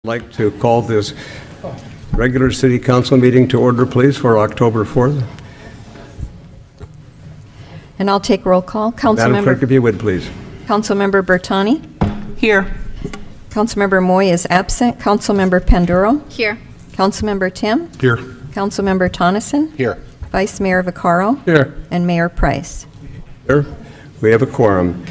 I'd like to call this regular city council meeting to order, please, for October 4th. And I'll take roll call. Madam Clerk, if you would, please. Councilmember Bertani. Here. Councilmember Moy is absent. Councilmember Panduro. Here. Councilmember Tim. Here. Councilmember Tonneson. Here. Vice Mayor Vaccaro. Here. And Mayor Price. Here, we have a quorum.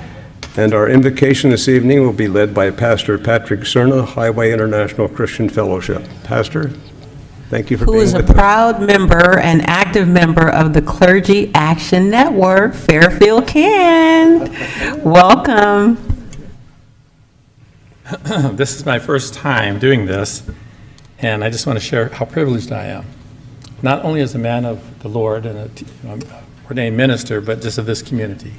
And our invocation this evening will be led by Pastor Patrick Cerna, Highway International Christian Fellowship. Pastor, thank you for being Who is with a us. proud member and active member of the Clergy Action Network, Fairfield, Can. Welcome. This is my first time doing this, and I just want to share how privileged I am, not only as a man of the Lord and an ordained minister, but just of this community.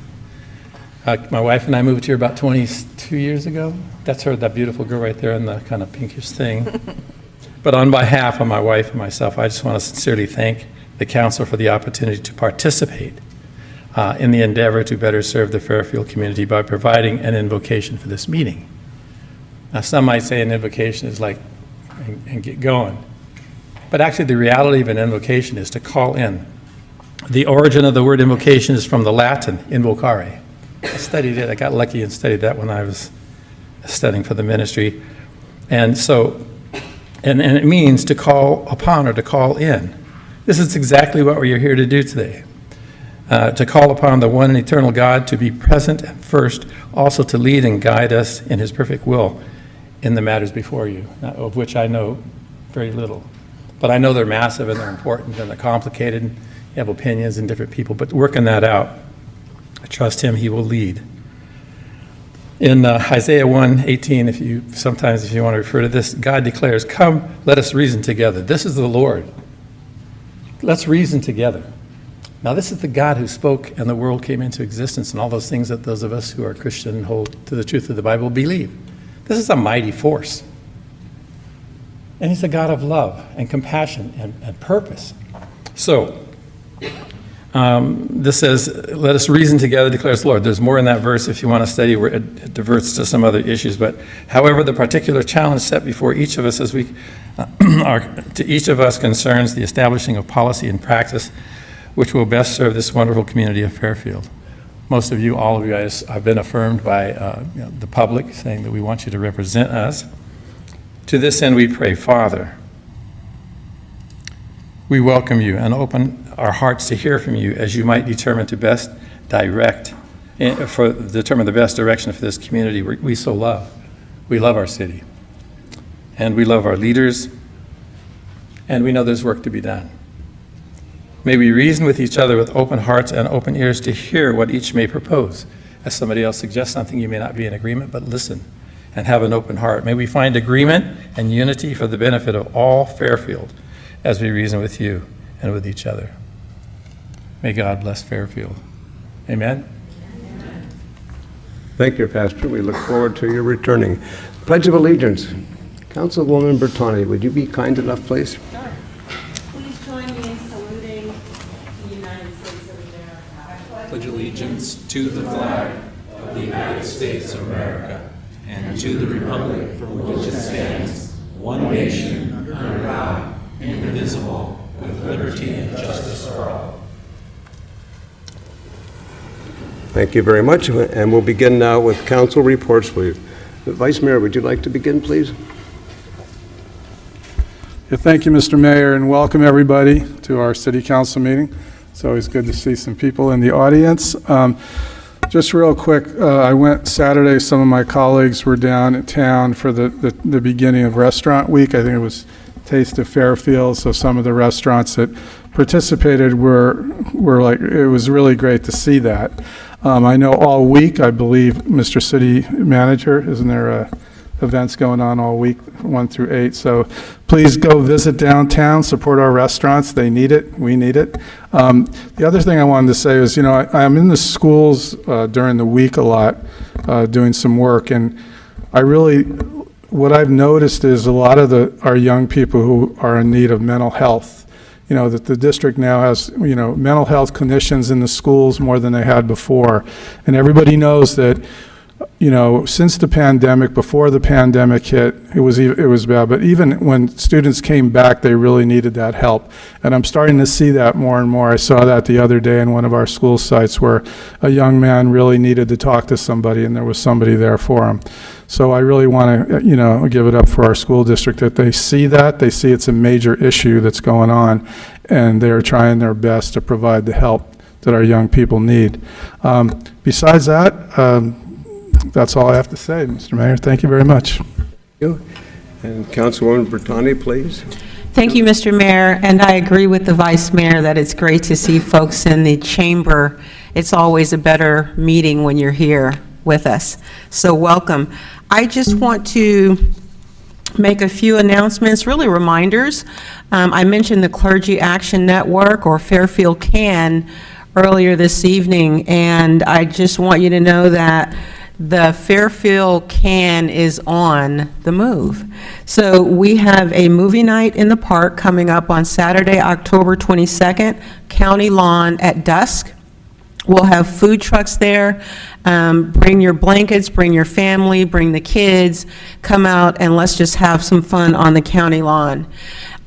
My wife and I moved here about 22 years ago. That's her, that beautiful girl right there in the kind of pinkish thing. But on behalf of my wife and myself, I just want to sincerely thank the council for the opportunity to participate in the endeavor to better serve the Fairfield community by providing an invocation for this meeting. Now, some might say an invocation is like, and get going. But actually, the reality of an invocation is to call in. The origin of the word invocation is from the Latin, invocare. I studied it. I got lucky and studied that when I was studying for the ministry. And so, and it means to call upon or to call in. This is exactly what we're here to do today. To call upon the one and eternal God to be present and first, also to lead and guide us in his perfect will in the matters before you, of which I know very little. But I know they're massive and they're important and they're complicated. You have opinions and different people, but working that out, I trust him, he will lead. In Isaiah 1:18, if you want to refer to this, God declares, "Come, let us reason together." This is the Lord. Let's reason together. Now, this is the God who spoke and the world came into existence and all those things that those of us who are Christian and hold to the truth of the Bible believe. This is a mighty force. And he's a God of love and compassion and purpose. So, this says, let us reason together, declares the Lord. There's more in that verse if you want to study where it diverts to some other issues. But however, the particular challenge set before each of us as we to each of us concerns the establishing of policy and practice which will best serve this wonderful community of Fairfield. Most of you, all of you guys, have been affirmed by the public saying that we want you to represent us. To this end, we pray, Father, we welcome you and open our hearts to hear from you as you might determine the best direction for this community we so love. We love our city, and we love our leaders, and we know there's work to be done. May we reason with each other with open hearts and open ears to hear what each may propose. As somebody else suggests something, you may not be in agreement, but listen and have an open heart. May we find agreement and unity for the benefit of all Fairfield as we reason with you and with each other. May God bless Fairfield. Amen. Thank you, Pastor. We look forward to your returning. Pledge of Allegiance. Councilwoman Bertani, would you be kind enough, please? Please join me in saluting the United States of America. I pledge allegiance to the flag of the United States of America and to the republic for which it stands, one nation, under God, indivisible, with liberty and justice for all. Thank you very much, and we'll begin now with council reports, please. Vice Mayor, would you like to begin, please? Yeah, thank you, Mr. Mayor, and welcome everybody to our city council meeting. It's always good to see some people in the audience. Just real quick, I went Saturday, some of my colleagues were down in town for the beginning of Restaurant Week. I think it was Taste of Fairfield, so some of the restaurants that participated were like, it was really great to see that. I know all week, I believe, Mr. City Manager, isn't there events going on all week, 1 through 8. So please go visit downtown, support our restaurants. They need it. We need it. The other thing I wanted to say is, I'm in the schools during the week a lot doing some work. And what I've noticed is a lot of our young people who are in need of mental health, that the district now has, mental health clinicians in the schools more than they had before. And everybody knows that since the pandemic, before the pandemic hit, it was bad. But even when students came back, they really needed that help. And I'm starting to see that more and more. I saw that the other day in one of our school sites where a young man really needed to talk to somebody, and there was somebody there for him. So I really want to, give it up for our school district that they see that. They see it's a major issue that's going on, and they're trying their best to provide the help that our young people need. Besides that, that's all I have to say, Mr. Mayor. Thank you very much. You. And Councilwoman Bertani, please. Thank you, Mr. Mayor, and I agree with the Vice Mayor that it's great to see folks in the chamber. It's always a better meeting when you're here with us, so welcome. I just want to make a few announcements, really reminders. I mentioned the Clergy Action Network, or Fairfield CAN, earlier this evening, and I just want you to know that the Fairfield CAN is on the move. So we have a movie night in the park coming up on Saturday, October 22nd, County Lawn at dusk. We'll have food trucks there. Bring your blankets, bring your family, bring the kids, come out and let's just have some fun on the county lawn.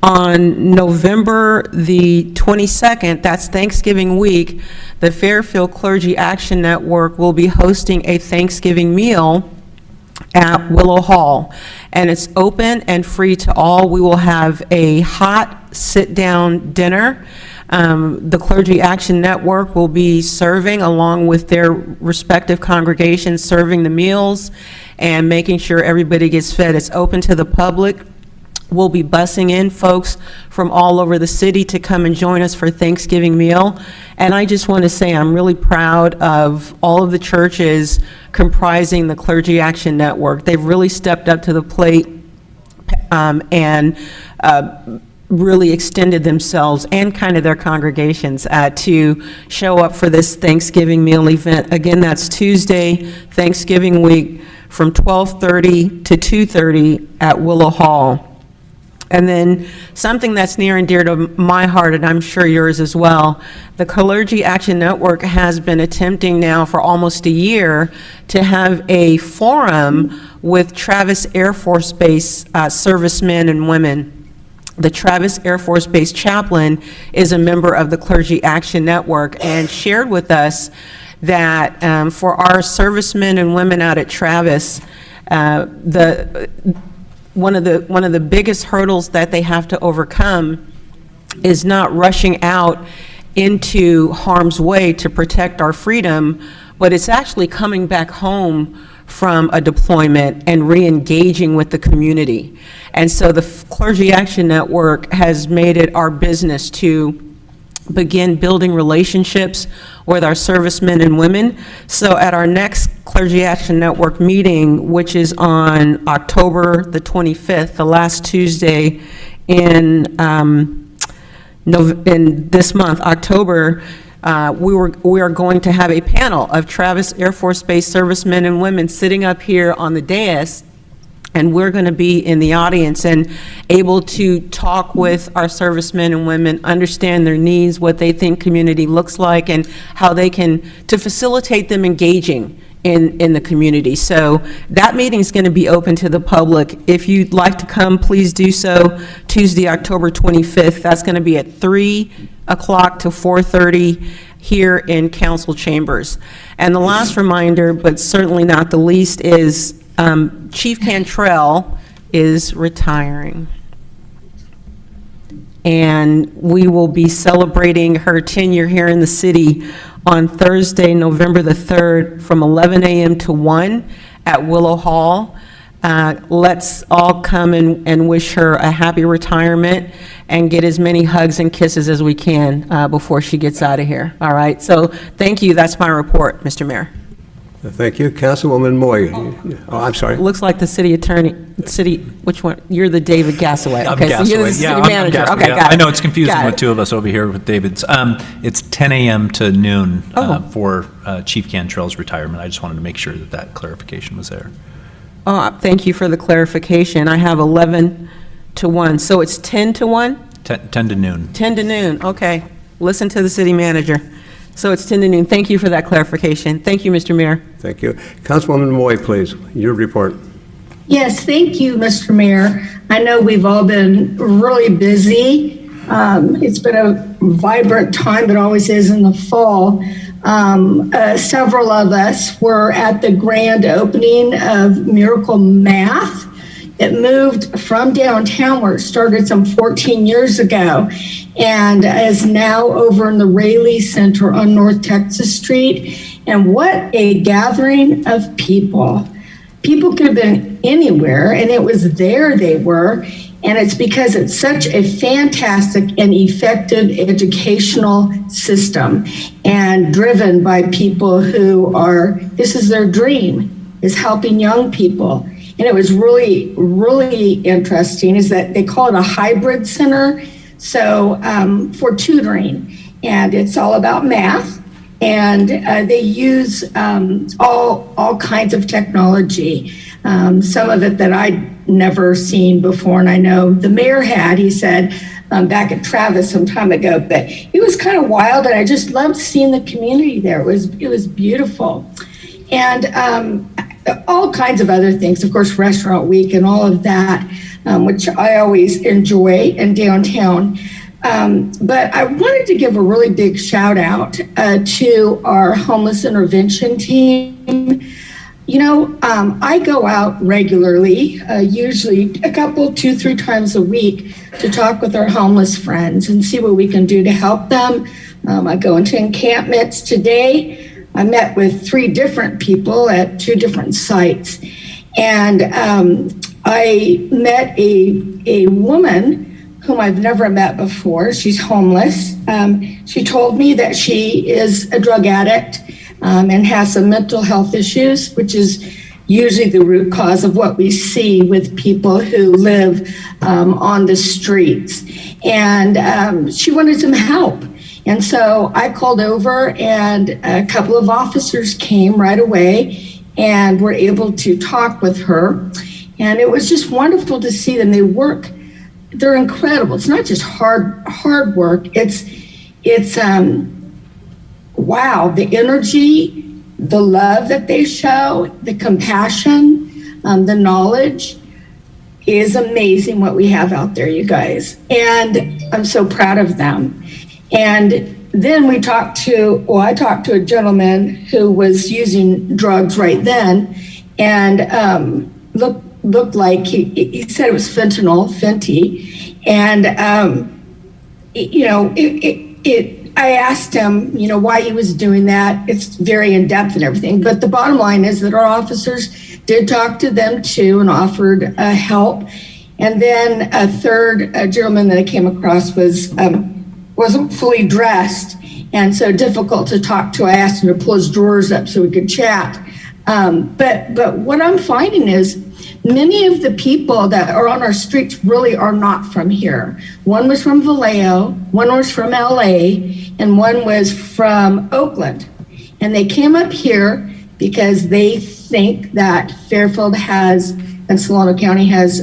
On November the 22nd, that's Thanksgiving week, the Fairfield Clergy Action Network will be hosting a Thanksgiving meal at Willow Hall, and it's open and free to all. We will have a hot sit-down dinner. The Clergy Action Network will be serving, along with their respective congregations, serving the meals and making sure everybody gets fed. It's open to the public. We'll be busing in folks from all over the city to come and join us for Thanksgiving meal. And I just want to say I'm really proud of all of the churches comprising the Clergy Action Network. They've really stepped up to the plate and really extended themselves and kind of their congregations to show up for this Thanksgiving meal event. Again, that's Tuesday, Thanksgiving week, from 12:30 to 2:30 at Willow Hall. And then something that's near and dear to my heart, and I'm sure yours as well, the Clergy Action Network has been attempting now for almost a year to have a forum with Travis Air Force Base servicemen and women. The Travis Air Force Base chaplain is a member of the Clergy Action Network and shared with us that for our servicemen and women out at Travis, one of the biggest hurdles that they have to overcome is not rushing out into harm's way to protect our freedom, but it's actually coming back home from a deployment and re-engaging with the community. And so the Clergy Action Network has made it our business to begin building relationships with our servicemen and women. So at our next Clergy Action Network meeting, which is on October the 25th, the last Tuesday in this month, October, we are going to have a panel of Travis Air Force Base servicemen and women sitting up here on the dais, and we're going to be in the audience and able to talk with our servicemen and women, understand their needs, what they think community looks like, and how they can, to facilitate them engaging in the community. So that meeting is going to be open to the public. If you'd like to come, please do so. Tuesday, October 25th, that's going to be at 3 o'clock to 4:30 here in council chambers. And the last reminder, but certainly not the least, is Chief Cantrell is retiring. And we will be celebrating her tenure here in the city on Thursday, November the 3rd, from 11 a.m. to 1 at Willow Hall. Let's all come and wish her a happy retirement and get as many hugs and kisses as we can before she gets out of here. All right, so thank you. That's my report, Mr. Mayor. Thank you. Councilwoman Moy. Oh, I'm sorry. Looks like the city attorney, which one? You're the David Gassaway. I'm Okay, so you're the Gassaway. city I'm manager. Gassaway, Okay, yeah. got it. I know it's confusing Got with it. two of us over here with David's. It's 10 a.m. to noon for Chief Cantrell's retirement. I just wanted to make sure that that clarification was there. Thank you for the clarification. I have 11 to 1, so it's 10 to 1? 10 to noon. 10 to noon, okay. Listen to the city manager. So it's 10 to noon. Thank you for that clarification. Thank you, Mr. Mayor. Thank you. Councilwoman Moy, please, your report. Yes, thank you, Mr. Mayor. I know we've all been really busy. It's been a vibrant time, it always is in the fall. Several of us were at the grand opening of Miracle Math. It moved from downtown where it started some 14 years ago and is now over in the Rayleigh Center on North Texas Street. And what a gathering of people. People could have been anywhere, and it was there they were. And it's because it's such a fantastic and effective educational system and driven by people who are, this is their dream, is helping young people. And it was really, really interesting is that they call it a hybrid center. So for tutoring, and it's all about math. And they use all kinds of technology, some of it that I'd never seen before. And I know the mayor had, he said, back at Travis some time ago, but it was kind of wild. And I just loved seeing the community there. It was beautiful. And all kinds of other things, of course, Restaurant Week and all of that, which I always enjoy in downtown. But I wanted to give a really big shout out to our homeless intervention team. You know, I go out regularly, usually a couple, 2-3 times a week to talk with our homeless friends and see what we can do to help them. I go into encampments today. I met with 3 different people at 2 different sites. And I met a woman whom I've never met before. She's homeless. She told me that she is a drug addict and has some mental health issues, which is usually the root cause of what we see with people who live on the streets. And she wanted some help. And so I called over and a couple of officers came right away and were able to talk with her. And it was just wonderful to see them. They're incredible. It's not just hard work. It's wow, the energy, the love that they show, the compassion, the knowledge is amazing what we have out there, you guys. And I'm so proud of them. And then I talked to a gentleman who was using drugs right then and looked like he said it was fentanyl, and I asked him, why he was doing that. It's very in depth and everything, but the bottom line is that our officers did talk to them too and offered help. And then a third gentleman that I came across wasn't fully dressed and so difficult to talk to. I asked him to pull his drawers up so we could chat. But what I'm finding is many of the people that are on our streets really are not from here. One was from Vallejo, one was from LA, and one was from Oakland. And they came up here because they think that Fairfield and Solano County has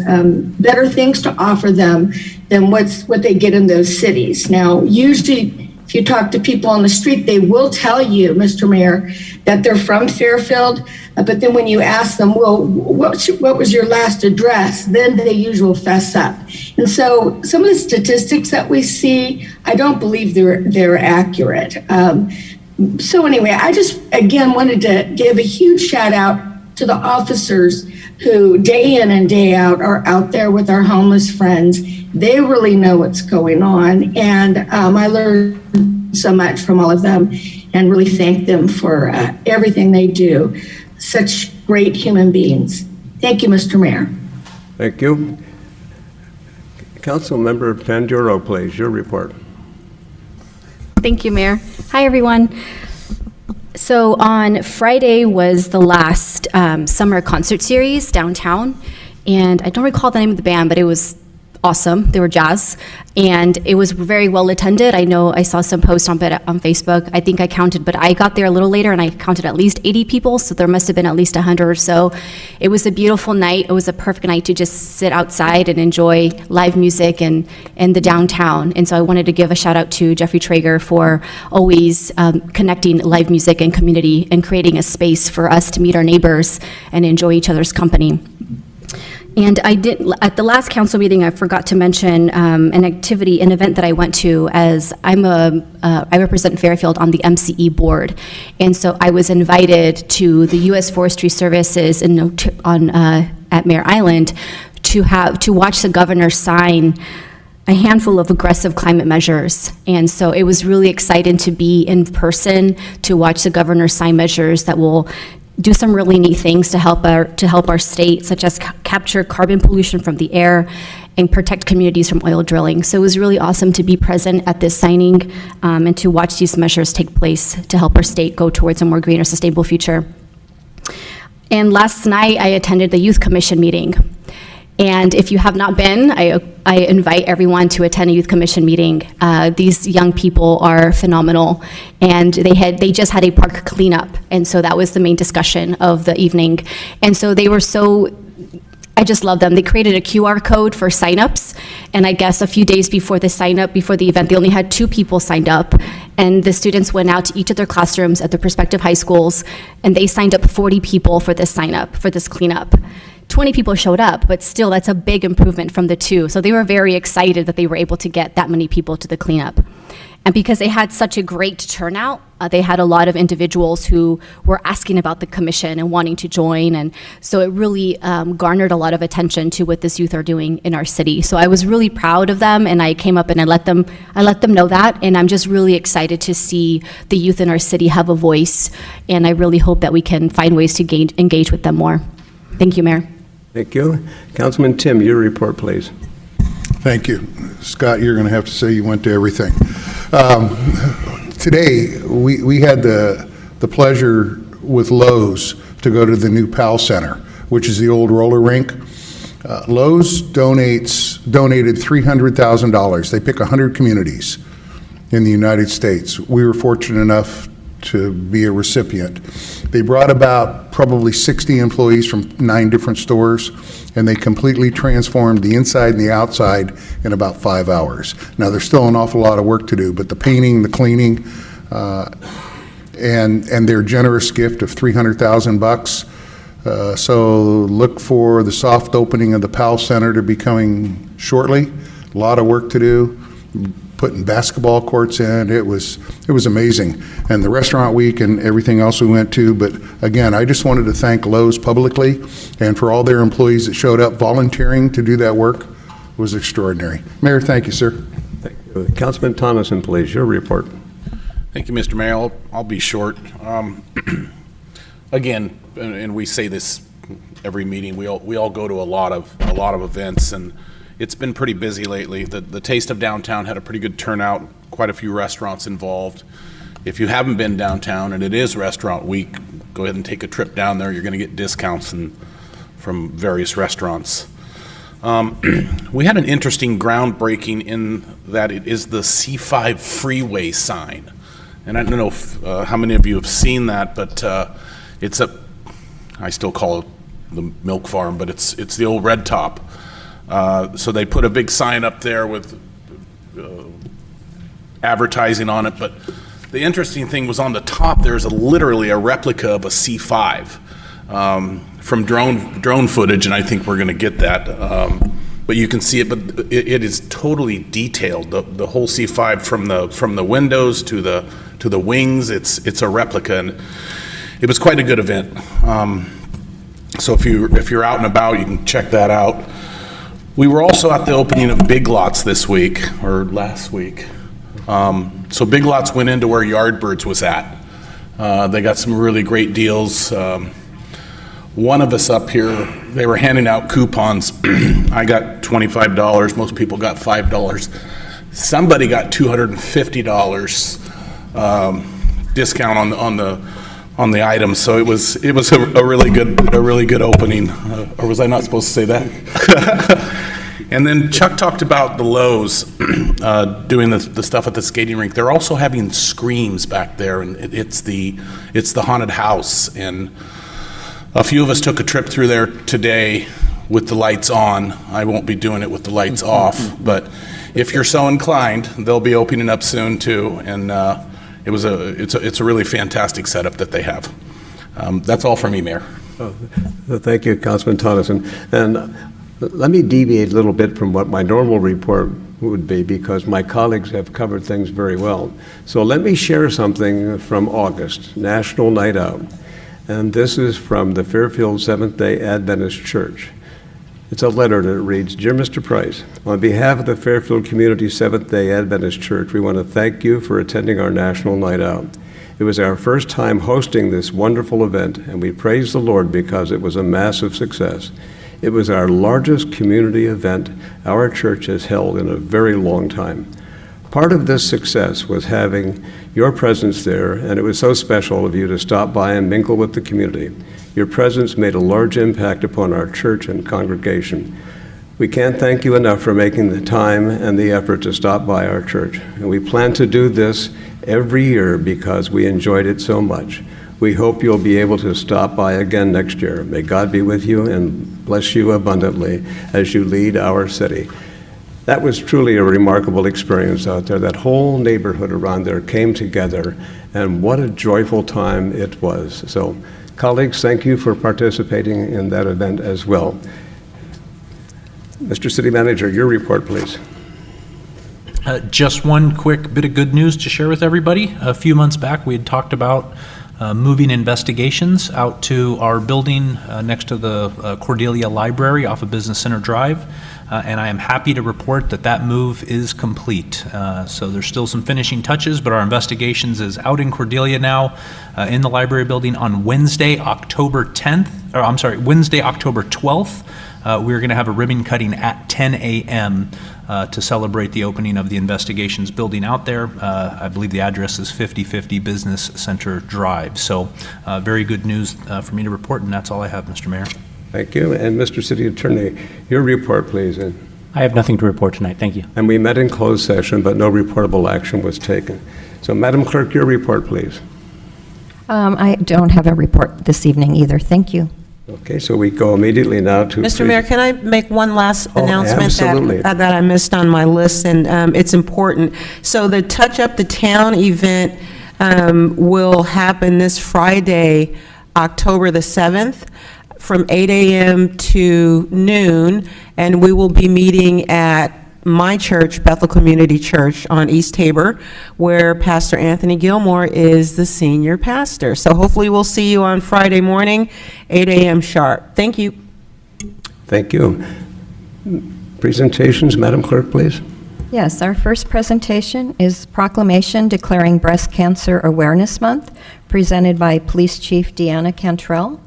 better things to offer them than what they get in those cities. Now, usually, if you talk to people on the street, they will tell you, Mr. Mayor, that they're from Fairfield. But then when you ask them, well, what was your last address? Then they usually fess up. And so some of the statistics that we see, I don't believe they're accurate. So anyway, I just, again, wanted to give a huge shout out to the officers who day in and day out are out there with our homeless friends. They really know what's going on. And I learned so much from all of them and really thank them for everything they do. Such great human beings. Thank you, Mr. Mayor. Thank you. Councilmember Panduro, please, your report. Thank you, Mayor. Hi, everyone. So on Friday was the last summer concert series downtown, and I don't recall the name of the band, but it was awesome. They were jazz, and it was very well attended. I know I saw some posts on Facebook. I think I counted, but I got there a little later, and I counted at least 80 people, so there must have been at least 100 or so. It was a beautiful night. It was a perfect night to just sit outside and enjoy live music and the downtown. And so I wanted to give a shout out to Jeffrey Traeger for always connecting live music and community and creating a space for us to meet our neighbors and enjoy each other's company. And I did, at the last council meeting, I forgot to mention an event that I went to, as I represent Fairfield on the MCE board. And so I was invited to the U.S. Forestry Services at Mare Island to watch the governor sign a handful of aggressive climate measures. And so it was really exciting to be in person to watch the governor sign measures that will do some really neat things to help our state, such as capture carbon pollution from the air and protect communities from oil drilling. So it was really awesome to be present at this signing and to watch these measures take place to help our state go towards a more greener, sustainable future. And last night, I attended the Youth Commission meeting. And if you have not been, I invite everyone to attend a Youth Commission meeting. These young people are phenomenal, and they just had a park cleanup, and so that was the main discussion of the evening. And so I just love them. They created a QR code for signups, and I guess a few days before the event, they only had 2 people signed up, and the students went out to each of their classrooms at their prospective high schools, and they signed up 40 people for this cleanup. 20 people showed up, but still, that's a big improvement from the 2. So they were very excited that they were able to get that many people to the cleanup. And because they had such a great turnout, they had a lot of individuals who were asking about the commission and wanting to join. And so it really garnered a lot of attention to what this youth are doing in our city. So I was really proud of them, and I came up and I let them know that. And I'm just really excited to see the youth in our city have a voice. And I really hope that we can find ways to engage with them more. Thank you, Mayor. Thank you. Councilman Tim, your report, please. Thank you. Scott, you're going to have to say you went to everything. Today, we had the pleasure with Lowe's to go to the new PAL Center, which is the old roller rink. Lowe's donated $300,000. They pick 100 communities in the United States. We were fortunate enough to be a recipient. They brought about probably 60 employees from 9 different stores, and they completely transformed the inside and the outside in about 5 hours. Now, there's still an awful lot of work to do, but the painting, the cleaning, and their generous gift of $300,000. So look for the soft opening of the PAL Center to be coming shortly. A lot of work to do. Putting basketball courts in. It was amazing. And the restaurant week and everything else we went to. But again, I just wanted to thank Lowe's publicly, and for all their employees that showed up volunteering to do that work was extraordinary. Mayor, thank you, sir. Thank you. Councilman Thomason, please, your report. Thank you, Mr. Mayor. I'll be short. Again, and we say this every meeting, we all go to a lot of events, and it's been pretty busy lately. The Taste of Downtown had a pretty good turnout, quite a few restaurants involved. If you haven't been downtown and it is restaurant week, go ahead and take a trip down there. You're going to get discounts from various restaurants. We had an interesting groundbreaking in that it is the C5 freeway sign. And I don't know how many of you have seen that, but I still call it the milk farm, but it's the old red top. So they put a big sign up there with advertising on it, but the interesting thing was on the top there's literally a replica of a C5 from drone footage, and I think we're going to get that. But you can see it, but it is totally detailed. The whole C5 from the windows to the wings, it's a replica, and it was quite a good event. So if you're out and about, you can check that out. We were also at the opening of Big Lots this week, or last week. So Big Lots went into where Yardbirds was at. They got some really great deals. One of us up here, they were handing out coupons. I got $25. Most people got $5. Somebody got $250 discount on the items. So it was a really good opening. Or was I not supposed to say that? And then Chuck talked about the Lowe's doing the stuff at the skating rink. They're also having screams back there, and it's the haunted house. And a few of us took a trip through there today with the lights on. I won't be doing it with the lights off, but if you're so inclined, they'll be opening up soon too. And it's a really fantastic setup that they have. That's all for me, Mayor. Thank you, Councilman Tonneson. And let me deviate a little bit from what my normal report would be, because my colleagues have covered things very well. So let me share something from August, National Night Out. And this is from the Fairfield Seventh-day Adventist Church. It's a letter that reads, "Dear Mr. Price, on behalf of the Fairfield Community Seventh-day Adventist Church, we want to thank you for attending our National Night Out. It was our first time hosting this wonderful event, and we praise the Lord because it was a massive success. It was our largest community event our church has held in a very long time. Part of this success was having your presence there, and it was so special of you to stop by and mingle with the community. Your presence made a large impact upon our church and congregation. We can't thank you enough for making the time and the effort to stop by our church, and we plan to do this every year because we enjoyed it so much. We hope you'll be able to stop by again next year. May God be with you and bless you abundantly as you lead our city." That was truly a remarkable experience out there. That whole neighborhood around there came together, and what a joyful time it was. So, colleagues, thank you for participating in that event as well. Mr. City Manager, your report, please. Just one quick bit of good news to share with everybody. A few months back, we had talked about moving investigations out to our building next to the Cordelia Library off of Business Center Drive. And I am happy to report that that move is complete. So there's still some finishing touches, but our investigations is out in Cordelia now in the library building on Wednesday, October 12th. We're going to have a ribbon cutting at 10 a.m. To celebrate the opening of the investigations building out there. I believe the address is 5050 Business Center Drive. So very good news for me to report, and that's all I have, Mr. Mayor. Thank you. And Mr. City Attorney, your report, please. I have nothing to report tonight. Thank you. And we met in closed session, but no reportable action was taken. So, Madam Clerk, your report, please. I don't have a report this evening either. Thank you. Okay, so we go immediately now to... Mr. Mayor, can I make one last announcement absolutely. that I missed on my list, and it's important. So the Touch Up the Town event will happen this Friday, October the 7th, from 8 a.m. to noon, and we will be meeting at my church, Bethel Community Church on East Tabor, where Pastor Anthony Gilmore is the senior pastor. So hopefully we'll see you on Friday morning, 8 a.m. sharp. Thank you. Thank you. Presentations, Madam Clerk, please. Yes, our first presentation is proclamation declaring Breast Cancer Awareness Month, presented by Police Chief Deanna Cantrell.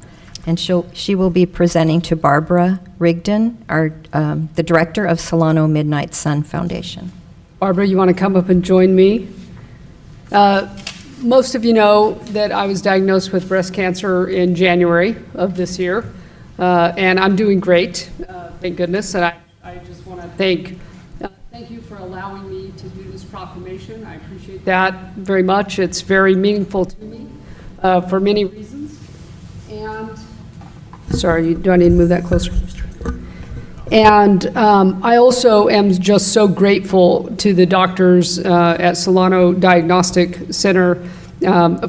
And she will be presenting to Barbara Rigdon, the director of Solano Midnight Sun Foundation. Barbara, you want to come up and join me? Most of you know that I was diagnosed with breast cancer in January of this year, and I'm doing great, thank goodness. And I just want to thank you for allowing me to do this proclamation. I appreciate that very much. It's very meaningful to me for many reasons. And sorry, do I need to move that closer? And I also am just so grateful to the doctors at Solano Diagnostic Center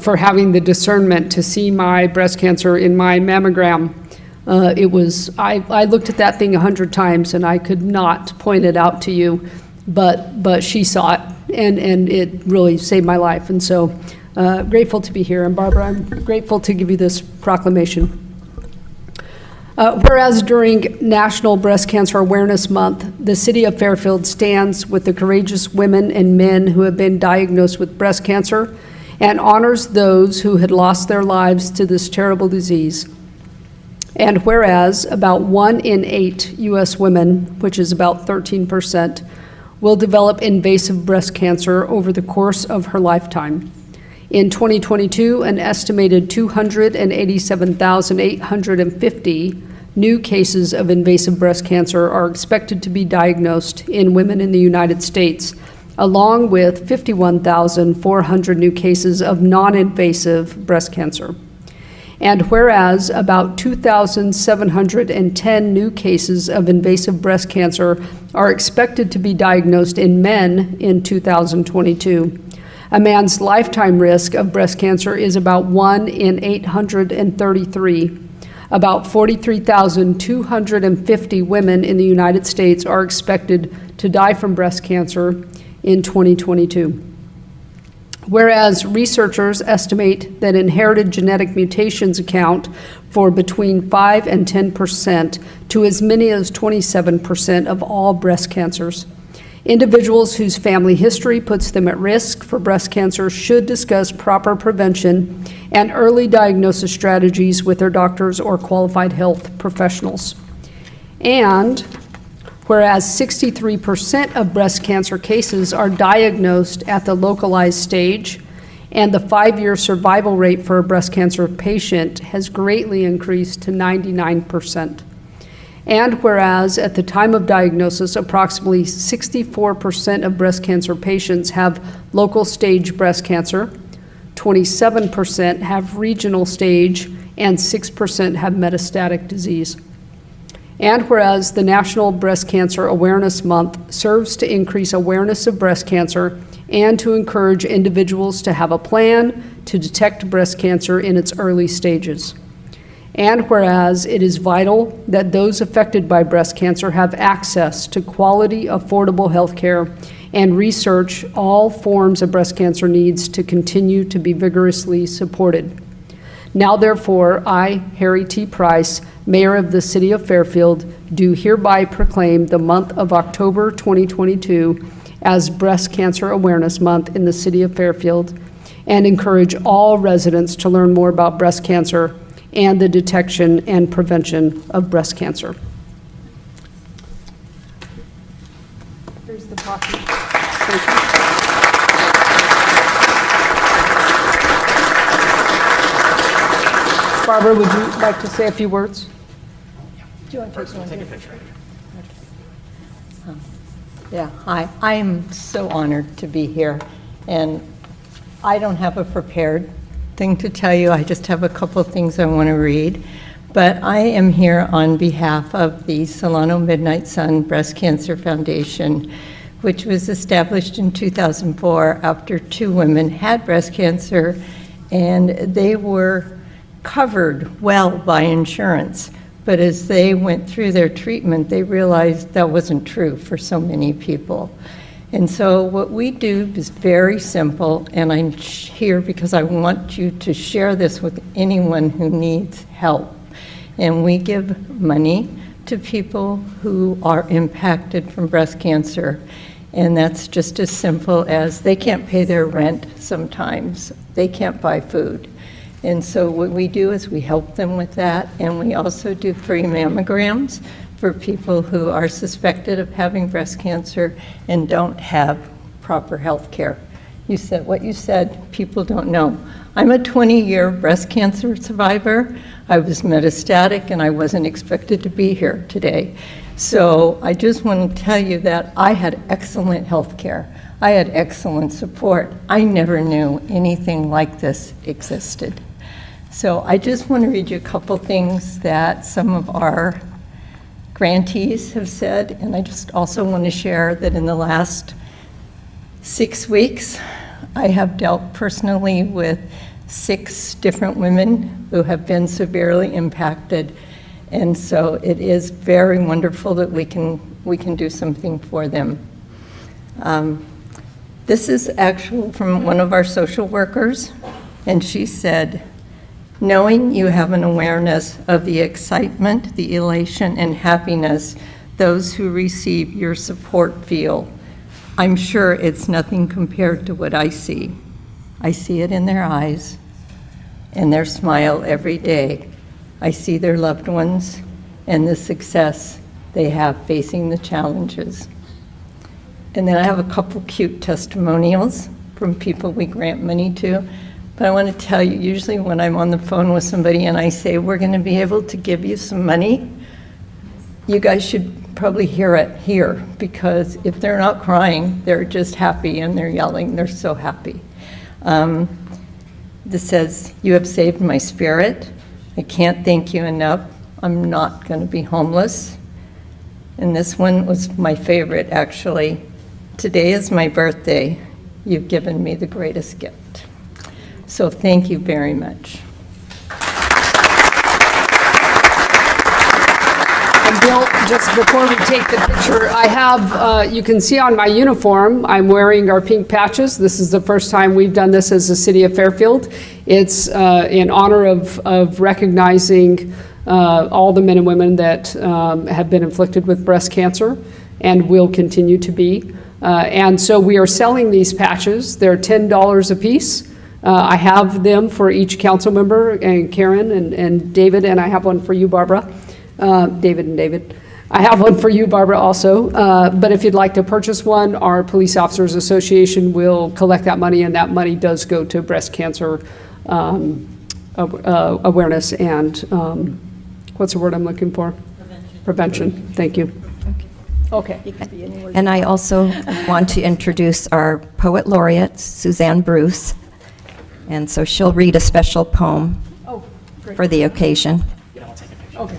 for having the discernment to see my breast cancer in my mammogram. I looked at that thing 100 times and I could not point it out to you, but she saw it and it really saved my life. And so grateful to be here. And Barbara, I'm grateful to give you this proclamation. Whereas during National Breast Cancer Awareness Month, the City of Fairfield stands with the courageous women and men who have been diagnosed with breast cancer and honors those who had lost their lives to this terrible disease. And whereas about 1 in 8 U.S. women, which is about 13%, will develop invasive breast cancer over the course of her lifetime. In 2022, an estimated 287,850 new cases of invasive breast cancer are expected to be diagnosed in women in the United States, along with 51,400 new cases of non-invasive breast cancer. And whereas about 2,710 new cases of invasive breast cancer are expected to be diagnosed in men in 2022, a man's lifetime risk of breast cancer is about 1 in 833. About 43,250 women in the United States are expected to die from breast cancer in 2022. Whereas researchers estimate that inherited genetic mutations account for between 5 and 10% to as many as 27% of all breast cancers. Individuals whose family history puts them at risk for breast cancer should discuss proper prevention and early diagnosis strategies with their doctors or qualified health professionals. And whereas 63% of breast cancer cases are diagnosed at the localized stage, and the 5-year survival rate for a breast cancer patient has greatly increased to 99%. And whereas at the time of diagnosis, approximately 64% of breast cancer patients have local stage breast cancer, 27% have regional stage, and 6% have metastatic disease. And whereas the National Breast Cancer Awareness Month serves to increase awareness of breast cancer and to encourage individuals to have a plan to detect breast cancer in its early stages. And whereas it is vital that those affected by breast cancer have access to quality, affordable health care and research all forms of breast cancer needs to continue to be vigorously supported. Now therefore, I, Harry T. Price, Mayor of the City of Fairfield, do hereby proclaim the month of October 2022 as Breast Cancer Awareness Month in the City of Fairfield, and encourage all residents to learn more about breast cancer and the detection and prevention of breast cancer. Here's the proclamation. Thank you. Barbara, would you like to say a few words? Do you want to take a picture? Yeah, hi. I am so honored to be here, and I don't have a prepared thing to tell you. I just have a couple of things I want to read. But I am here on behalf of the Solano Midnight Sun Breast Cancer Foundation, which was established in 2004 after 2 women had breast cancer, and they were covered well by insurance. But as they went through their treatment, they realized that wasn't true for so many people. And so what we do is very simple, and I'm here because I want you to share this with anyone who needs help. And we give money to people who are impacted from breast cancer. And that's just as simple as they can't pay their rent sometimes. They can't buy food. And so what we do is we help them with that, and we also do free mammograms for people who are suspected of having breast cancer and don't have proper health care. You said what you said, people don't know. I'm a 20-year breast cancer survivor. I was metastatic, and I wasn't expected to be here today. So I just want to tell you that I had excellent health care. I had excellent support. I never knew anything like this existed. So I just want to read you a couple things that some of our grantees have said, and I just also want to share that in the last 6 weeks, I have dealt personally with 6 different women who have been severely impacted, and so it is very wonderful that we can do something for them. This is actually from one of our social workers, and she said, "Knowing you have an awareness of the excitement, the elation, and happiness those who receive your support feel, I'm sure it's nothing compared to what I see. I see it in their eyes and their smile every day. I see their loved ones and the success they have facing the challenges." And then I have a couple cute testimonials from people we grant money to. But I want to tell you, usually when I'm on the phone with somebody and I say, we're going to be able to give you some money you guys should probably hear it here, because if they're not crying, they're just happy and they're yelling. They're so happy. This says, "You have saved my spirit. I can't thank you enough. I'm not going to be homeless." And this one was my favorite, actually. "Today is my birthday. You've given me the greatest gift." So thank you very much. And Bill, just before we take the picture, I have, you can see on my uniform, I'm wearing our pink patches. This is the first time we've done this as the city of Fairfield. It's in honor of recognizing all the men and women that have been inflicted with breast cancer and will continue to be. And so we are selling these patches. They're $10 a piece. I have them for each council member, and Karen and David, and I have one for you, Barbara. David and David. I have one for you, Barbara, also. But if you'd like to purchase one, our Police Officers Association will collect that money, and that money does go to breast cancer awareness and, what's the word I'm looking for? Prevention. Thank you. Okay. And I also want to introduce our Poet Laureate, Suzanne Bruce. And so she'll read a special poem for the occasion. Okay.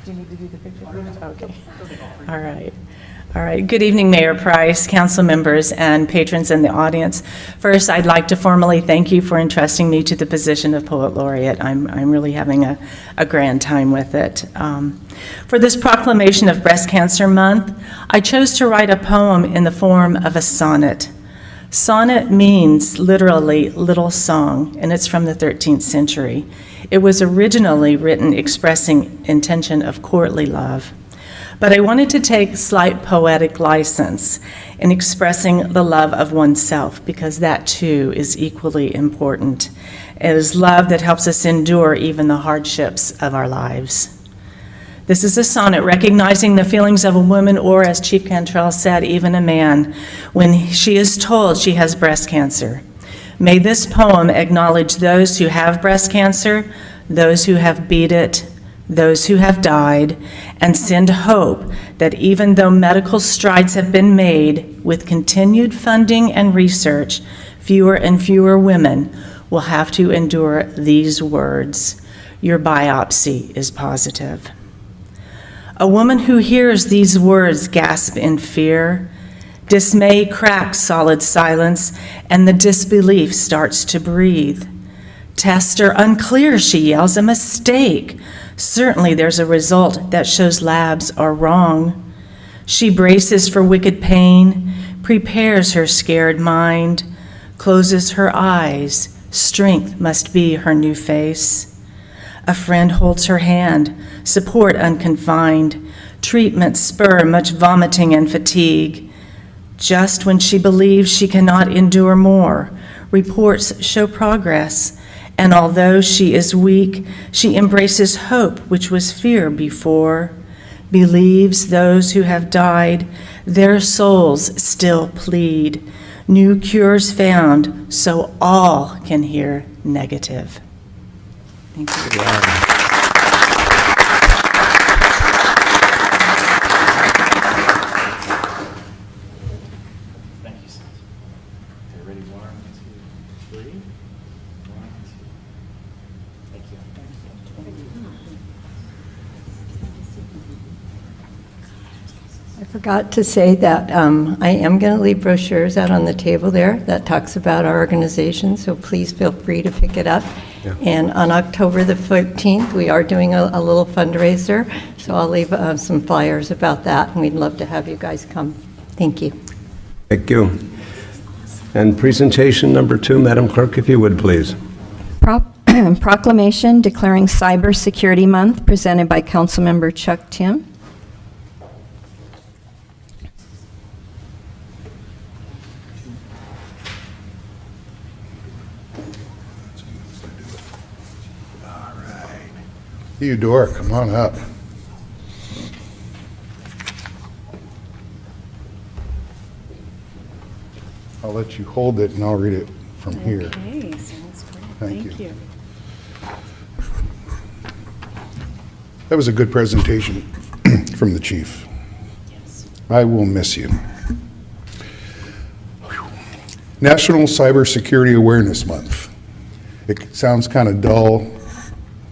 Do you need to do the picture? Okay. All right. All right. Good evening, Mayor Price, council members, and patrons in the audience. First, I'd like to formally thank you for entrusting me to the position of Poet Laureate. I'm really having a grand time with it. For this proclamation of Breast Cancer Month, I chose to write a poem in the form of a sonnet. Sonnet means literally little song, and it's from the 13th century. It was originally written expressing intention of courtly love. But I wanted to take slight poetic license in expressing the love of oneself, because that too is equally important. It is love that helps us endure even the hardships of our lives. This is a sonnet recognizing the feelings of a woman, or as Chief Cantrell said, even a man, when she is told she has breast cancer. May this poem acknowledge those who have breast cancer, those who have beat it, those who have died, and send hope that even though medical strides have been made, with continued funding and research, fewer and fewer women will have to endure these words: "Your biopsy is positive." A woman who hears these words gasp in fear. Dismay cracks solid silence, and the disbelief starts to breathe. Tests are unclear, she yells, a mistake. Certainly there's a result that shows labs are wrong. She braces for wicked pain, prepares her scared mind, closes her eyes. Strength must be her new face. A friend holds her hand, support unconfined. Treatments spur much vomiting and fatigue. Just when she believes she cannot endure more, reports show progress, and although she is weak, she embraces hope, which was fear before, believes those who have died, their souls still plead, new cures found, so all can hear negative. Thank you. I forgot to say that I am going to leave brochures out on the table there that talks about our organization, so please feel free to pick it up. Yeah. And on October the 14th, we are doing a little fundraiser, so I'll leave some flyers about that, and we'd love to have you guys come. Thank you. Thank you. And presentation number 2, Madam Clerk, if you would, please. Proclamation declaring Cybersecurity Month, presented by Councilmember Chuck Tim. Theodore, come on up. I'll let you hold it and I'll read it from here. Okay, sounds great. Thank you. That was a good presentation from the chief. I will miss you. National Cybersecurity Awareness Month. It sounds kind of dull,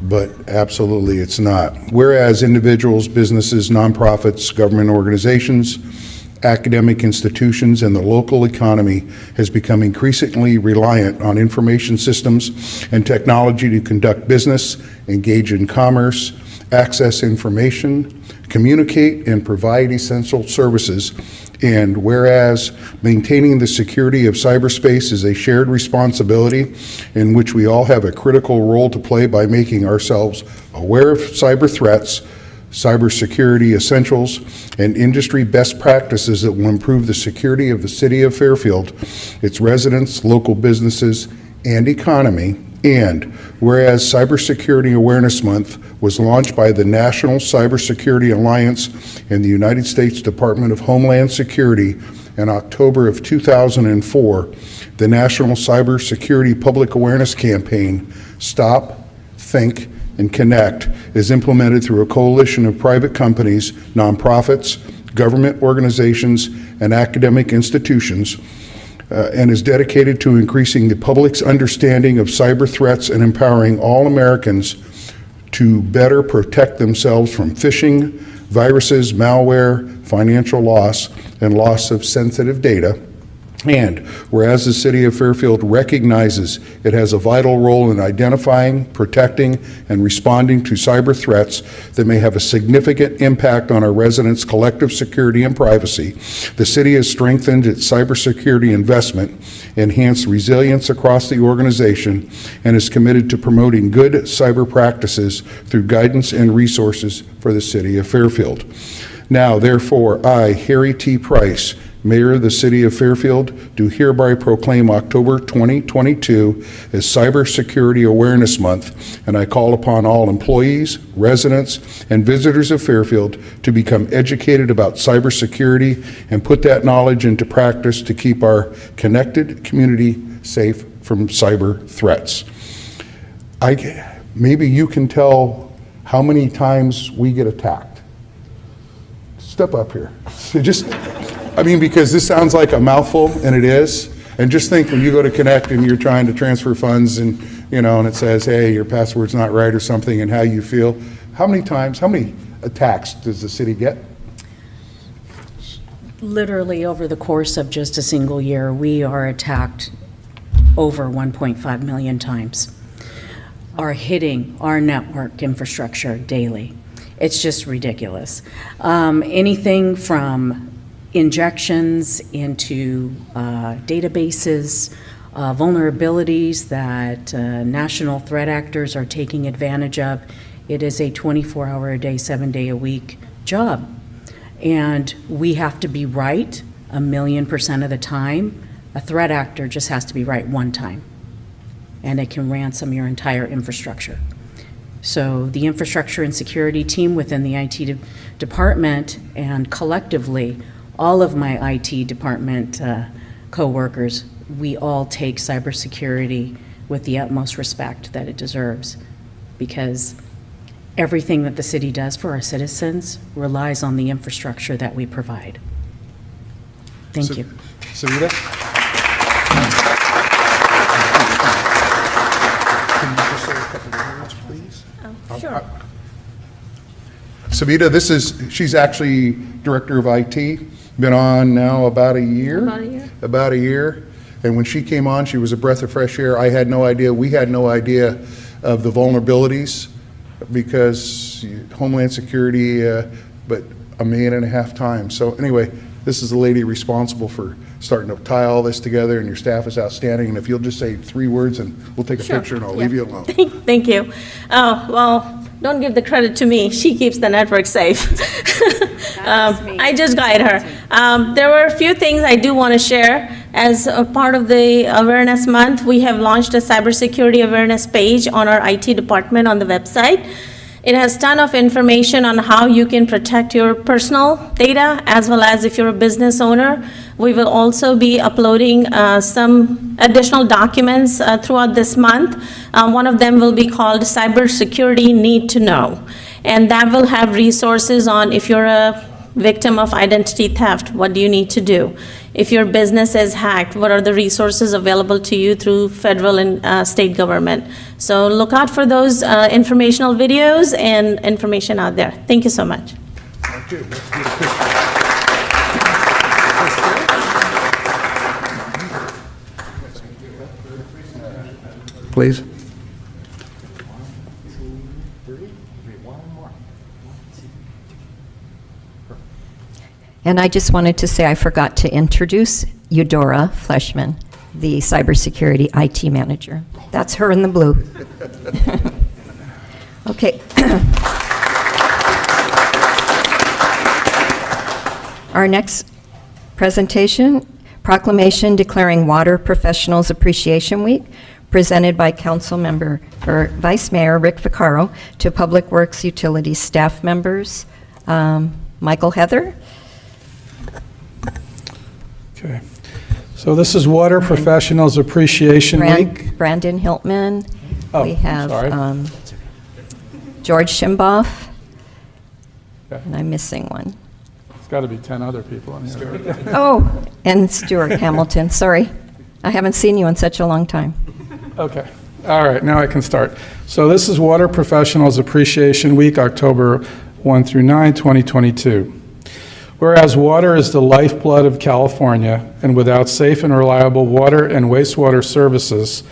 but absolutely it's not. Whereas individuals, businesses, nonprofits, government organizations, academic institutions, and the local economy has become increasingly reliant on information systems and technology to conduct business, engage in commerce, access information, communicate, and provide essential services. And whereas maintaining the security of cyberspace is a shared responsibility in which we all have a critical role to play by making ourselves aware of cyber threats, cybersecurity essentials, and industry best practices that will improve the security of the city of Fairfield, its residents, local businesses, and economy. And whereas Cybersecurity Awareness Month was launched by the National Cybersecurity Alliance and the United States Department of Homeland Security in October of 2004, the National Cybersecurity Public Awareness Campaign, Stop, Think, and Connect, is implemented through a coalition of private companies, nonprofits, government organizations, and academic institutions, and is dedicated to increasing the public's understanding of cyber threats and empowering all Americans to better protect themselves from phishing, viruses, malware, financial loss, and loss of sensitive data. And whereas the city of Fairfield recognizes it has a vital role in identifying, protecting, and responding to cyber threats that may have a significant impact on our residents' collective security and privacy, the city has strengthened its cybersecurity investment, enhanced resilience across the organization, and is committed to promoting good cyber practices through guidance and resources for the city of Fairfield. Now, therefore, I, Harry T. Price, Mayor of the City of Fairfield, do hereby proclaim October 2022 as Cybersecurity Awareness Month, and I call upon all employees, residents, and visitors of Fairfield to become educated about cybersecurity and put that knowledge into practice to keep our connected community safe from cyber threats. Maybe you can tell how many times we get attacked. Step up here. So because this sounds like a mouthful, and it is. And just think when you go to Connect and you're trying to transfer funds and, and it says, hey, your password's not right or something, and how you feel. How many attacks does the city get? Literally over the course of just a single year, we are attacked over 1.5 million times, are hitting our network infrastructure daily. It's just ridiculous. Anything from injections into databases, vulnerabilities that national threat actors are taking advantage of. It is a 24-hour-a-day, 7-day-a-week job. And we have to be right 1,000,000% of the time. A threat actor just has to be right one time, and it can ransom your entire infrastructure. So the infrastructure and security team within the IT department, and collectively, all of my IT department co-workers, we all take cybersecurity with the utmost respect that it deserves, because everything that the city does for our citizens relies on the infrastructure that we provide. Thank you. Savita? Can you just say a couple of words, please? Sure. Savita, she's actually Director of IT, been on now about a year. About a year. And when she came on, she was a breath of fresh air. We had no idea of the vulnerabilities, because Homeland Security, but 1.5 million times. So anyway, this is the lady responsible for starting to tie all this together, and your staff is outstanding. And if you'll just say 3 words, and we'll take a picture, and I'll leave you alone. Thank you. Well, don't give the credit to me. She keeps the network safe. I just guide her. There were a few things I do want to share. As a part of the Awareness Month, we have launched a cybersecurity awareness page on our IT department on the website. It has a ton of information on how you can protect your personal data, as well as if you're a business owner. We will also be uploading some additional documents throughout this month. One of them will be called Cybersecurity Need to Know. And that will have resources on if you're a victim of identity theft, what do you need to do? If your business is hacked, what are the resources available to you through federal and state government? So look out for those informational videos and information out there. Thank you so much. Thank you. Please. And I just wanted to say I forgot to introduce Eudora Fleshman, the cybersecurity IT manager. That's her in the blue. Okay. Our next presentation, proclamation declaring Water Professionals Appreciation Week, presented by Council Member or Vice Mayor Rick Vaccaro to Public Works Utilities staff members. Michael Heather. Okay. So this is Water Professionals Appreciation Week. Brandon Hiltman. Oh, We have sorry. George Schimboff. Okay. And I'm missing one. There's got to be 10 other people in here. Oh, and Stuart Hamilton. Sorry. I haven't seen you in such a long time. Okay. All right, now I can start. So this is Water Professionals Appreciation Week, October 1 through 9, 2022. Whereas water is the lifeblood of California, and without safe and reliable water and wastewater services,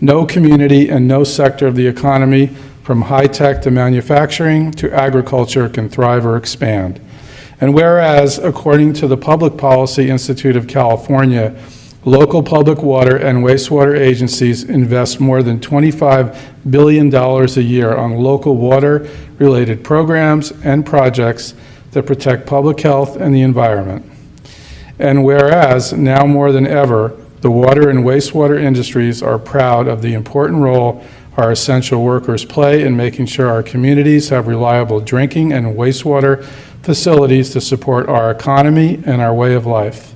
no community and no sector of the economy, from high-tech to manufacturing to agriculture, can thrive or expand. And whereas, according to the Public Policy Institute of California, local public water and wastewater agencies invest more than $25 billion a year on local water-related programs and projects that protect public health and the environment. And whereas, now more than ever, the water and wastewater industries are proud of the important role our essential workers play in making sure our communities have reliable drinking and wastewater facilities to support our economy and our way of life.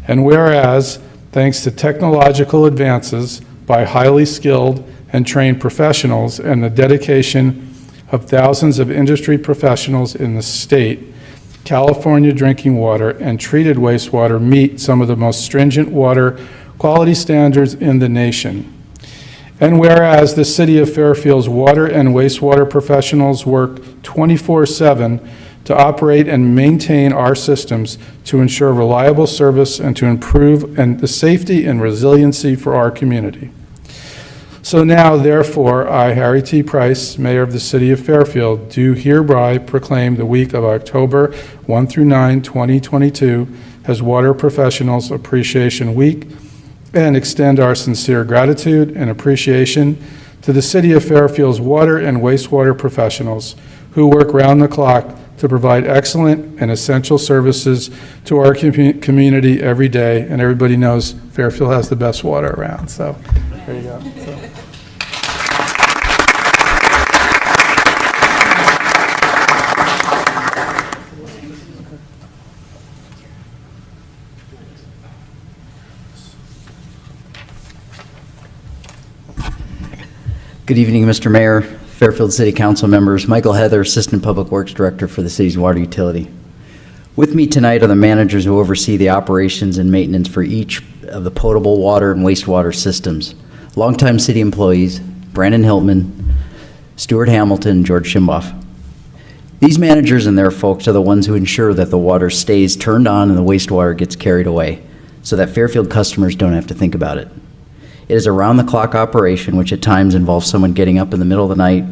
And whereas, thanks to technological advances by highly skilled and trained professionals and the dedication of thousands of industry professionals in the state, California drinking water and treated wastewater meet some of the most stringent water quality standards in the nation. And whereas the City of Fairfield's water and wastewater professionals work 24/7 to operate and maintain our systems to ensure reliable service and to improve the safety and resiliency for our community. So now, therefore, I, Harry T. Price, Mayor of the City of Fairfield, do hereby proclaim the week of October 1 through 9, 2022 as Water Professionals Appreciation Week, and extend our sincere gratitude and appreciation to the City of Fairfield's water and wastewater professionals who work round the clock to provide excellent and essential services to our community every day. And everybody knows Fairfield has the best water around, so there you go. Good evening, Mr. Mayor, Fairfield City Council members. Michael Heather, Assistant Public Works Director for the city's water utility. With me tonight are the managers who oversee the operations and maintenance for each of the potable water and wastewater systems. Longtime city employees, Brandon Hiltman, Stuart Hamilton, and George Schimboff. These managers and their folks are the ones who ensure that the water stays turned on and the wastewater gets carried away, so that Fairfield customers don't have to think about it. It is a round-the-clock operation, which at times involves someone getting up in the middle of the night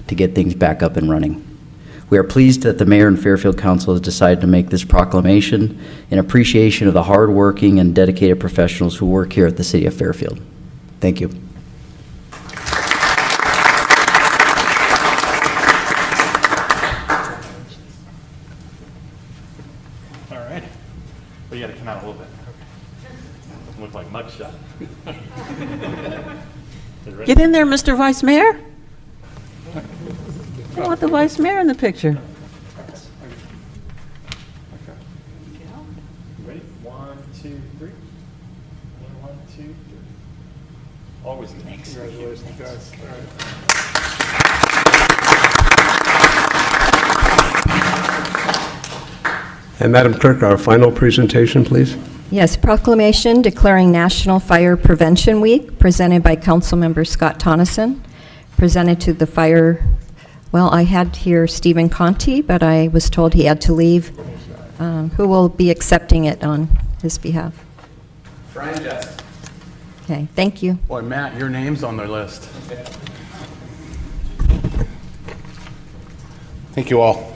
to get things back up and running. We are pleased that the Mayor and Fairfield Council has decided to make this proclamation in appreciation of the hard-working and dedicated professionals who work here at the City of Fairfield. Thank you. All right. Well, you got to come out a little bit. Doesn't look like mugshot. Get in there, Mr. Vice Mayor. I want the Vice Mayor in the picture. Ready? 1, 2, 3. 1, 2, 3. Always next. Congratulations, guys. All right. And Madam Clerk, our final presentation, please. Yes, proclamation declaring National Fire Prevention Week, presented by Councilmember Scott Tonneson, presented to the fire, well, I had here Stephen Conti, but I was told he had to leave. Who will be accepting it on his behalf? Brian Jess. Okay, thank you. Boy, Matt, your name's on their list. Thank you all.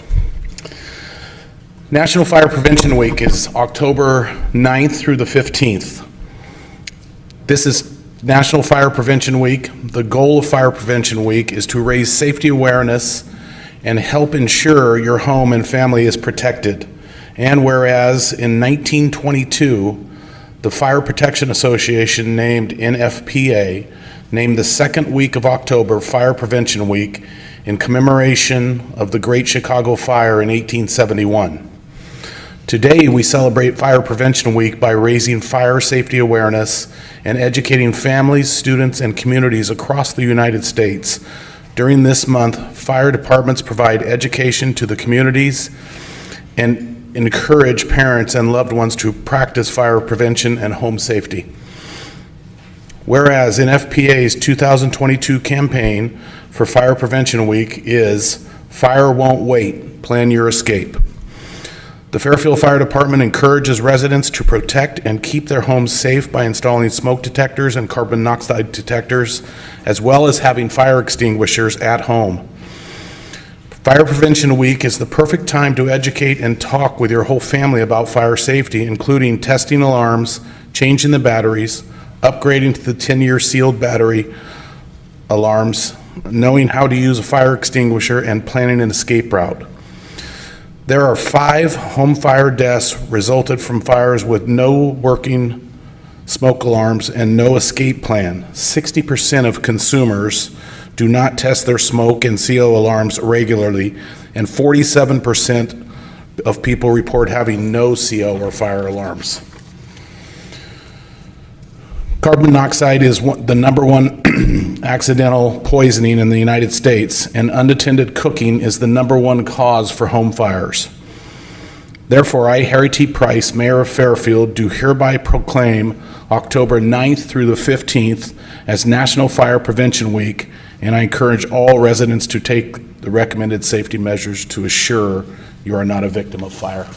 National Fire Prevention Week is October 9th through the 15th. This is National Fire Prevention Week. The goal of Fire Prevention Week is to raise safety awareness and help ensure your home and family is protected. And whereas in 1922, the Fire Protection Association named NFPA named the second week of October Fire Prevention Week in commemoration of the Great Chicago Fire in 1871. Today, we celebrate Fire Prevention Week by raising fire safety awareness and educating families, students, and communities across the United States. During this month, fire departments provide education to the communities and encourage parents and loved ones to practice fire prevention and home safety. Whereas NFPA's 2022 campaign for Fire Prevention Week is Fire Won't Wait, Plan Your Escape. The Fairfield Fire Department encourages residents to protect and keep their homes safe by installing smoke detectors and carbon monoxide detectors, as well as having fire extinguishers at home. Fire Prevention Week is the perfect time to educate and talk with your whole family about fire safety, including testing alarms, changing the batteries, upgrading to the 10-year sealed battery alarms, knowing how to use a fire extinguisher, and planning an escape route. There are 5 home fire deaths resulted from fires with no working smoke alarms and no escape plan. 60% of consumers do not test their smoke and CO alarms regularly, and 47% of people report having no CO or fire alarms. Carbon monoxide is the number one accidental poisoning in the United States, and unattended cooking is the number one cause for home fires. Therefore, I, Harry T. Price, Mayor of Fairfield, do hereby proclaim October 9th through the 15th as National Fire Prevention Week, and I encourage all residents to take the recommended safety measures to assure you are not a victim of fire.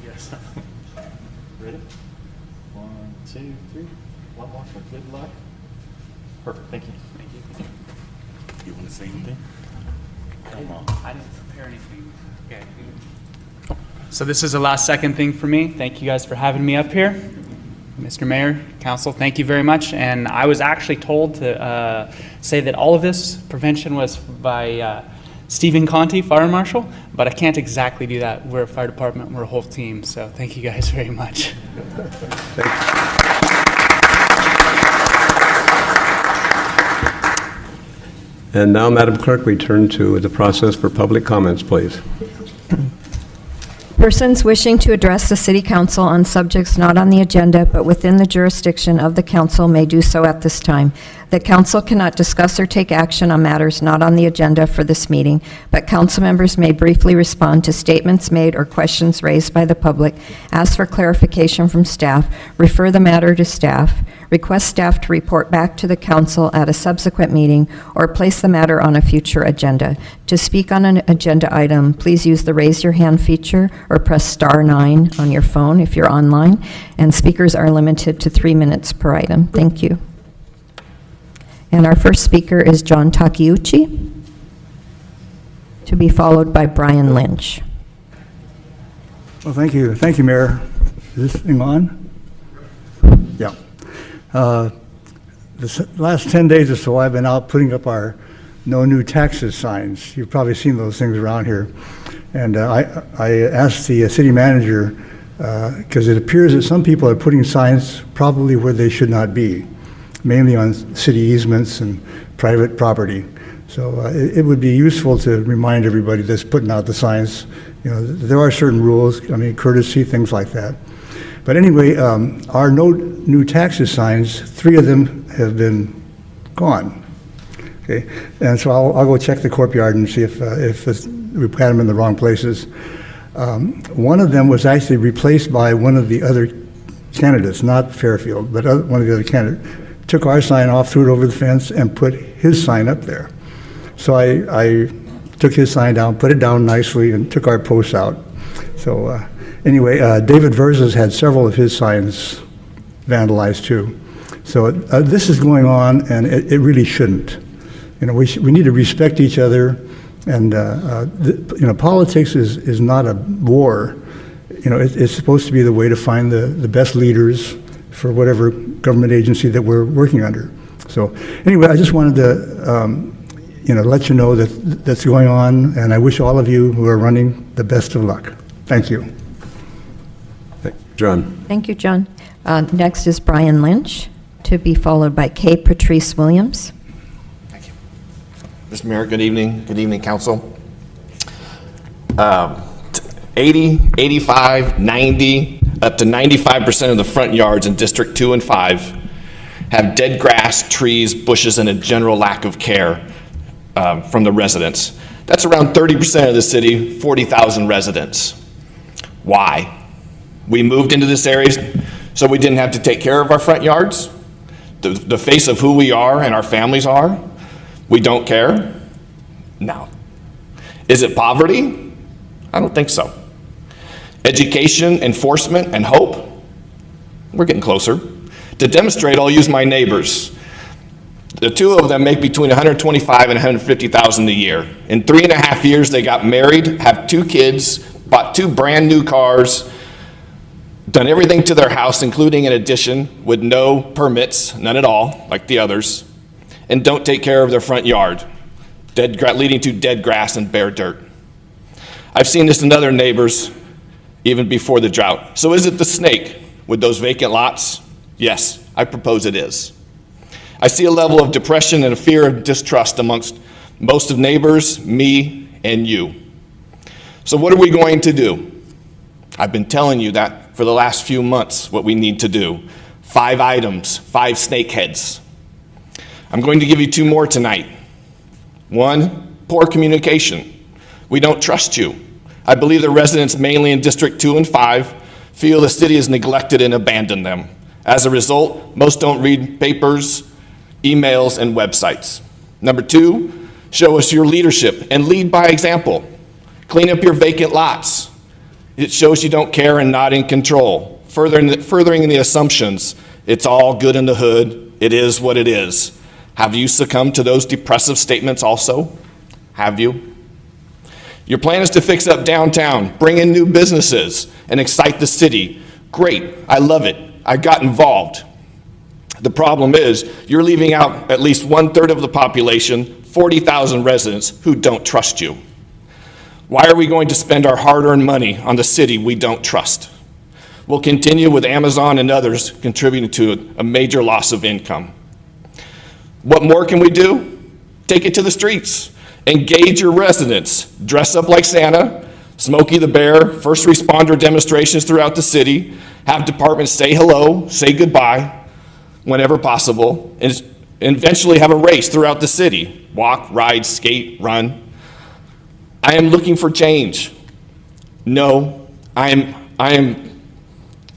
Yes. Ready? 1, 2, 3. One more for good luck. Perfect. Thank you. Thank you. You want to say anything? Come on. I didn't prepare anything. Okay. So this is the last second thing for me. Thank you guys for having me up here. Mr. Mayor, Council, thank you very much. And I was actually told to say that all of this prevention was by Stephen Conti, Fire Marshal, but I can't exactly do that. We're a fire department, we're a whole team, so thank you guys very much. And now, Madam Clerk, we turn to the process for public comments, please. Persons wishing to address the City Council on subjects not on the agenda but within the jurisdiction of the council may do so at this time. The council cannot discuss or take action on matters not on the agenda for this meeting, but council members may briefly respond to statements made or questions raised by the public, ask for clarification from staff, refer the matter to staff, request staff to report back to the council at a subsequent meeting, or place the matter on a future agenda. To speak on an agenda item, please use the raise your hand feature or press star 9 on your phone if you're online, and speakers are limited to 3 minutes per item. Thank you. And our first speaker is John Takeuchi, to be followed by Brian Lynch. Well, thank you. Thank you, Mayor. Is this thing on? Yeah. The last 10 days or so, I've been out putting up our no new taxes signs. You've probably seen those things around here. And I asked the city manager, because it appears that some people are putting signs probably where they should not be, mainly on city easements and private property. So it would be useful to remind everybody that's putting out the signs, you know, there are certain rules, I mean, courtesy, things like that. But anyway, our no new taxes signs, 3 of them have been gone. Okay, and so I'll go check the courtyard and see if we had them in the wrong places. One of them was actually replaced by one of the other candidates, not Fairfield, but one of the other candidates. Took our sign off, threw it over the fence, and put his sign up there. So I took his sign down, put it down nicely, and took our posts out. So anyway, David Verza's had several of his signs vandalized too. So this is going on, and it really shouldn't. You know, we need to respect each other, and you know, politics is not a war. You know, it's supposed to be the way to find the best leaders for whatever government agency that we're working under. So anyway, I just wanted to you know, let you know that that's going on, and I wish all of you who are running the best of luck. Thank you. John. Thank you, John. Next is Brian Lynch, to be followed by Kay Patrice Williams. Mr. Mayor, good evening. Good evening, Council. 80, 85, 90, up to 95% of the front yards in District 2 and 5 have dead grass, trees, bushes, and a general lack of care from the residents. That's around 30% of the city, 40,000 residents. Why? We moved into this area so we didn't have to take care of our front yards, the face of who we are and our families are. We don't care? No. Is it poverty? I don't think so. Education, enforcement, and hope? We're getting closer. To demonstrate, I'll use my neighbors. The 2 of them make between $125,000 and $150,000 a year. In 3.5 years, they got married, have 2 kids, bought 2 brand new cars, done everything to their house, including an addition with no permits, none at all, like the others, and don't take care of their front yard, leading to dead grass and bare dirt. I've seen this in other neighbors even before the drought. So is it the snake with those vacant lots? Yes, I propose it is. I see a level of depression and a fear of distrust amongst most of neighbors, me, and you. So what are we going to do? I've been telling you that for the last few months, what we need to do. 5 items, 5 snake heads. I'm going to give you 2 more tonight. 1, poor communication. We don't trust you. I believe the residents mainly in District 2 and 5 feel the city has neglected and abandoned them. As a result, most don't read papers, emails, and websites. Number 2, show us your leadership and lead by example. Clean up your vacant lots. It shows you don't care and not in control. Furthering the assumptions, it's all good in the hood, it is what it is. Have you succumbed to those depressive statements also? Have you? Your plan is to fix up downtown, bring in new businesses, and excite the city. Great, I love it. I got involved. The problem is, you're leaving out at least 1/3 of the population, 40,000 residents, who don't trust you. Why are we going to spend our hard-earned money on the city we don't trust? We'll continue with Amazon and others contributing to a major loss of income. What more can we do? Take it to the streets. Engage your residents. Dress up like Santa, Smokey the Bear, first responder demonstrations throughout the city, have departments say hello, say goodbye whenever possible, and eventually have a race throughout the city. Walk, ride, skate, run. I am looking for change. No, I am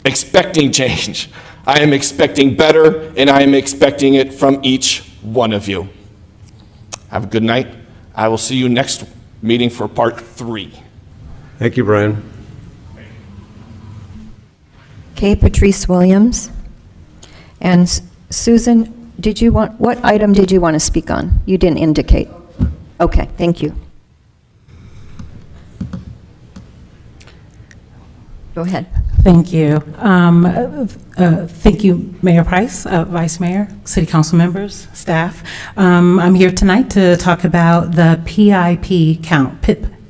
expecting change. I am expecting better, and I am expecting it from each one of you. Have a good night. I will see you next meeting for part 3. Thank you, Brian. Kay Patrice Williams. And Susan, what item did you want to speak on? You didn't indicate. Okay, thank you. Go ahead. Thank you. Thank you, Mayor Price, Vice Mayor, City Council members, staff. I'm here tonight to talk about the PIP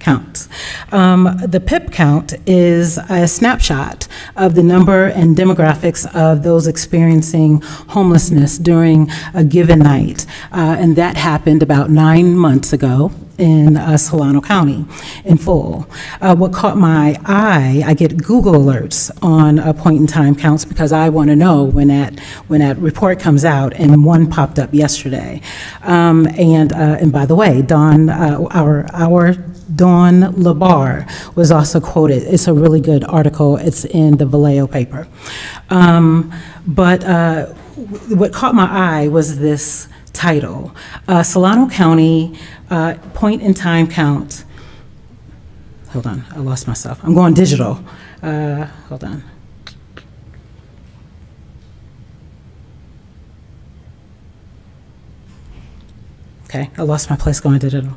counts. The PIP count is a snapshot of the number and demographics of those experiencing homelessness during a given night. And that happened about 9 months ago in Solano County in full. What caught my eye, I get Google alerts on point-in-time counts because I want to know when that report comes out, and one popped up yesterday. And by the way, our Dawn Labar was also quoted. It's a really good article. It's in the Vallejo paper. But what caught my eye was this title, Solano County point-in-time count. Hold on, I lost myself. I'm going digital. Hold on. Okay, I lost my place going digital.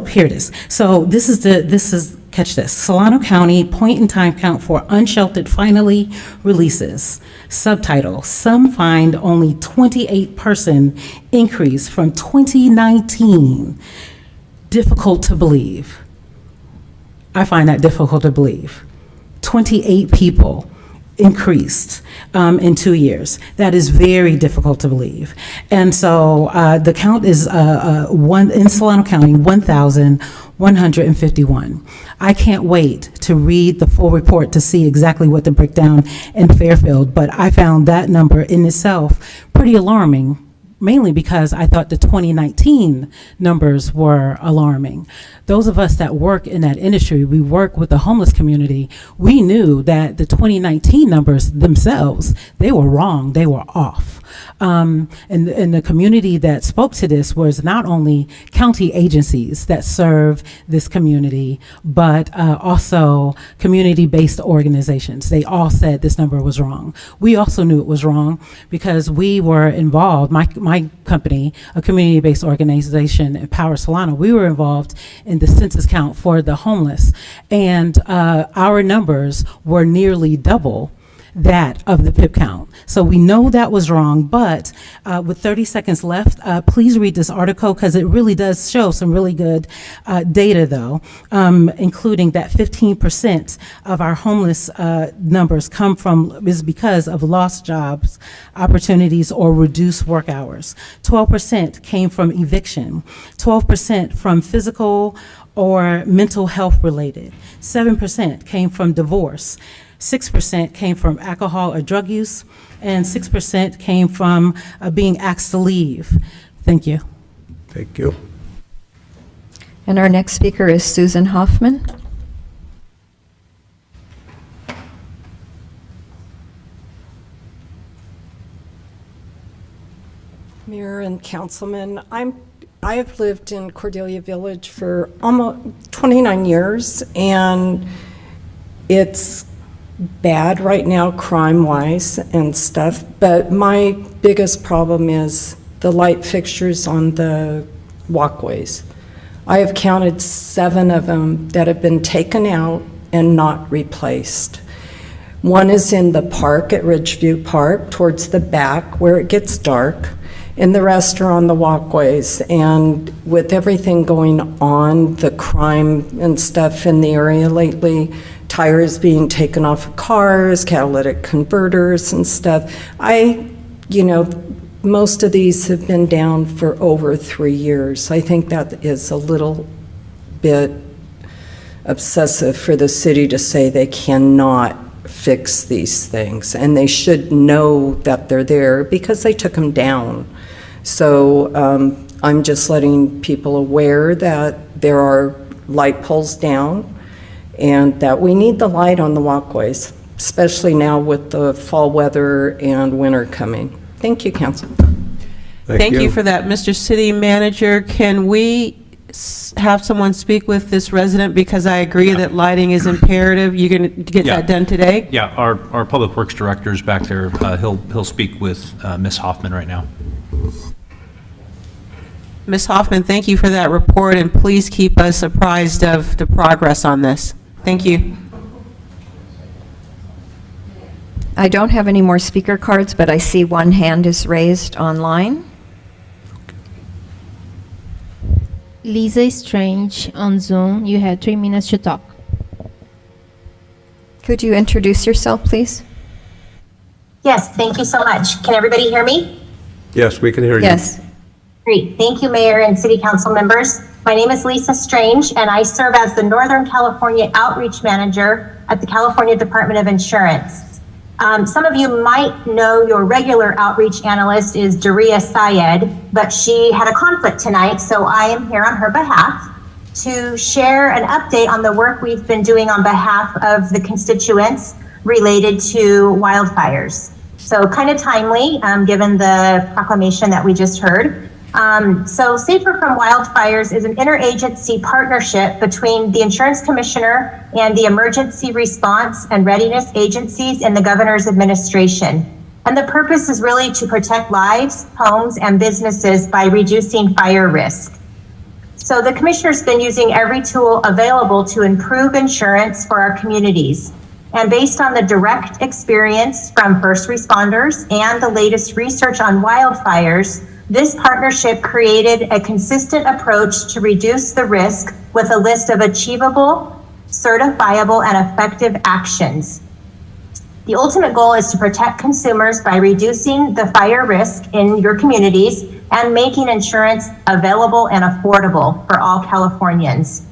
Here it is. So this is, catch this, Solano County point-in-time count for unsheltered finally releases. Subtitle, some find only 28% increase from 2019. Difficult to believe. I find that difficult to believe. 28 people increased in 2 years. That is very difficult to believe. And so the count is in Solano County, 1,151. I can't wait to read the full report to see exactly what the breakdown in Fairfield, but I found that number in itself pretty alarming, mainly because I thought the 2019 numbers were alarming. Those of us that work in that industry, we work with the homeless community, we knew that the 2019 numbers themselves, they were wrong, they were off. And the community that spoke to this was not only county agencies that serve this community, but also community-based organizations. They all said this number was wrong. We also knew it was wrong because we were involved, my company, a community-based organization, Empower Solano, we were involved in the census count for the homeless. And our numbers were nearly double that of the PIP count. So we know that was wrong, but with 30 seconds left, please read this article because it really does show some really good data though, including that 15% of our homeless numbers is because of lost jobs, opportunities, or reduced work hours. 12% came from eviction, 12% from physical or mental health related, 7% came from divorce, 6% came from alcohol or drug use, and 6% came from being asked to leave. Thank you. Thank you. And our next speaker is Susan Hoffman. Mayor and Councilman, I have lived in Cordelia Village for almost 29 years, and it's bad right now crime-wise and stuff, but my biggest problem is the light fixtures on the walkways. I have counted 7 of them that have been taken out and not replaced. One is in the park at Ridgeview Park towards the back where it gets dark, and the rest are on the walkways. And with everything going on, the crime and stuff in the area lately, tires being taken off of cars, catalytic converters and stuff, most of these have been down for over 3 years. I think that is a little bit obsessive for the city to say they cannot fix these things, and they should know that they're there because they took them down. So I'm just letting people aware that there are light poles down and that we need the light on the walkways, especially now with the fall weather and winter coming. Thank you, Council. Thank you for that, Mr. City Manager. Can we have someone speak with this resident, because I agree that lighting is imperative. You're going to get that done today? Yeah, our Public Works Director is back there. He'll speak with Ms. Hoffman right now. Ms. Hoffman, thank you for that report, and please keep us apprised of the progress on this. Thank you. I don't have any more speaker cards, but I see one hand is raised online. Lisa Strange on Zoom. You have 3 minutes to talk. Could you introduce yourself, please? Yes, thank you so much. Can everybody hear me? Yes, we can hear you. Yes. Great. Thank you, Mayor and City Council members. My name is Lisa Strange, and I serve as the Northern California Outreach Manager at the California Department of Insurance. Some of you might know your regular outreach analyst is Daria Syed, but she had a conflict tonight, so I am here on her behalf to share an update on the work we've been doing on behalf of the constituents related to wildfires. So kind of timely, given the proclamation that we just heard. So Safer from Wildfires is an interagency partnership between the Insurance Commissioner and the emergency response and readiness agencies in the governor's administration. And the purpose is really to protect lives, homes, and businesses by reducing fire risk. So the commissioner's been using every tool available to improve insurance for our communities. And based on the direct experience from first responders and the latest research on wildfires, this partnership created a consistent approach to reduce the risk with a list of achievable, certifiable, and effective actions. The ultimate goal is to protect consumers by reducing the fire risk in your communities and making insurance available and affordable for all Californians.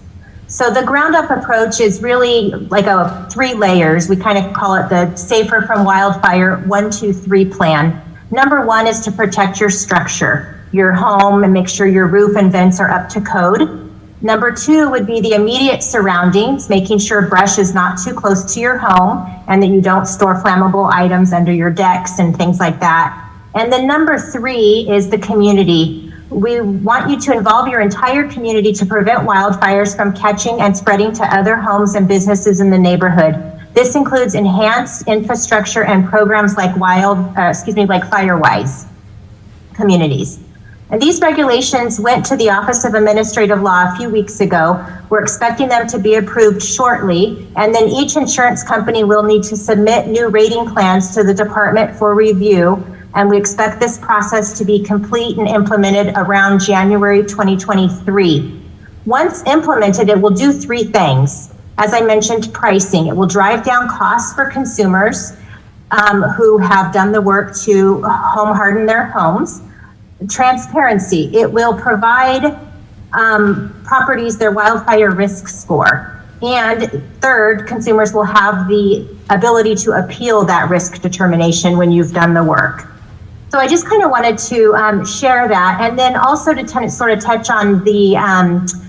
So the ground up approach is really like 3 layers. We kind of call it the Safer from Wildfire 1, 2, 3 plan. Number 1 is to protect your structure, your home, and make sure your roof and vents are up to code. Number 2 would be the immediate surroundings, making sure brush is not too close to your home and that you don't store flammable items under your decks and things like that. And then number 3 is the community. We want you to involve your entire community to prevent wildfires from catching and spreading to other homes and businesses in the neighborhood. This includes enhanced infrastructure and programs like FireWise communities. And these regulations went to the Office of Administrative Law a few weeks ago. We're expecting them to be approved shortly, and then each insurance company will need to submit new rating plans to the department for review, and we expect this process to be complete and implemented around January 2023. Once implemented, it will do 3 things. As I mentioned, pricing. It will drive down costs for consumers who have done the work to home harden their homes. Transparency. It will provide properties their wildfire risk score. And third, consumers will have the ability to appeal that risk determination when you've done the work. So I just kind of wanted to share that, and then also to sort of touch on the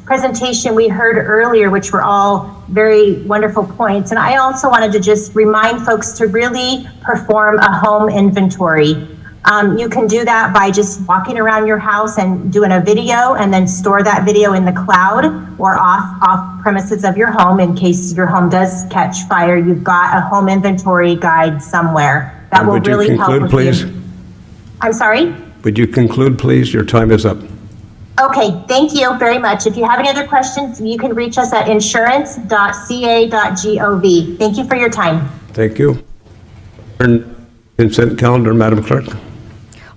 presentation we heard earlier, which were all very wonderful points. And I also wanted to just remind folks to really perform a home inventory. You can do that by just walking around your house and doing a video, and then store that video in the cloud or off premises of your home in case your home does catch fire. You've got a home inventory guide somewhere that will really help with you. I'm sorry? Would you conclude, please? Your time is up. Okay, thank you very much. If you have any other questions, you can reach us at insurance.ca.gov. Thank you for your time. Thank you. Consent calendar, Madam Clerk.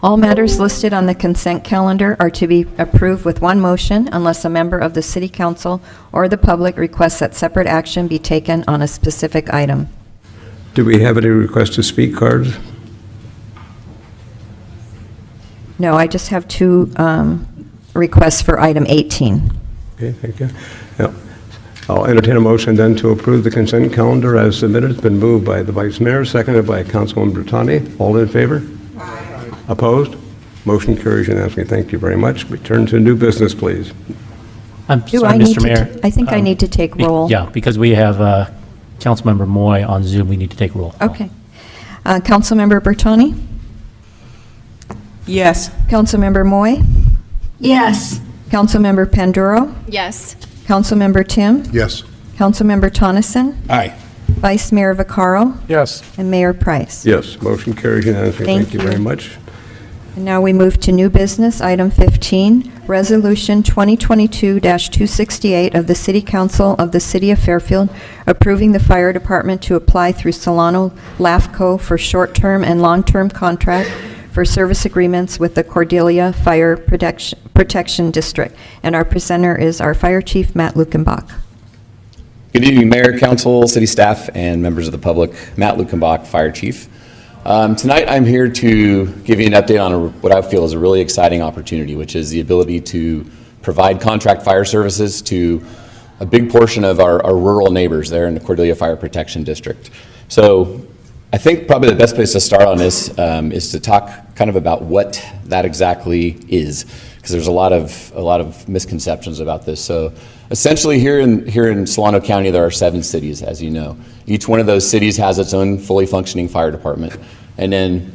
All matters listed on the consent calendar are to be approved with one motion unless a member of the City Council or the public requests that separate action be taken on a specific item. Do we have any requests to speak cards? No, I just have 2 requests for item 18. Okay, thank you. Yeah. I'll entertain a motion then to approve the consent calendar as submitted. It's been moved by the Vice Mayor, seconded by Councilwoman Bertani. All in favor? Aye. Opposed? Motion carries unanimously. Thank you very much. We turn to new business, please. I'm Do sorry, I need Mr. Mayor. I think I need to take roll. Yeah, because we have Councilmember Moy on Zoom, we need to take roll. Okay. Councilmember Bertani? Yes. Councilmember Moy? Yes. Councilmember Panduro? Yes. Councilmember Tim? Yes. Councilmember Tonneson? Aye. Vice Mayor Vaccaro? Yes. And Mayor Price? Yes, motion carries unanimously. Thank you very much. And now we move to new business, item 15, Resolution 2022-268 of the City Council of the City of Fairfield approving the fire department to apply through Solano LAFCO for short-term and long-term contract for service agreements with the Cordelia Fire Protection District. And our presenter is our Fire Chief, Matt Lukenbach. Good evening, Mayor, Council, City staff, and members of the public. Matt Lukenbach, Fire Chief. Tonight I'm here to give you an update on what I feel is a really exciting opportunity, which is the ability to provide contract fire services to a big portion of our rural neighbors there in the Cordelia Fire Protection District. So I think probably the best place to start on this is to talk kind of about what that exactly is, because there's a lot of misconceptions about this. So essentially here in Solano County, there are 7 cities, as you know. Each one of those cities has its own fully functioning fire department. And then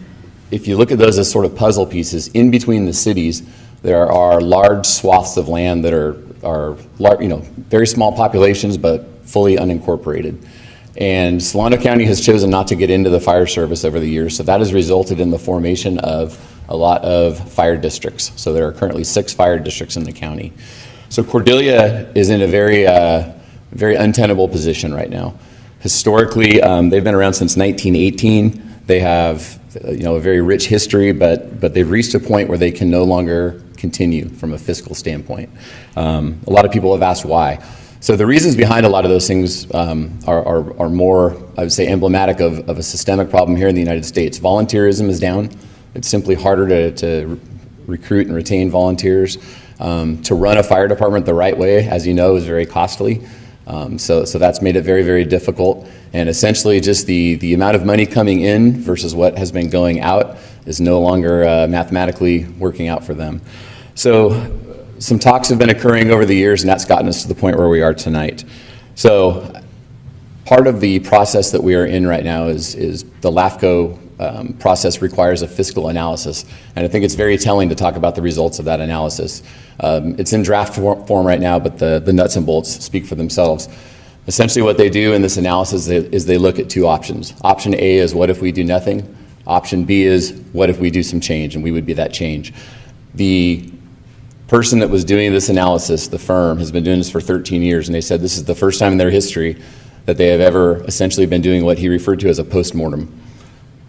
if you look at those as sort of puzzle pieces, in between the cities, there are large swaths of land that are very small populations, but fully unincorporated. And Solano County has chosen not to get into the fire service over the years, so that has resulted in the formation of a lot of fire districts. So there are currently 6 fire districts in the county. So Cordelia is in a very untenable position right now. Historically, they've been around since 1918. They have a very rich history, but they've reached a point where they can no longer continue from a fiscal standpoint. A lot of people have asked why. So the reasons behind a lot of those things are more, I would say, emblematic of a systemic problem here in the United States. Volunteerism is down. It's simply harder to recruit and retain volunteers. To run a fire department the right way, as you know, is very costly. So that's made it very, very difficult. And essentially just the amount of money coming in versus what has been going out is no longer mathematically working out for them. So some talks have been occurring over the years, and that's gotten us to the point where we are tonight. So part of the process that we are in right now is the LAFCO process requires a fiscal analysis. And I think it's very telling to talk about the results of that analysis. It's in draft form right now, but the nuts and bolts speak for themselves. Essentially what they do in this analysis is they look at 2 options. Option A is what if we do nothing? Option B is what if we do some change, and we would be that change. The person that was doing this analysis, the firm, has been doing this for 13 years, and they said this is the first time in their history that they have ever essentially been doing what he referred to as a post-mortem.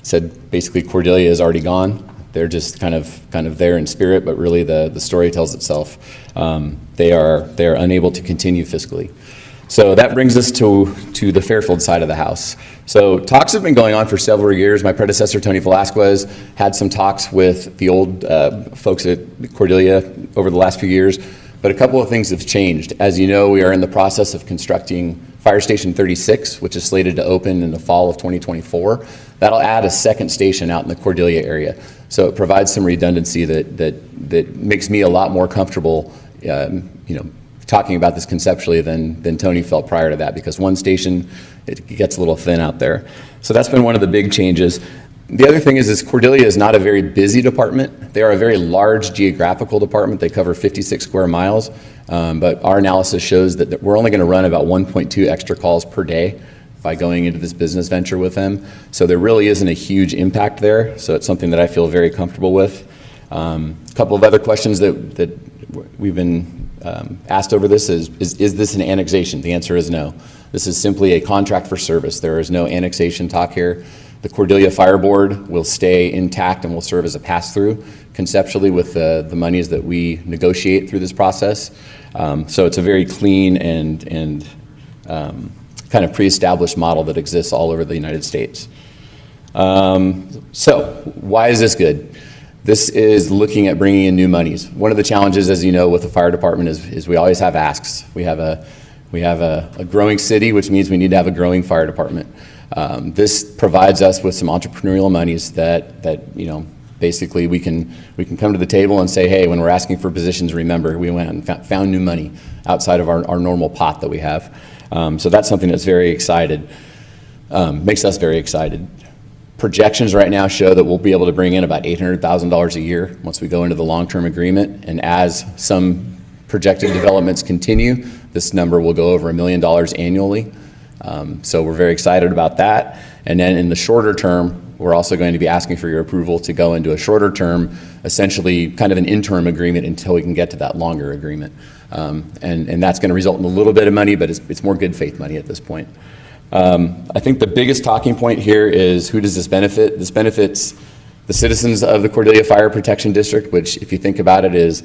Said basically Cordelia is already gone. They're just kind of there in spirit, but really the story tells itself. They are unable to continue fiscally. So that brings us to the Fairfield side of the house. So talks have been going on for several years. My predecessor, Tony Velasquez, had some talks with the old folks at Cordelia over the last few years, but a couple of things have changed. As you know, we are in the process of constructing Fire Station 36, which is slated to open in the fall of 2024. That'll add a second station out in the Cordelia area. So it provides some redundancy that makes me a lot more comfortable, talking about this conceptually than Tony felt prior to that, because one station, it gets a little thin out there. So that's been one of the big changes. The other thing is Cordelia is not a very busy department. They are a very large geographical department. They cover 56 square miles, but our analysis shows that we're only going to run about 1.2 extra calls per day by going into this business venture with them. So there really isn't a huge impact there. So it's something that I feel very comfortable with. A couple of other questions that we've been asked over this is this an annexation? The answer is no. This is simply a contract for service. There is no annexation talk here. The Cordelia Fire Board will stay intact and will serve as a pass-through conceptually with the monies that we negotiate through this process. So it's a very clean and kind of pre-established model that exists all over the United States. So why is this good? This is looking at bringing in new monies. One of the challenges, as you know, with the fire department is we always have asks. We have a growing city, which means we need to have a growing fire department. This provides us with some entrepreneurial monies that basically we can come to the table and say, hey, when we're asking for positions, remember we went and found new money outside of our normal pot that we have. So that's something that's very excited, makes us very excited. Projections right now show that we'll be able to bring in about $800,000 a year once we go into the long-term agreement. And as some projected developments continue, this number will go over $1 million annually. So we're very excited about that. And then in the shorter term, we're also going to be asking for your approval to go into a shorter term, essentially kind of an interim agreement until we can get to that longer agreement. And that's going to result in a little bit of money, but it's more good faith money at this point. I think the biggest talking point here is who does this benefit? This the citizens of the Cordelia Fire Protection District, which if you think about it is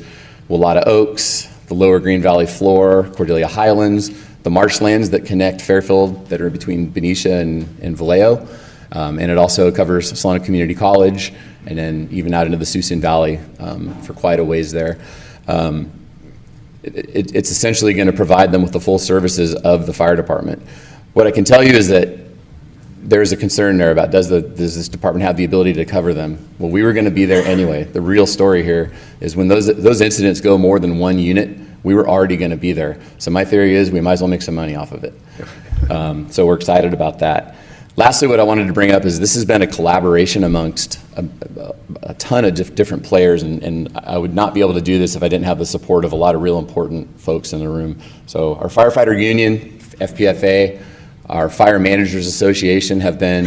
Willada Oaks, the lower Green Valley floor, Cordelia Highlands, the marshlands that connect Fairfield that are between Benicia and Vallejo. And it also covers Solano Community College and then even out into the Suisun Valley for quite a ways there. It's essentially going to provide them with the full services of the fire department. What I can tell you is that there's a concern there about does this department have the ability to cover them? Well, we were going to be there anyway. The real story here is when those incidents go more than one unit, we were already going to be there. So my theory is we might as well make some money off of it. So we're excited about that. Lastly, what I wanted to bring up is this has been a collaboration amongst a ton of different players, and I would not be able to do this if I didn't have the support of a lot of real important folks in the room. So our firefighter union, FPFA, our Fire Managers Association have been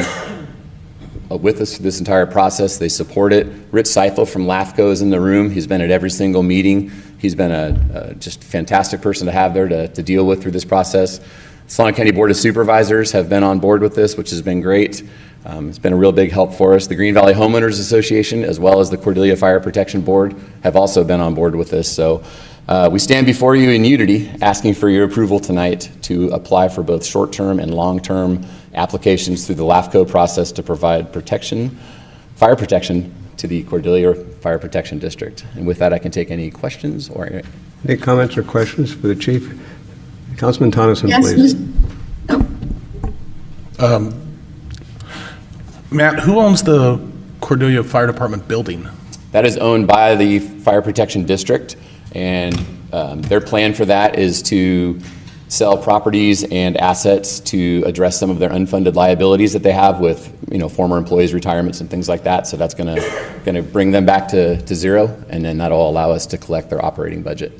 with us through this entire process. They support it. Rich Seifel from LAFCO is in the room. He's been at every single meeting. He's been a just fantastic person to have there to deal with through this process. Solano County Board of Supervisors have been on board with this, which has been great. It's been a real big help for us. The Green Valley Homeowners Association, as well as the Cordelia Fire Protection Board, have also been on board with this. So we stand before you in unity, asking for your approval tonight to apply for both short-term and long-term applications through the LAFCO process to provide fire protection to the Cordelia Fire Protection District. And with that, I can take any questions or... Any comments or questions for the chief? Councilman Tonneson, Yes, please. Matt, who owns the Cordelia Fire Department building? That is owned by the Fire Protection District, and their plan for that is to sell properties and assets to address some of their unfunded liabilities that they have with, former employees' retirements and things like that. So that's going to bring them back to zero, and then that'll allow us to collect their operating budget.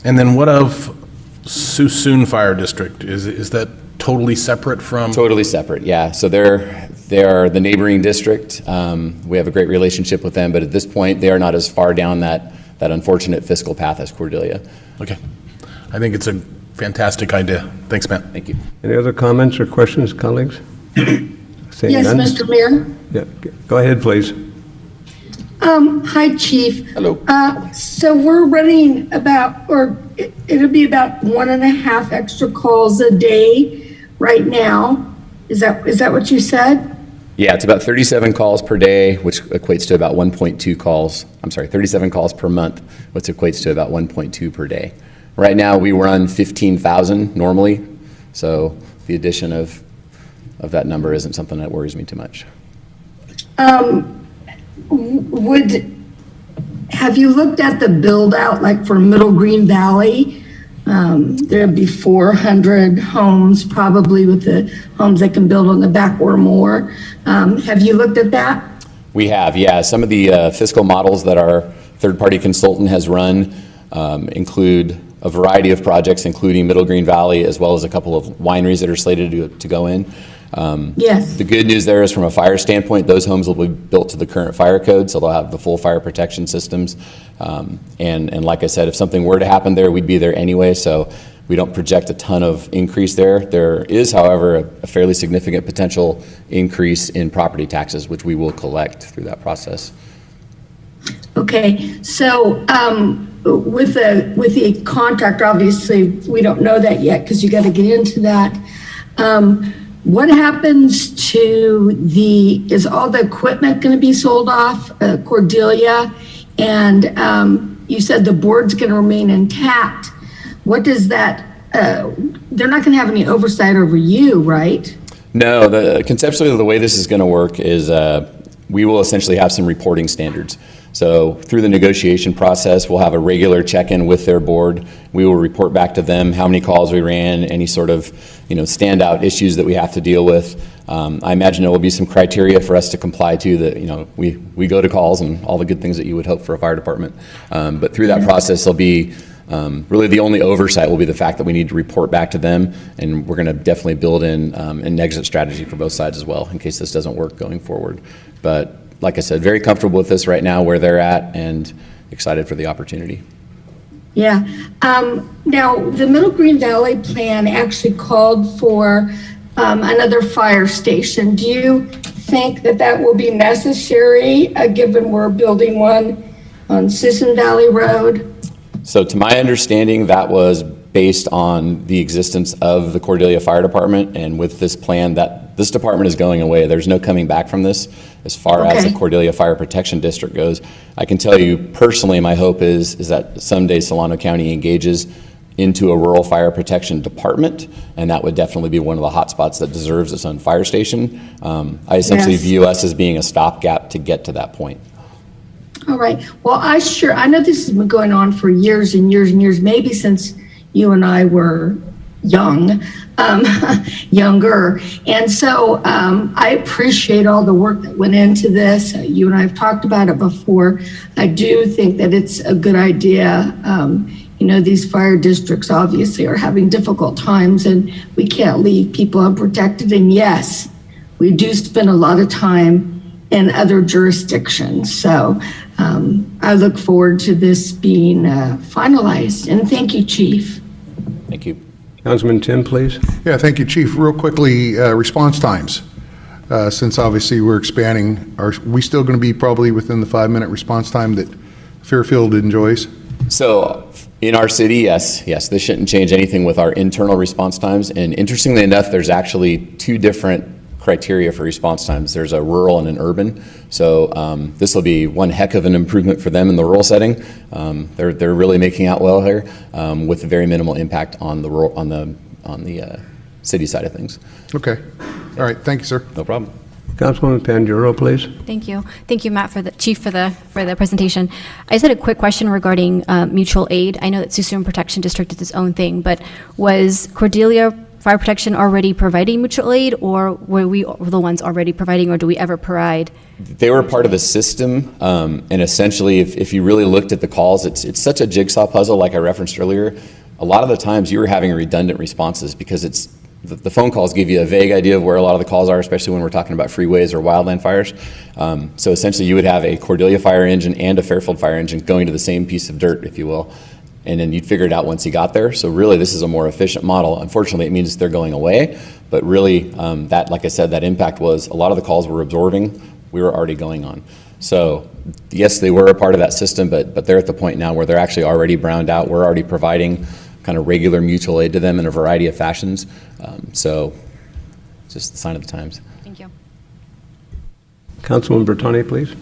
And then what of Suisun Fire District? Is that totally separate from? Totally separate, yeah. So they are the neighboring district. We have a great relationship with them, but at this point, they are not as far down that unfortunate fiscal path as Cordelia. Okay. I think it's a fantastic idea. Thanks, Matt. Thank you. Any other comments or questions, colleagues? Seeing Yes, none? Mr. Mayor. Yeah, go ahead, please. Hi, Chief. Hello. So we're running it'll be about 1.5 extra calls a day right now. Is that what you said? Yeah, it's about 37 calls per day, which equates to about 1.2 calls. I'm sorry, 37 calls per month, which equates to about 1.2 per day. Right now, we run 15,000 normally, so the addition of that number isn't something that worries me too much. Have you looked at the build out, like for Middle Green Valley? There'd be 400 homes, probably with the homes they can build on the back or more. Have you looked at that? We have, yeah. Some of the fiscal models that our third-party consultant has run include a variety of projects, including Middle Green Valley, as well as a couple of wineries that are slated to go in. Yes. The good news there is from a fire standpoint, those homes will be built to the current fire code, so they'll have the full fire protection systems. And like I said, if something were to happen there, we'd be there anyway, so we don't project a ton of increase there. There is, however, a fairly significant potential increase in property taxes, which we will collect through that process. Okay, so with the contractor, obviously, we don't know that yet because you got to get into that. What happens to is all the equipment going to be sold off, Cordelia? And you said the board's going to remain intact. What does that, they're not going to have any oversight over you, right? No, conceptually, the way this is going to work is we will essentially have some reporting standards. So through the negotiation process, we'll have a regular check-in with their board. We will report back to them how many calls we ran, any sort of standout issues that we have to deal with. I imagine there will be some criteria for us to comply to that, we go to calls and all the good things that you would hope for a fire department. But through that process, there'll be really the only oversight will be the fact that we need to report back to them, and we're going to definitely build in an exit strategy for both sides as well in case this doesn't work going forward. But like I said, very comfortable with this right now where they're at and excited for the opportunity. Yeah. Now, the Middle Green Valley plan actually called for another fire station. Do you think that that will be necessary, given we're building one on Sisson Valley Road? So to my understanding, that was based on the existence of the Cordelia Fire Department, and with this plan, that this department is going away. There's no coming back from this as far as the Cordelia Fire Protection District goes. I can tell you personally, my hope is that someday Solano County engages into a rural fire protection department, and that would definitely be one of the hot spots that deserves its own fire station. I essentially view us as being a stopgap to get to that point. All right. Well, I know this has been going on for years and years and years, maybe since you and I were young, younger. And so I appreciate all the work that went into this. You and I have talked about it before. I do think that it's a good idea. These fire districts obviously are having difficult times, and we can't leave people unprotected. And yes, we do spend a lot of time in other jurisdictions. So I look forward to this being finalized. And thank you, Chief. Thank you. Councilman Tim, please. Yeah, thank you, Chief. Real quickly, response times. Since obviously we're expanding, are we still going to be probably within the 5-minute response time that Fairfield enjoys? So in our city, yes, this shouldn't change anything with our internal response times. And interestingly enough, there's actually 2 different criteria for response times. There's a rural and an urban. So this will be one heck of an improvement for them in the rural setting. They're really making out well here with very minimal impact on the rural, on the city side of things. Okay. All right. Thank you, sir. No problem. Councilwoman Panduro, please. Thank you. Thank you, Matt, Chief, for the presentation. I just had a quick question regarding mutual aid. I know that Suisun Protection District is its own thing, but was Cordelia Fire Protection already providing mutual aid, or were we the ones already providing, or do we ever provide? They were part of the system, and essentially, if you really looked at the calls, it's such a jigsaw puzzle, like I referenced earlier. A lot of the times, you were having redundant responses because the phone calls give you a vague idea of where a lot of the calls are, especially when we're talking about freeways or wildland fires. So essentially, you would have a Cordelia fire engine and a Fairfield fire engine going to the same piece of dirt, if you will, and then you'd figure it out once you got there. So really, this is a more efficient model. Unfortunately, it means they're going away, but really, that, like I said, that impact was a lot of the calls we're absorbing, we were already going on. So yes, they were a part of that system, but they're at the point now where they're actually already browned out. We're already providing kind of regular mutual aid to them in a variety of fashions. So it's just the sign of the times. Thank you. Councilman Bertani, please.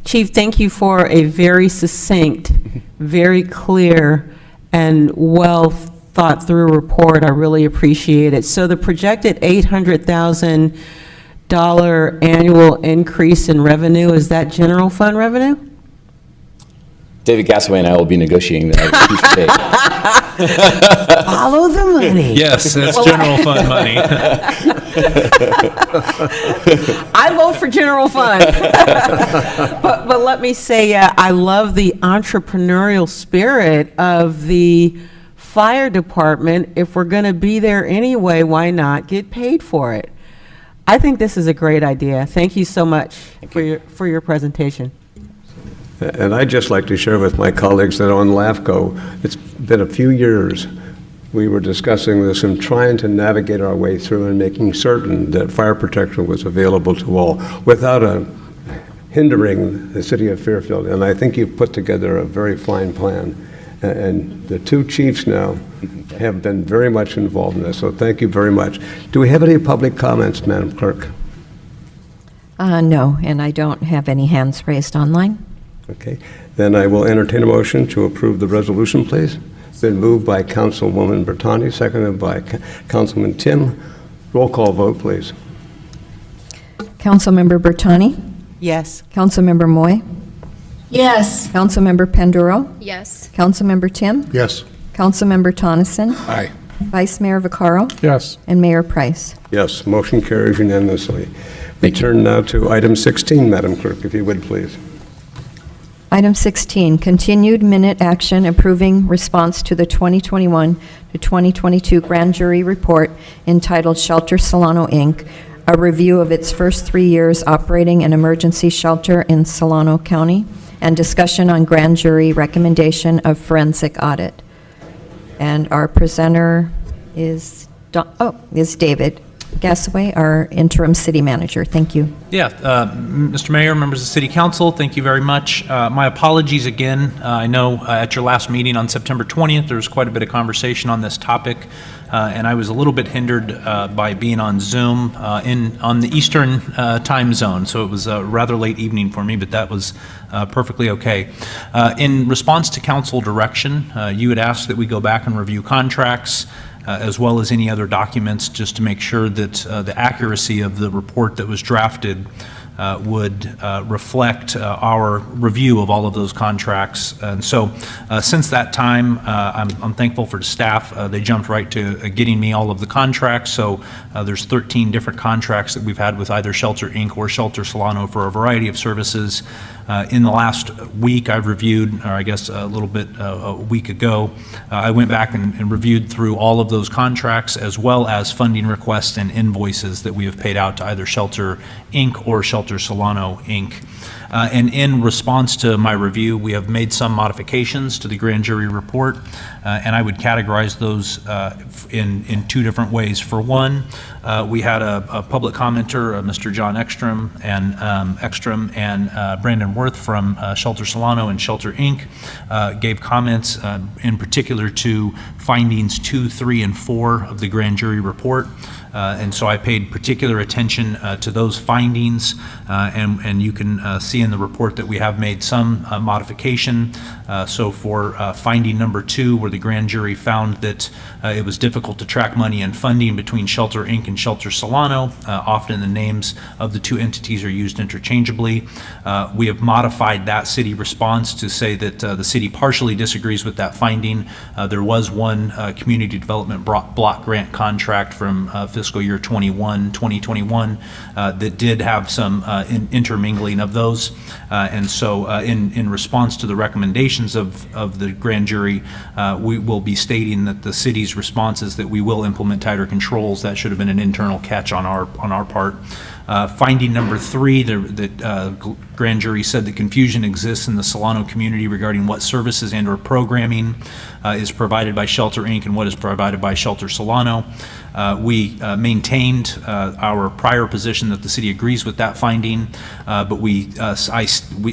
Chief, thank you for a very succinct, very clear, and well thought through report. I really appreciate it. So the projected $800,000 annual increase in revenue, is that general fund revenue? David Gasaway and I will be negotiating that at a future date. Follow the money. Yes, that's general fund money. I vote for general fund. But let me say, I love the entrepreneurial spirit of the fire department. If we're going to be there anyway, why not get paid for it? I think this is a great idea. Thank you so much for your presentation. And I'd just like to share with my colleagues that on LAFCO, it's been a few years, we were discussing this and trying to navigate our way through and making certain that fire protection was available to all without hindering the city of Fairfield. And I think you've put together a very fine plan. And the 2 chiefs now have been very much involved in this, so thank you very much. Do we have any public comments, Madam Clerk? No, and I don't have any hands raised online. Okay, then I will entertain a motion to approve the resolution, please. It's been moved by Councilwoman Bertani, seconded by Councilman Tim. Roll call vote, please. Councilmember Bertani? Yes. Councilmember Moy? Yes. Councilmember Panduro? Yes. Councilmember Tim? Yes. Councilmember Tonneson? Aye. Vice Mayor Vaccaro? Yes. And Mayor Price? Yes, motion carries unanimously. We turn now to item 16, Madam Clerk, if you would, please. Item 16, continued minute action approving response to the 2021 to 2022 grand jury report entitled Shelter Solano, Inc., a review of its first 3 years operating an emergency shelter in Solano County, and discussion on grand jury recommendation of forensic audit. And our presenter is David. Gasaway, our interim city manager. Thank you. Yeah, Mr. Mayor, members of the City Council, thank you very much. My apologies again. I know at your last meeting on September 20th, there was quite a bit of conversation on this topic, and I was a little bit hindered by being on Zoom on the Eastern time zone, so it was a rather late evening for me, but that was perfectly okay. In response to council direction, you had asked that we go back and review contracts, as well as any other documents, just to make sure that the accuracy of the report that was drafted would reflect our review of all of those contracts. And so since that time, I'm thankful for the staff. They jumped right to getting me all of the contracts. So there's 13 different contracts that we've had with either Shelter Inc. or Shelter Solano for a variety of services. In the last week, I've reviewed, or I guess a little bit a week ago, I went back and reviewed through all of those contracts, as well as funding requests and invoices that we have paid out to either Shelter Inc. or Shelter Solano Inc. And in response to my review, we have made some modifications to the grand jury report, and I would categorize those in two different ways. For one, we had a public commenter, Mr. John Ekstrom and Brandon Worth from Shelter Solano and Shelter Inc. Gave comments in particular to findings 2, 3, and 4 of the grand jury report. And so I paid particular attention to those findings, and you can see in the report that we have made some modification. So for finding number 2, where the grand jury found that it was difficult to track money and funding between Shelter Inc. and Shelter Solano, often the names of the two entities are used interchangeably. We have modified that city response to say that the city partially disagrees with that finding. There was one community development block grant contract from fiscal year 2021 that did have some intermingling of those. And so in response to the recommendations of the grand jury, we will be stating that the city's response is that we will implement tighter controls. That should have been an internal catch on our part. Finding number 3, the grand jury said that confusion exists in the Solano community regarding what services and or programming is provided by Shelter Inc. and what is provided by Shelter Solano. We maintained our prior position that the city agrees with that finding, but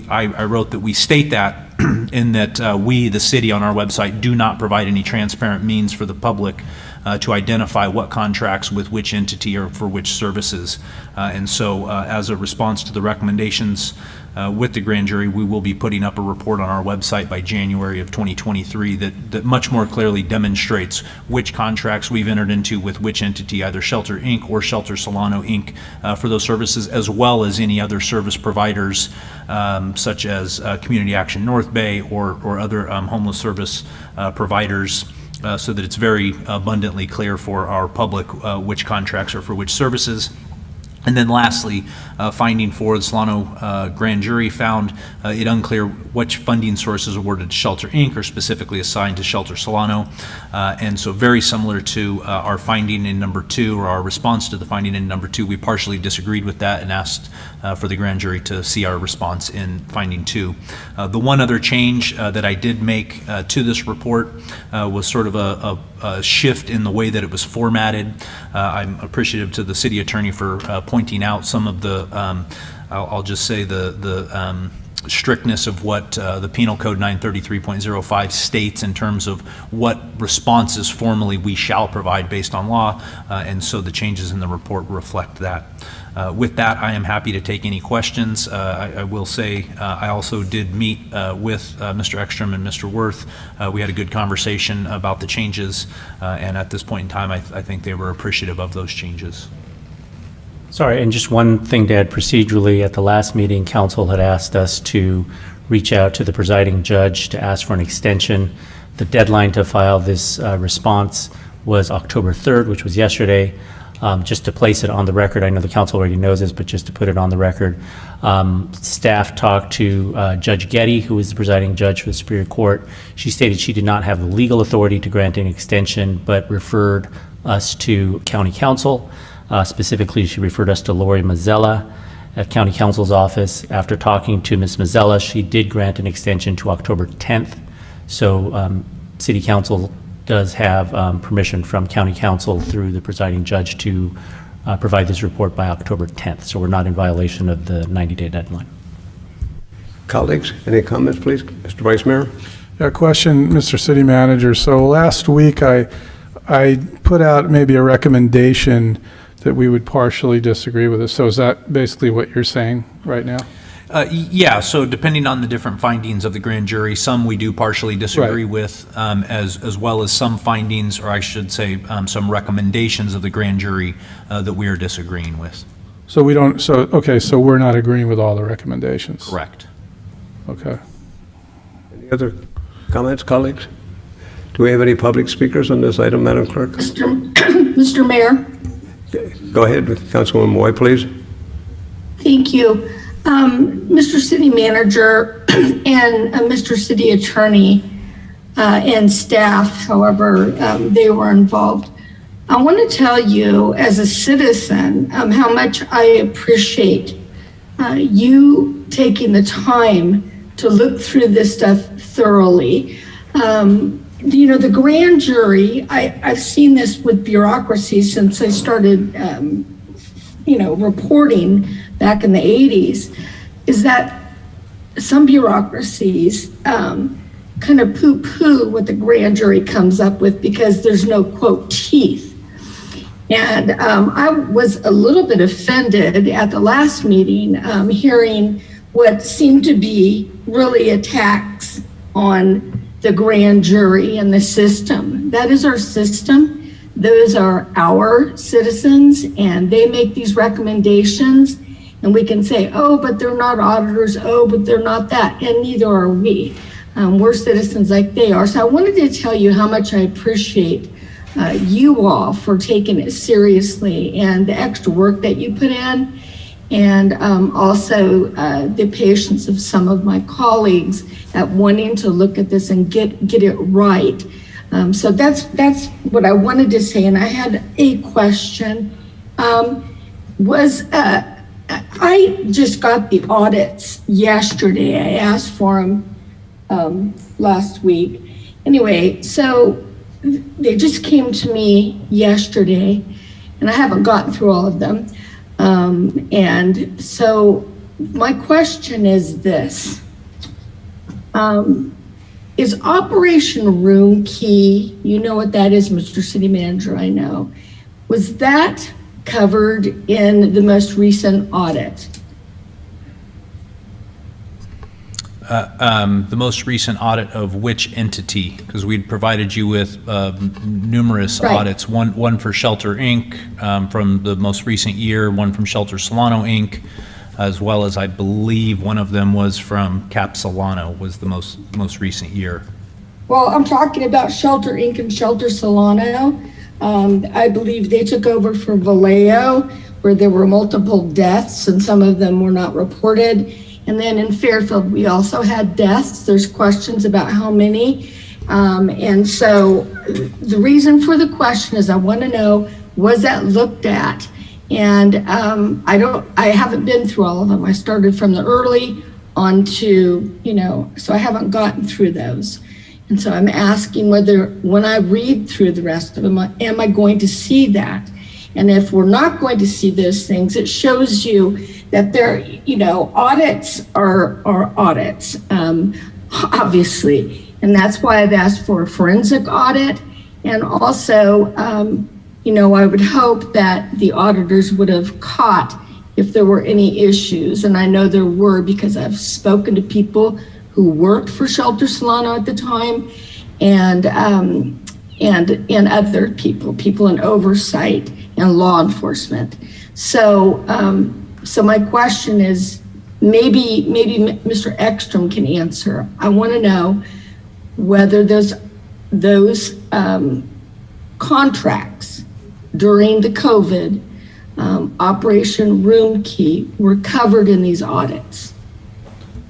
I wrote that we state that in that we, the city, on our website do not provide any transparent means for the public to identify what contracts with which entity or for which services. And so as a response to the recommendations with the grand jury, we will be putting up a report on our website by January of 2023 that much more clearly demonstrates which contracts we've entered into with which entity, either Shelter Inc. or Shelter Solano Inc. For those services, as well as any other service providers such as Community Action North Bay or other homeless service providers, so that it's very abundantly clear for our public which contracts are for which services. And then lastly, finding 4, the Solano grand jury found it unclear which funding sources awarded to Shelter Inc. are specifically assigned to Shelter Solano. And so very similar to our finding in number 2, or our response to the finding in number 2, we partially disagreed with that and asked for the grand jury to see our response in finding 2. The one other change that I did make to this report was sort of a shift in the way that it was formatted. I'm appreciative to the city attorney for pointing out some of the, I'll just say the strictness of what the Penal Code 933.05 states in terms of what responses formally we shall provide based on law, and so the changes in the report reflect that. With that, I am happy to take any questions. I will say I also did meet with Mr. Ekstrom and Mr. Worth. We had a good conversation about the changes, and at this point in time, I think they were appreciative of those changes. Sorry, and just one thing to add procedurally, at the last meeting, council had asked us to reach out to the presiding judge to ask for an extension. The deadline to file this response was October 3rd, which was yesterday. Just to place it on the record, I know the council already knows this, but just to put it on the record, staff talked to Judge Getty, who is the presiding judge for the Superior Court. She stated she did not have the legal authority to grant an extension, but referred us to county council. Specifically, she referred us to Lori Mazzella at county council's office. After talking to Ms. Mazzella, she did grant an extension to October 10th. So city council does have permission from county council through the presiding judge to provide this report by October 10th. So we're not in violation of the 90-day deadline. Colleagues, any comments, please? Mr. Vice Mayor? Yeah, question, Mr. City Manager. So last week, I put out maybe a recommendation that we would partially disagree with it. So is that basically what you're saying right now? Yeah, so depending on the different findings of the grand jury, some we do partially disagree with, as well as some findings, or I should say, some recommendations of the grand jury that we are disagreeing with. So we don't, so, okay, so we're not agreeing with all the recommendations? Correct. Okay. Any other comments, colleagues? Do we have any public speakers on this item, Madam Clerk? Mr. Mayor, Go ahead, Councilwoman Moy, please. thank you. Mr. City Manager and Mr. City Attorney and staff, however they were involved, I want to tell you as a citizen how much I appreciate you taking the time to look through this stuff thoroughly. You know, the grand jury, I've seen this with bureaucracy since I started, you know, reporting back in the 80s, is that some bureaucracies kind of poo-poo what the grand jury comes up with because there's no, quote, teeth. And I was a little bit offended at the last meeting, hearing what seemed to be really attacks on the grand jury and the system. That is our system. Those are our citizens, and they make these recommendations. And we can say, oh, but they're not auditors. Oh, but they're not that. And neither are we. We're citizens like they are. So I wanted to tell you how much I appreciate you all for taking it seriously and the extra work that you put in. And also the patience of some of my colleagues at wanting to look at this and get it right. So that's what I wanted to say. And I had a question. I just got the audits yesterday. I asked for them last week. Anyway, so they just came to me yesterday, and I haven't gotten through all of them. And so my question is this. Is Operation Room Key, you know what that is, Mr. City Manager, I know. Was that covered in the most recent audit? The most recent audit of which entity? Because we'd provided you with numerous audits, one for Shelter Inc. From the most recent year, one from Shelter Solano Inc., as well as I believe one of them was from Cap Solano, was the most recent year. Well, I'm talking about Shelter Inc. and Shelter Solano. I believe they took over for Vallejo, where there were multiple deaths and some of them were not reported. And then in Fairfield, we also had deaths. There's questions about how many. And so the reason for the question is I want to know, was that looked at? And I haven't been through all of them. I started from the early on to, you know, so I haven't gotten through those. And so I'm asking whether when I read through the rest of them, am I going to see that? And if we're not going to see those things, it shows you that there, you know, audits are audits, obviously. And that's why I've asked for a forensic audit. And also, you know, I would hope that the auditors would have caught if there were any issues. And I know there were because I've spoken to people who worked for Shelter Solano at the time and other people in oversight and law enforcement. So, so my question is, maybe Mr. Ekstrom can answer. I want to know whether those contracts during the COVID Operation Room Key were covered in these audits.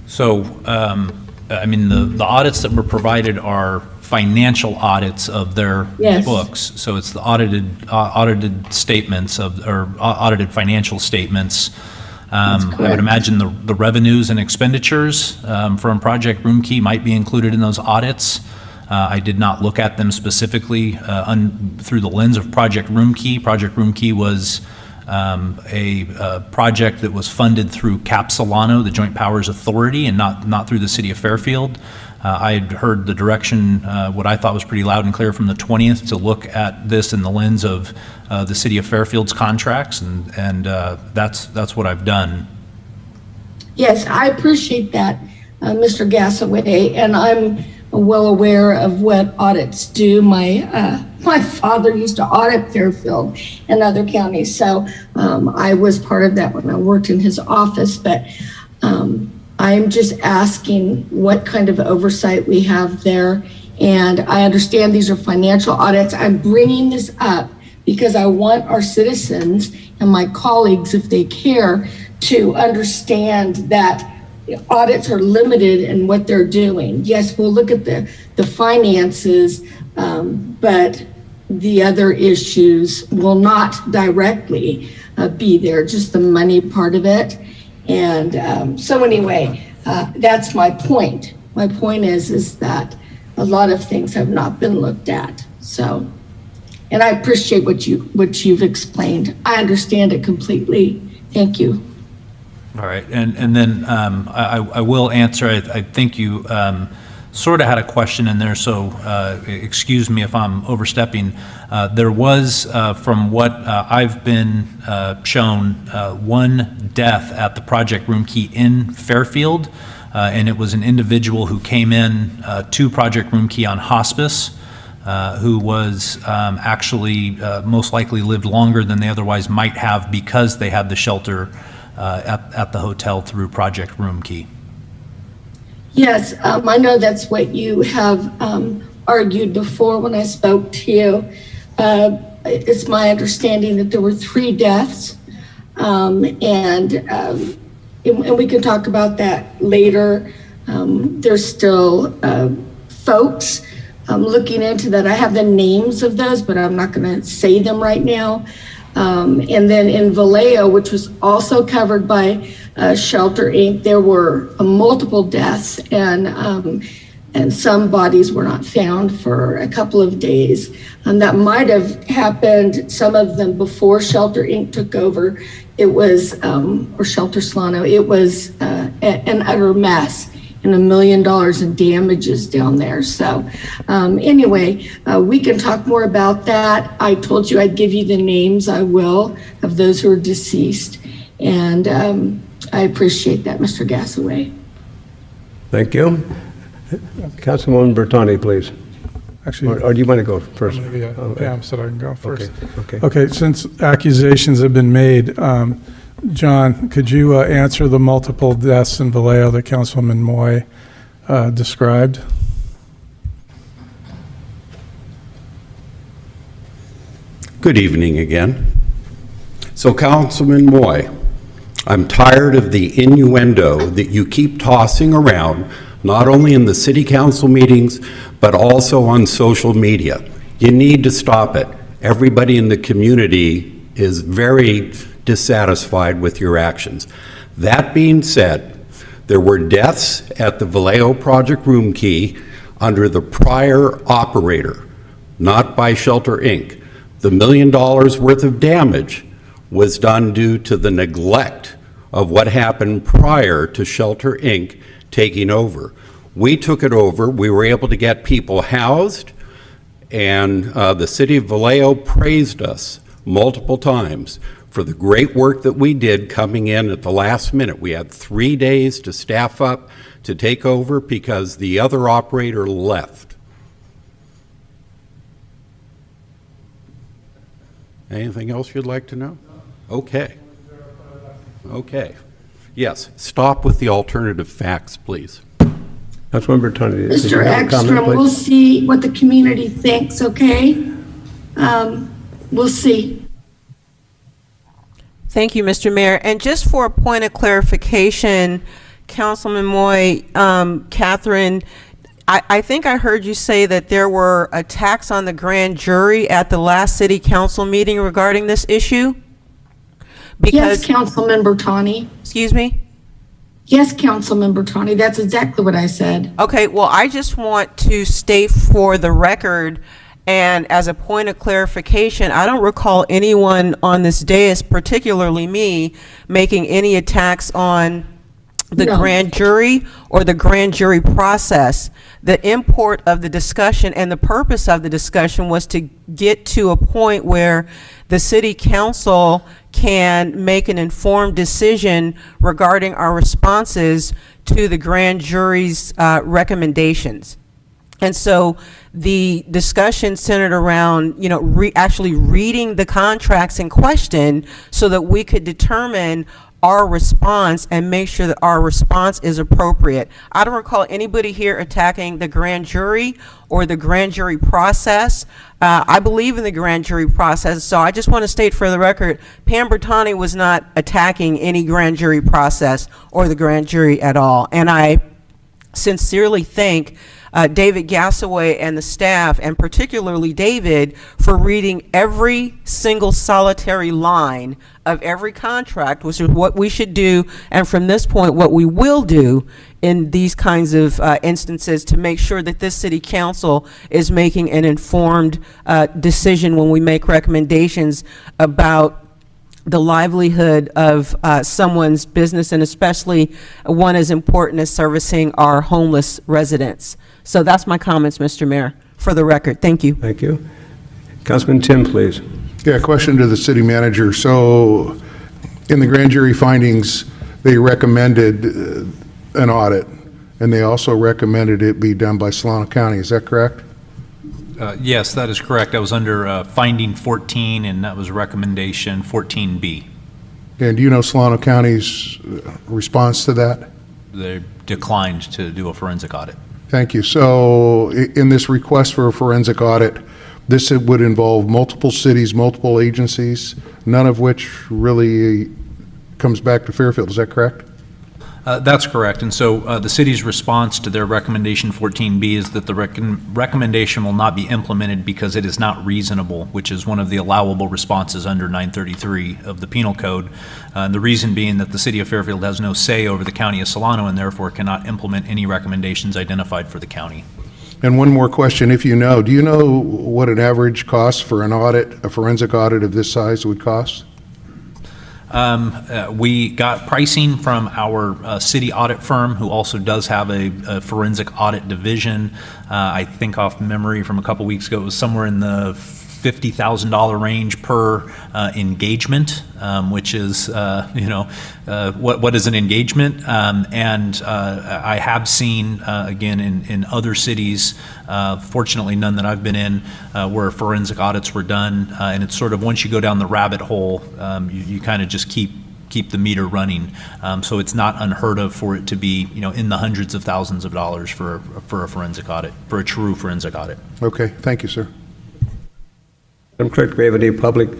So, I mean, the audits that were provided are financial audits of their books. So it's the audited statements or audited financial statements. I would imagine the revenues and expenditures from Project Room Key might be included in those audits. I did not look at them specifically through the lens of Project Room Key. Project Room Key was a project that was funded through Cap Solano, the Joint Powers Authority, and not through the city of Fairfield. I had heard the direction, what I thought was pretty loud and clear from the 20th, to look at this in the lens of the city of Fairfield's contracts, and that's what I've done. Yes, I appreciate that, Mr. Gassaway, and I'm well aware of what audits do. My father used to audit Fairfield and other counties, so I was part of that when I worked in his office, but I'm just asking what kind of oversight we have there. And I understand these are financial audits. I'm bringing this up because I want our citizens and my colleagues, if they care, to understand that audits are limited in what they're doing. Yes, we'll look at the finances, but the other issues will not directly be there, just the money part of it. And so anyway, that's my point. My point is that a lot of things have not been looked at. So, and I appreciate what you've explained. I understand it completely. Thank you. All right, and then I will answer. I think you sort of had a question in there, so excuse me if I'm overstepping. There was, from what I've been shown, one death at the Project Room Key in Fairfield, and it was an individual who came in to Project Room Key on hospice, who was actually most likely lived longer than they otherwise might have because they had the shelter at the hotel through Project Room Key. Yes, I know that's what you have argued before when I spoke to you. It's my understanding that there were 3 deaths, and we can talk about that later. There's still folks looking into that. I have the names of those, but I'm not going to say them right now. And then in Vallejo, which was also covered by Shelter Inc., there were multiple deaths, and some bodies were not found for a couple of days. And that might have happened, some of them before Shelter Inc. took over. It was, or Shelter Solano, it was an utter mess and $1 million in damages down there. So anyway, we can talk more about that. I told you I'd give you the names. I will, of those who are deceased. And I appreciate that, Mr. Gassaway. Thank you. Councilwoman Bertani, please. Actually, or do you want to go first? Pam said I can go first. Okay. Okay, since accusations have been made, John, could you answer the multiple deaths in Vallejo that Councilwoman Moy described? Good evening again. So, Councilman Moy, I'm tired of the innuendo that you keep tossing around, not only in the city council meetings, but also on social media. You need to stop it. Everybody in the community is very dissatisfied with your actions. That being said, there were deaths at the Vallejo Project Room Key under the prior operator, not by Shelter Inc. The $1 million worth of damage was done due to the neglect of what happened prior to Shelter Inc. taking over. We took it over. We were able to get people housed, and the city of Vallejo praised us multiple times for the great work that we did coming in at the last minute. We had 3 days to staff up to take over because the other operator left. Anything else you'd like to know? Okay. Okay. Yes, stop with the alternative facts, please. Councilwoman Bertani. Mr. Ekstrom, we'll see what the community thinks, okay? We'll see. Thank you, Mr. Mayor. And just for a point of clarification, Councilman Moy, Catherine, I think I heard you say that there were attacks on the grand jury at the last city council meeting regarding this issue? Yes, Councilman Bertani. Excuse me? Yes, Councilman Bertani, that's exactly what I said. Okay, well, I just want to state for the record, And as a point of clarification, I don't recall anyone on this dais, particularly me, making any attacks on the No. grand jury or the grand jury process. The import of the discussion and the purpose of the discussion was to get to a point where the city council can make an informed decision regarding our responses to the grand jury's recommendations. And so the discussion centered around, actually reading the contracts in question so that we could determine our response and make sure that our response is appropriate. I don't recall anybody here attacking the grand jury or the grand jury process. I believe in the grand jury process, so I just want to state for the record, Pam Bertani was not attacking any grand jury process or the grand jury at all. And I sincerely thank David Gassaway and the staff, and particularly David, for reading every single solitary line of every contract, which is what we should do, and from this point, what we will do in these kinds of instances to make sure that this city council is making an informed decision when we make recommendations about the livelihood of someone's business, and especially one as important as servicing our homeless residents. So that's my comments, Mr. Mayor, for the record. Thank you. Thank you. Councilman Tim, please. Yeah, question to the city manager. So in the grand jury findings, they recommended an audit, and they also recommended it be done by Solano County. Is that correct? Yes, that is correct. That was under finding 14, and that was recommendation 14B. And do you know Solano County's response to that? They declined to do a forensic audit. Thank you. So in this request for a forensic audit, this would involve multiple cities, multiple agencies, none of which really comes back to Fairfield. Is that correct? That's correct. And so the city's response to their recommendation 14B is that the recommendation will not be implemented because it is not reasonable, which is one of the allowable responses under 933 of the Penal Code. And the reason being that the city of Fairfield has no say over the county of Solano and therefore cannot implement any recommendations identified for the county. And one more question, if you know, do you know what an average cost for an audit, a forensic audit of this size would cost? We got pricing from our city audit firm, who also does have a forensic audit division. I think off memory from a couple weeks ago, it was somewhere in the $50,000 range per engagement, which is, what is an engagement? And I have seen, again, in other cities, fortunately none that I've been in, where forensic audits were done. And it's sort of, once you go down the rabbit hole, you kind of just keep the meter running. So it's not unheard of for it to be, in the hundreds of thousands of dollars for a forensic audit, for a true forensic audit. Okay, thank you, sir. Madam Clerk, do we have any public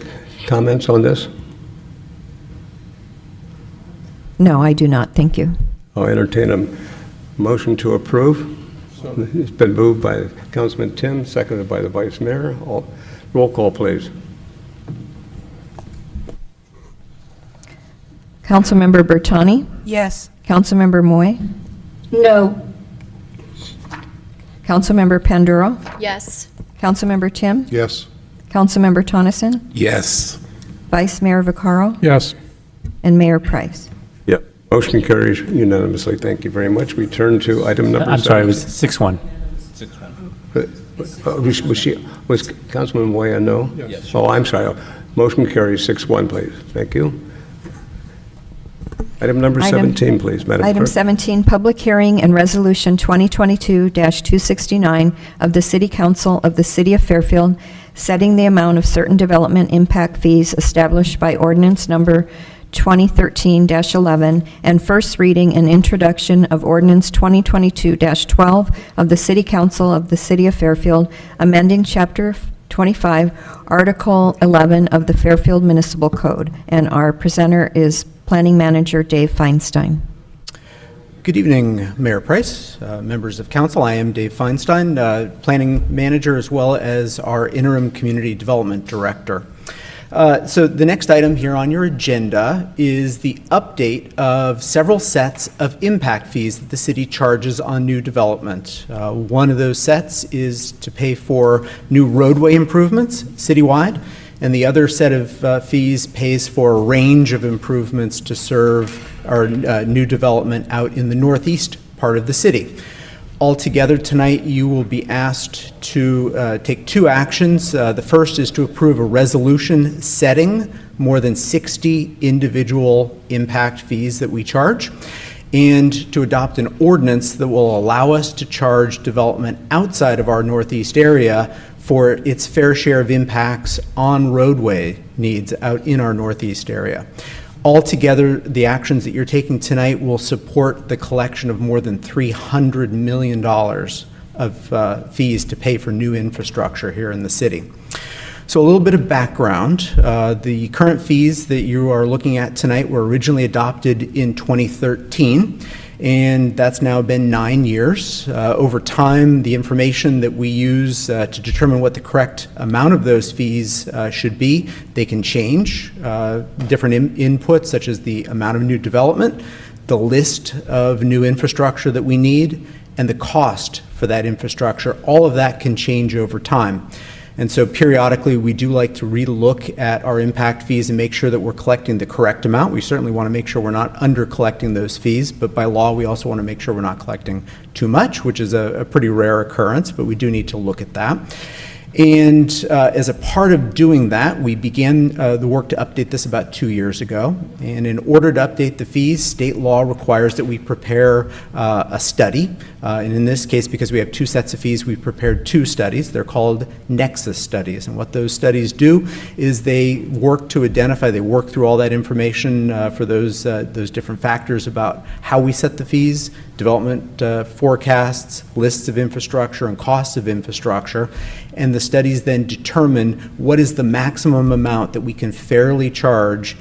comments on this? No, I do not. Thank you. I'll entertain a motion to approve. It's been moved by Councilman Tim, seconded by the Vice Mayor. Roll call, please. Councilmember Bertani? Yes. Councilmember Moy? No. Councilmember Panduro? Yes. Councilmember Tim? Yes. Councilmember Tonneson? Yes. Vice Mayor Vaccaro? Yes. And Mayor Price? Yep. Motion carries unanimously. Thank you very much. We turn to item number 7. I'm sorry, it was 6-1. Was Councilman Moya no? Yes. Oh, I'm sorry. Motion carries 6-1, please. Thank you. Item number 17, please, Madam Clerk. Item 17, public hearing and resolution 2022-269 of the City Council of the City of Fairfield, setting the amount of certain development impact fees established by ordinance number 2013-11, and first reading and introduction of ordinance 2022-12 of the City Council of the City of Fairfield, amending Chapter 25, Article 11 of the Fairfield Municipal Code. And our presenter is Planning Manager Dave Feinstein. Good evening, Mayor Price, members of council. I am Dave Feinstein, Planning Manager as well as our Interim Community Development Director. So the next item here on your agenda is the update of several sets of impact fees that the city charges on new development. One of those sets is to pay for new roadway improvements citywide, and the other set of fees pays for a range of improvements to serve our new development out in the northeast part of the city. Altogether tonight, you will be asked to take two actions. The first is to approve a resolution setting more than 60 individual impact fees that we charge, and to adopt an ordinance that will allow us to charge development outside of our northeast area for its fair share of impacts on roadway needs out in our northeast area. Altogether, the actions that you're taking tonight will support the collection of more than $300 million of fees to pay for new infrastructure here in the city. So a little bit of background. The current fees that you are looking at tonight were originally adopted in 2013, and that's now been 9 years. Over time, the information that we use to determine what the correct amount of those fees should be, they can change. Different inputs, such as the amount of new development, the list of new infrastructure that we need, and the cost for that infrastructure, all of that can change over time. And so periodically, we do like to relook at our impact fees and make sure that we're collecting the correct amount. We certainly want to make sure we're not under collecting those fees, but by law, we also want to make sure we're not collecting too much, which is a pretty rare occurrence, but we do need to look at that. And as a part of doing that, we began the work to update this about 2 years ago. And in order to update the fees, state law requires that we prepare a study. And in this case, because we have two sets of fees, we prepared two studies. They're called nexus studies. And what those studies do is they work to identify, they work through all that information for those different factors about how we set the fees, development forecasts, lists of infrastructure, and costs of infrastructure. And the studies then determine what is the maximum amount that we can fairly charge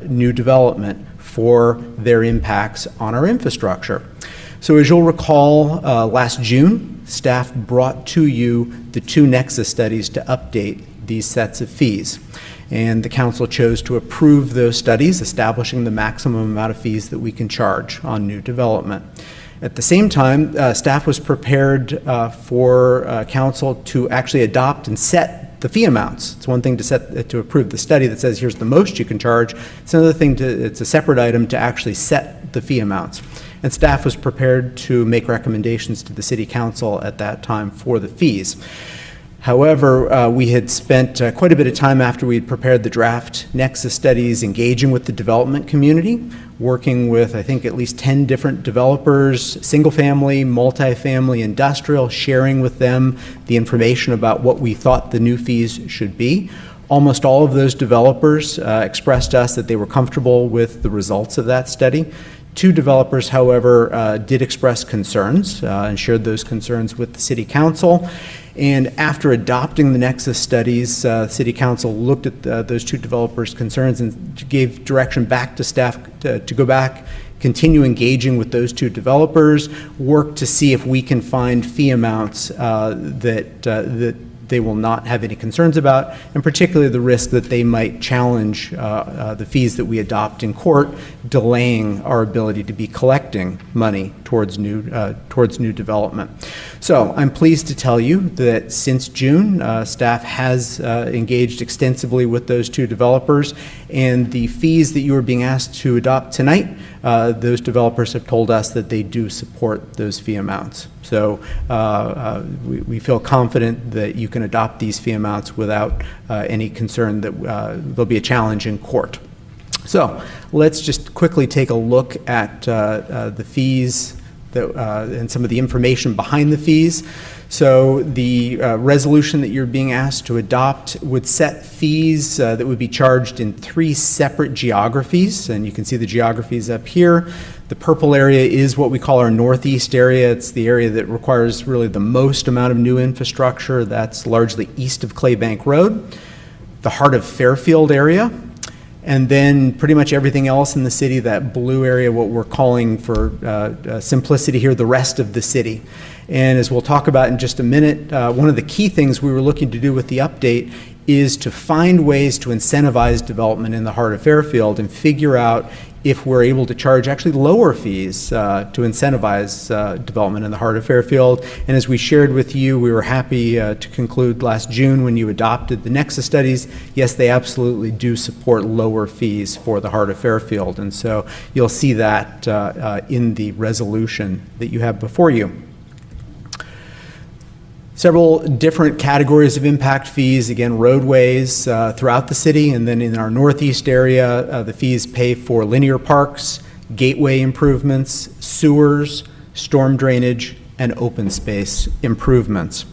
new development for their impacts on our infrastructure. So as you'll recall, last June, staff brought to you the two nexus studies to update these sets of fees. And the council chose to approve those studies, establishing the maximum amount of fees that we can charge on new development. At the same time, staff was prepared for council to actually adopt and set the fee amounts. It's one thing to approve the study that says here's the most you can charge. It's another thing it's a separate item to actually set the fee amounts. And staff was prepared to make recommendations to the city council at that time for the fees. However, we had spent quite a bit of time after we had prepared the draft nexus studies engaging with the development community, working with, I think, at least 10 different developers, single-family, multifamily, industrial, sharing with them the information about what we thought the new fees should be. Almost all of those developers expressed to us that they were comfortable with the results of that study. Two developers, however, did express concerns and shared those concerns with the city council. And after adopting the nexus studies, city council looked at those two developers' concerns and gave direction back to staff to go back, continue engaging with those two developers, work to see if we can find fee amounts that they will not have any concerns about, and particularly the risk that they might challenge the fees that we adopt in court, delaying our ability to be collecting money towards new development. So I'm pleased to tell you that since June, staff has engaged extensively with those two developers, and the fees that you are being asked to adopt tonight, those developers have told us that they do support those fee amounts. So we feel confident that you can adopt these fee amounts without any concern that there'll be a challenge in court. So let's just quickly take a look at the fees and some of the information behind the fees. So the resolution that you're being asked to adopt would set fees that would be charged in 3 separate geographies, and you can see the geographies up here. The purple area is what we call our northeast area. It's the area that requires really the most amount of new infrastructure. That's largely east of Claybank Road. The heart of Fairfield area, and then pretty much everything else in the city, that blue area, what we're calling for simplicity here, the rest of the city. And as we'll talk about in just a minute, one of the key things we were looking to do with the update is to find ways to incentivize development in the heart of Fairfield and figure out if we're able to charge actually lower fees to incentivize development in the heart of Fairfield. And as we shared with you, we were happy to conclude last June when you adopted the Nexus studies, yes, they absolutely do support lower fees for the heart of Fairfield. And so you'll see that in the resolution that you have before you. Several different categories of impact fees, again, roadways throughout the city, and then in our northeast area, the fees pay for linear parks, gateway improvements, sewers, storm drainage, and open space improvements.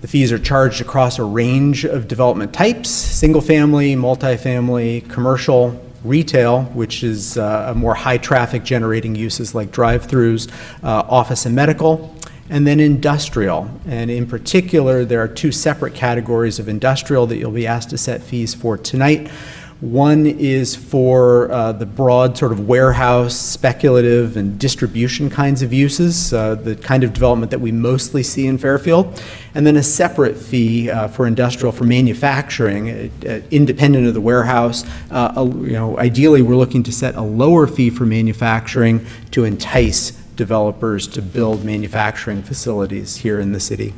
The fees are charged across a range of development types: single-family, multifamily, commercial, retail, which is more high-traffic generating uses like drive-throughs, office and medical, and then industrial. And in particular, there are two separate categories of industrial that you'll be asked to set fees for tonight. One is for the broad sort of warehouse, speculative, and distribution kinds of uses, the kind of development that we mostly see in Fairfield. And then a separate fee for industrial, for manufacturing, independent of the warehouse. Ideally, we're looking to set a lower fee for manufacturing to entice developers to build manufacturing facilities here in the city.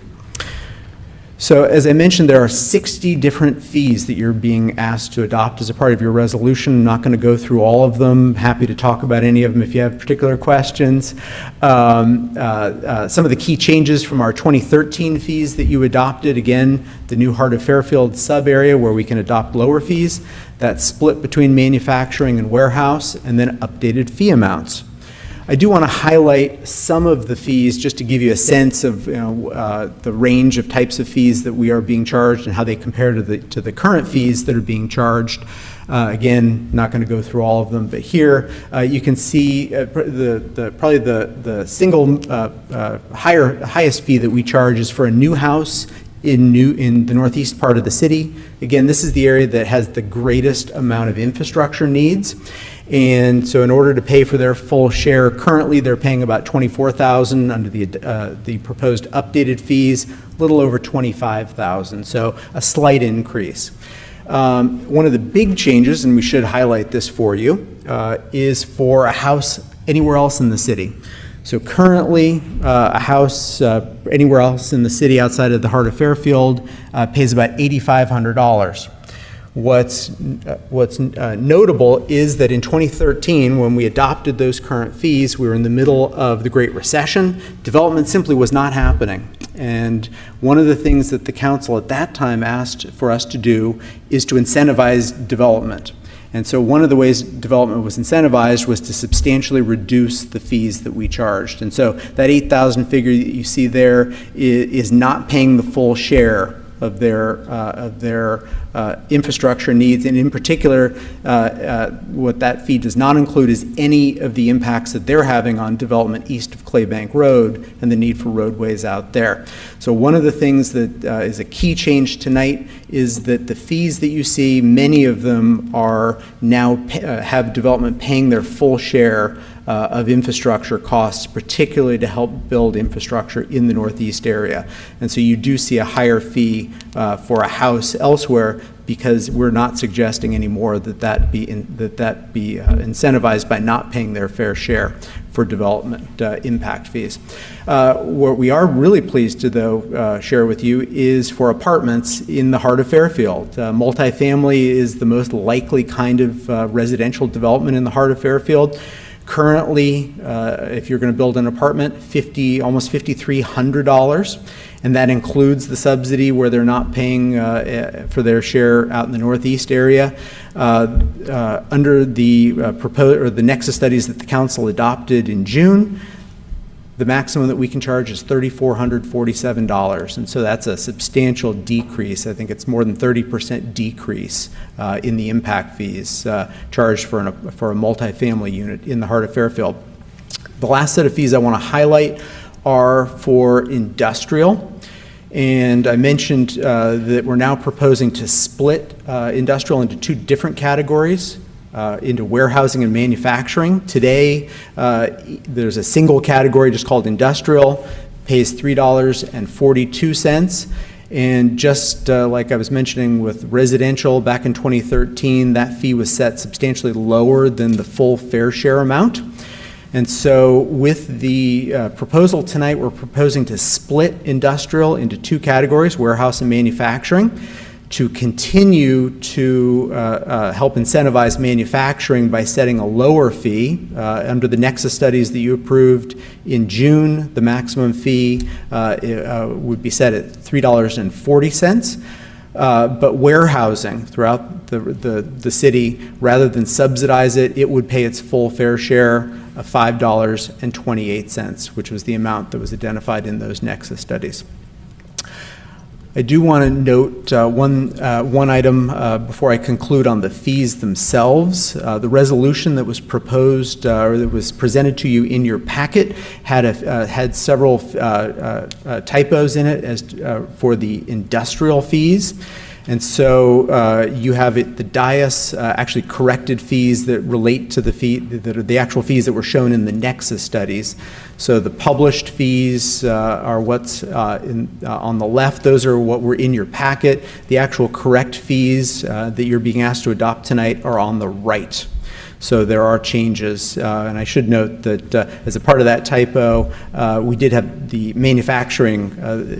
So as I mentioned, there are 60 different fees that you're being asked to adopt as a part of your resolution. I'm not going to go through all of them. Happy to talk about any of them if you have particular questions. Some of the key changes from our 2013 fees that you adopted, again, the new Heart of Fairfield sub-area where we can adopt lower fees. That's split between manufacturing and warehouse, and then updated fee amounts. I do want to highlight some of the fees just to give you a sense of the range of types of fees that we are being charged and how they compare to the current fees that are being charged. Again, not going to go through all of them, but here you can see probably the single highest fee that we charge is for a new house in the northeast part of the city. Again, this is the area that has the greatest amount of infrastructure needs. And so in order to pay for their full share, currently they're paying about $24,000 under the proposed updated fees, a little over $25,000, so a slight increase. One of the big changes, and we should highlight this for you, is for a house anywhere else in the city. So currently, a house anywhere else in the city outside of the heart of Fairfield pays about $8,500. What's notable is that in 2013, when we adopted those current fees, we were in the middle of the Great Recession. Development simply was not happening. And one of the things that the council at that time asked for us to do is to incentivize development. And so one of the ways development was incentivized was to substantially reduce the fees that we charged. And so that 8,000 figure that you see there is not paying the full share of their infrastructure needs, and in particular, what that fee does not include is any of the impacts that they're having on development east of Claybank Road and the need for roadways out there. So one of the things that is a key change tonight is that the fees that you see, many of them are now have development paying their full share of infrastructure costs, particularly to help build infrastructure in the northeast area. And so you do see a higher fee for a house elsewhere, because we're not suggesting anymore that be incentivized by not paying their fair share for development impact fees. What we are really pleased to, though, share with you is for apartments in the heart of Fairfield. Multifamily is the most likely kind of residential development in the heart of Fairfield. Currently, if you're going to build an apartment, almost $5,300, and that includes the subsidy where they're not paying for their share out in the northeast area. Under the the Nexus studies that the council adopted in June, the maximum that we can charge is $3,447, and so that's a substantial decrease. I think it's more than 30% decrease in the impact fees charged for a multifamily unit in the heart of Fairfield. The last set of fees I want to highlight are for industrial. And I mentioned that we're now proposing to split industrial into two different categories, into warehousing and manufacturing. Today, there's a single category just called industrial, pays $3.42. And just like I was mentioning with residential back in 2013, that fee was set substantially lower than the full fair share amount. And so with the proposal tonight, we're proposing to split industrial into two categories, warehouse and manufacturing, to continue to help incentivize manufacturing by setting a lower fee. Under the Nexus studies that you approved in June, the maximum fee would be set at $3.40. But warehousing throughout the city, rather than subsidize it, it would pay its full fair share of $5.28, which was the amount that was identified in those Nexus studies. I do want to note one item before I conclude on the fees themselves. The resolution that was proposed or that was presented to you in your packet had several typos in it as for the industrial fees. And so you have the dais actually corrected fees that relate to the actual fees that were shown in the Nexus studies. So the published fees are what's on the left. Those are what were in your packet. The actual correct fees that you're being asked to adopt tonight are on the right. So there are changes, and I should note that as a part of that typo, we did have the manufacturing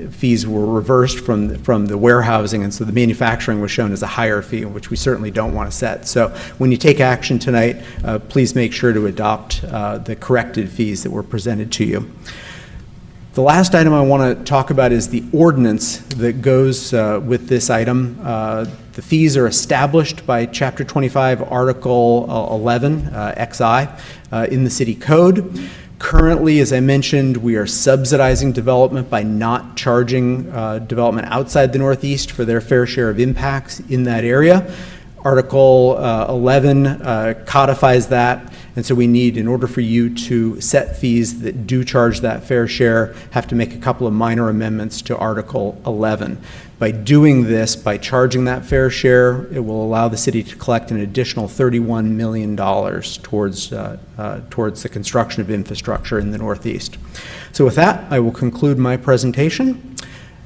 fees were reversed from the warehousing, and so the manufacturing was shown as a higher fee, which we certainly don't want to set. So when you take action tonight, please make sure to adopt the corrected fees that were presented to you. The last item I want to talk about is the ordinance that goes with this item. The fees are established by Chapter 25, Article 11, XI, in the City Code. Currently, as I mentioned, we are subsidizing development by not charging development outside the Northeast for their fair share of impacts in that area. Article 11 codifies that, and so we need, in order for you to set fees that do charge that fair share, have to make a couple of minor amendments to Article 11. By doing this, by charging that fair share, it will allow the city to collect an additional $31 million towards the construction of infrastructure in the Northeast. So with that, I will conclude my presentation.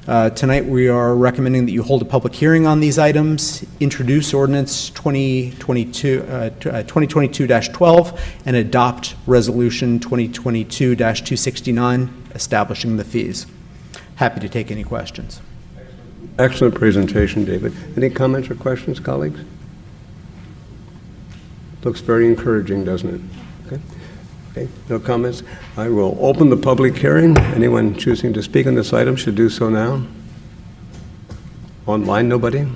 Tonight, we are recommending that you hold a public hearing on these items, introduce ordinance 2022-12, and adopt resolution 2022-269, establishing the fees. Happy to take any questions. Excellent presentation, David. Any comments or questions, colleagues? Looks very encouraging, doesn't it? Okay. Okay, no comments. I will open the public hearing. Anyone choosing to speak on this item should do so now. Online, nobody?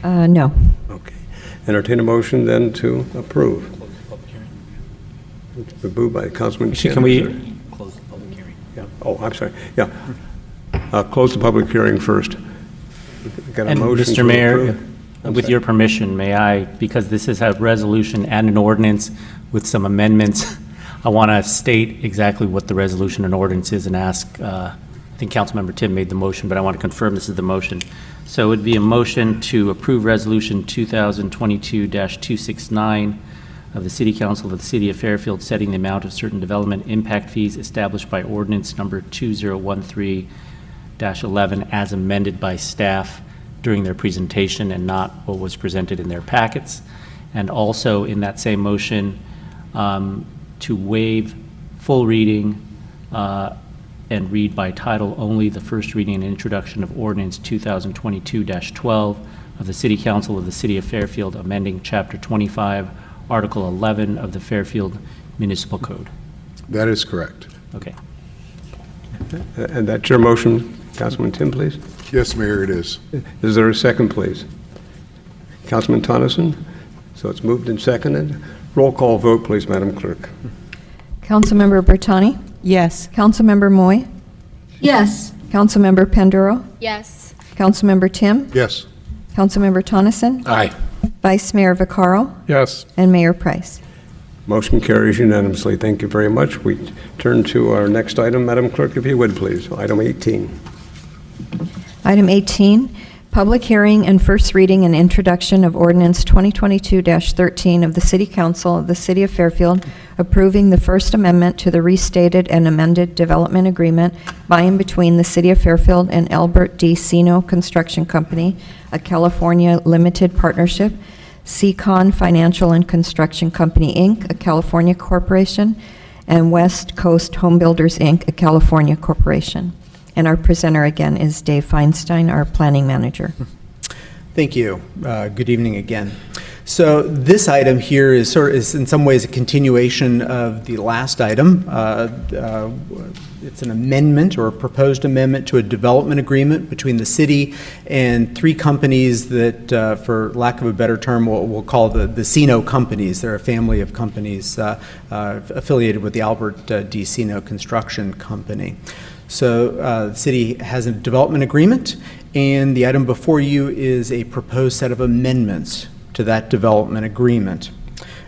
No. Okay. Entertain a motion then to approve. It's been moved by Councilman Kim. Can we close the public hearing? Yeah. Oh, I'm sorry. Yeah. Close the public hearing first. Got a And motion Mr. to Mayor, approve? with your permission, may I, because this is a resolution and an ordinance with some amendments, I want to state exactly what the resolution and ordinance is and ask, I think Councilmember Tim made the motion, but I want to confirm this is the motion. So it would be a motion to approve Resolution 2022-269 of the City Council of the City of Fairfield setting the amount of certain development impact fees established by ordinance number 2013-11 as amended by staff during their presentation and not what was presented in their packets. And also in that same motion, to waive full reading and read by title only the first reading and introduction of ordinance 2022-12 of the City Council of the City of Fairfield amending Chapter 25, Article 11 of the Fairfield Municipal Code. That is correct. Okay. And that's your motion, Councilman Tim, please? Yes, Mayor, it is. Is there a second, please? Councilman Tonneson? So it's moved and seconded. Roll call vote, please, Madam Clerk. Councilmember Bertani? Yes. Councilmember Moy? Yes. Councilmember Penduro? Yes. Councilmember Tim? Yes. Councilmember Tonneson? Aye. Vice Mayor Vaccaro? Yes. And Mayor Price. Motion carries unanimously. Thank you very much. We turn to our next item, Madam Clerk, if you would, please. Item 18. Item 18, public hearing and first reading and introduction of ordinance 2022-13 of the City Council of the City of Fairfield approving the First Amendment to the restated and amended development agreement by and between the City of Fairfield and Albert D. Sino Construction Company, a California limited partnership, Seacon Financial and Construction Company, Inc., a California corporation, and West Coast Home Builders, Inc., a California corporation. And our presenter again is Dave Feinstein, our planning manager. Thank you. Good evening again. So this item here is in some ways a continuation of the last item. It's an amendment or a proposed amendment to a development agreement between the city and three companies that, for lack of a better term, we'll call the Sino companies. They're a family of companies affiliated with the Albert D. Sino Construction Company. So the city has a development agreement, and the item before you is a proposed set of amendments to that development agreement.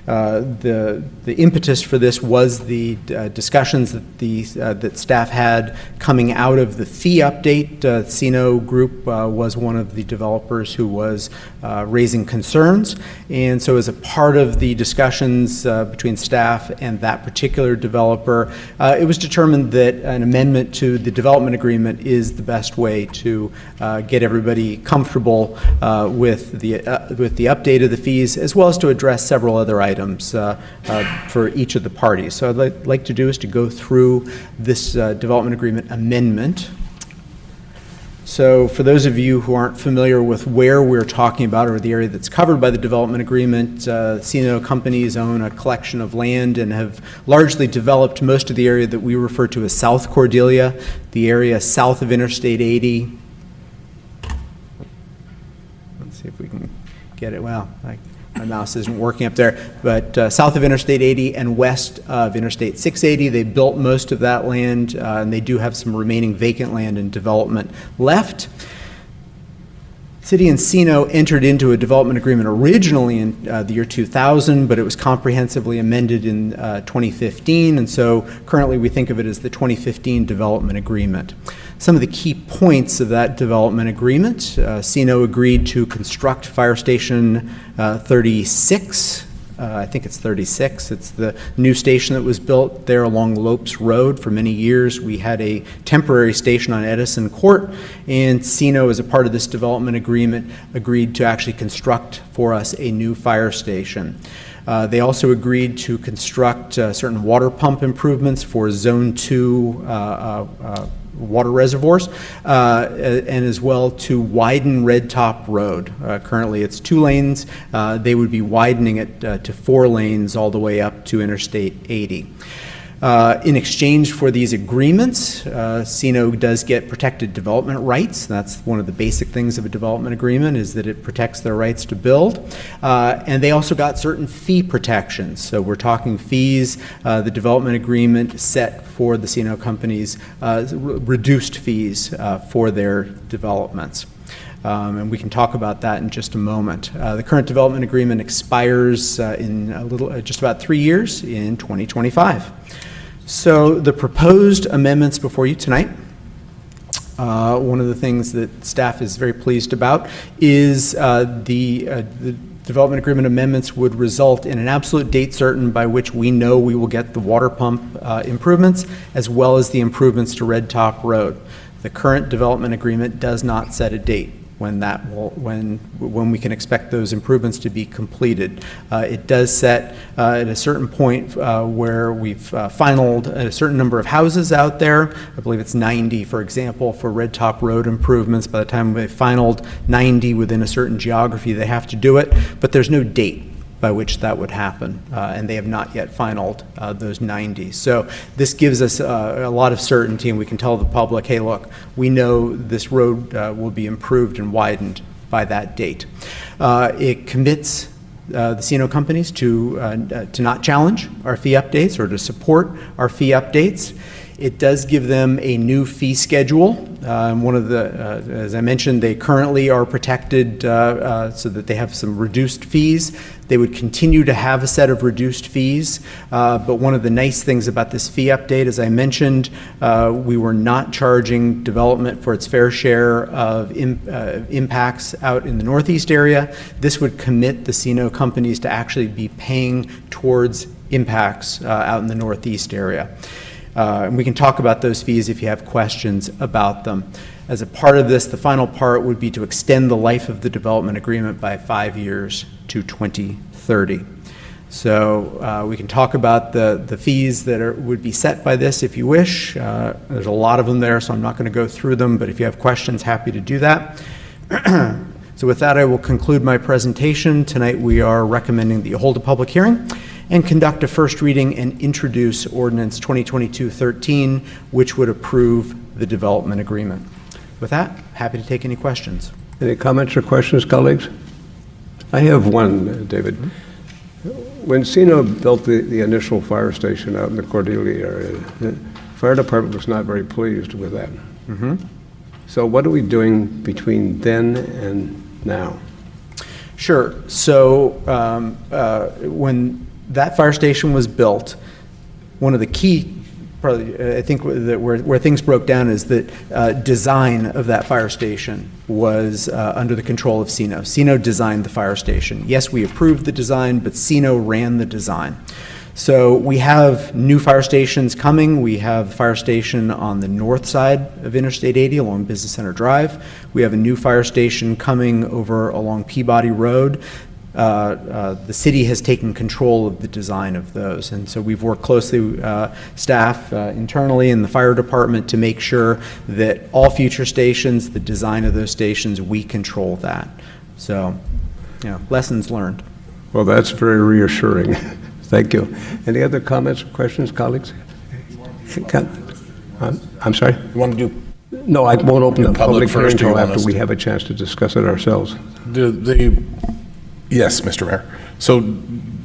The impetus for this was the discussions that staff had coming out of the fee update. Sino Group was one of the developers who was raising concerns, and so as a part of the discussions between staff and that particular developer, it was determined that an amendment to the development agreement is the best way to get everybody comfortable with the update of the fees, as well as to address several other items for each of the parties. So what I'd like to do is to go through this development agreement amendment. So for those of you who aren't familiar with where we're talking about or the area that's covered by the development agreement, Sino companies own a collection of land and have largely developed most of the area that we refer to as South Cordelia, the area south of Interstate 80. Let's see if we can get it. Well, my mouse isn't working up there, but south of Interstate 80 and west of Interstate 680, they built most of that land, and they do have some remaining vacant land and development left. City and Sino entered into a development agreement originally in the year 2000, but it was comprehensively amended in 2015, and so currently we think of it as the 2015 development agreement. Some of the key points of that development agreement: Sino agreed to construct Fire Station 36. I think it's 36. It's the new station that was built there along Lopes Road. For many years, we had a temporary station on Edison Court, and Sino, as a part of this development agreement, agreed to actually construct for us a new fire station. They also agreed to construct certain water pump improvements for Zone 2 water reservoirs, and as well to widen Red Top Road. Currently it's 2 lanes. They would be widening it to 4 lanes all the way up to Interstate 80. In exchange for these agreements, Sino does get protected development rights. That's one of the basic things of a development agreement, is that it protects their rights to build. And they also got certain fee protections. So we're talking fees. The development agreement set for the Sino companies reduced fees for their developments. And we can talk about that in just a moment. The current development agreement expires in just about 3 years in 2025. So the proposed amendments before you tonight, one of the things that staff is very pleased about is the development agreement amendments would result in an absolute date certain by which we know we will get the water pump improvements as well as the improvements to Red Top Road. The current development agreement does not set a date when we can expect those improvements to be completed. It does set at a certain point where we've finalized a certain number of houses out there. I believe it's 90, for example, for Red Top Road improvements. By the time we've finalized 90 within a certain geography, they have to do it, but there's no date by which that would happen, and they have not yet finalized those 90. So this gives us a lot of certainty, and we can tell the public, hey, look, we know this road will be improved and widened by that date. It commits the Sino companies to not challenge our fee updates or to support our fee updates. It does give them a new fee schedule. One of the, as I mentioned, they currently are protected so that they have some reduced fees. They would continue to have a set of reduced fees, but one of the nice things about this fee update, as I mentioned, we were not charging development for its fair share of impacts out in the Northeast area. This would commit the CNO companies to actually be paying towards impacts out in the Northeast area. And we can talk about those fees if you have questions about them. As a part of this, the final part would be to extend the life of the development agreement by 5 years to 2030. So we can talk about the fees that would be set by this if you wish. There's a lot of them there, so I'm not going to go through them, but if you have questions, happy to do that. So with that, I will conclude my presentation. Tonight we are recommending that you hold a public hearing and conduct a first reading and introduce ordinance 2022-13, which would approve the development agreement. With that, happy to take any questions. Any comments or questions, colleagues? I have one, David. When CNO built the initial fire station out in the Cordelia area, the fire department was not very pleased with that. So what are we doing between then and now? Sure. So when that fire station was built, one of the key, probably, I think that where things broke down is that design of that fire station was under the control of CNO. CNO designed the fire station. Yes, we approved the design, but CNO ran the design. So we have new fire stations coming. We have a fire station on the north side of Interstate 80 along Business Center Drive. We have a new fire station coming over along Peabody Road. The city has taken control of the design of those, and so we've worked closely, staff internally in the fire department, to make sure that all future stations, the design of those stations, we control that. So, lessons learned. Well, that's very reassuring. Thank you. Any other comments or questions, colleagues? I'm sorry? You want to do? No, I won't open the public hearing first, or you until want after us we to? have a chance to discuss it ourselves. Yes, Mr. Mayor. So,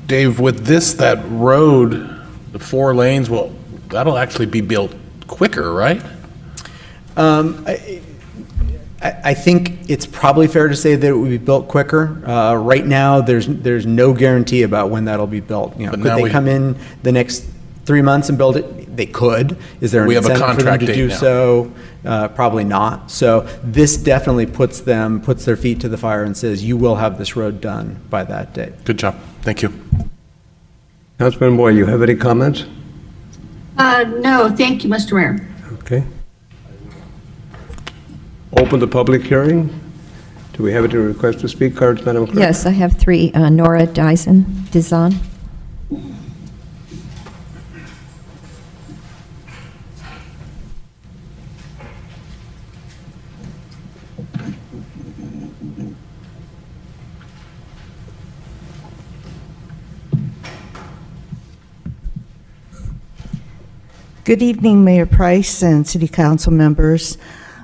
Dave, with this, that road, the 4 lanes, well, that'll actually be built quicker, right? I think it's probably fair to say that it would be built quicker. Right now, there's no guarantee about when that'll be built. Could they come in the next 3 months and build it? They could. Is there an incentive for them to do so? Probably not. So this definitely puts their feet to the fire and says, you will have this road done by that date. Good job. Thank you. Councilman Moy, you have any comments? No, thank you, Mr. Mayor. Okay. Open the public hearing. Do we have any request to speak cards, Madam Clerk? Yes, I have 3. Nora Dizon. Good evening, Mayor Price and City Council members.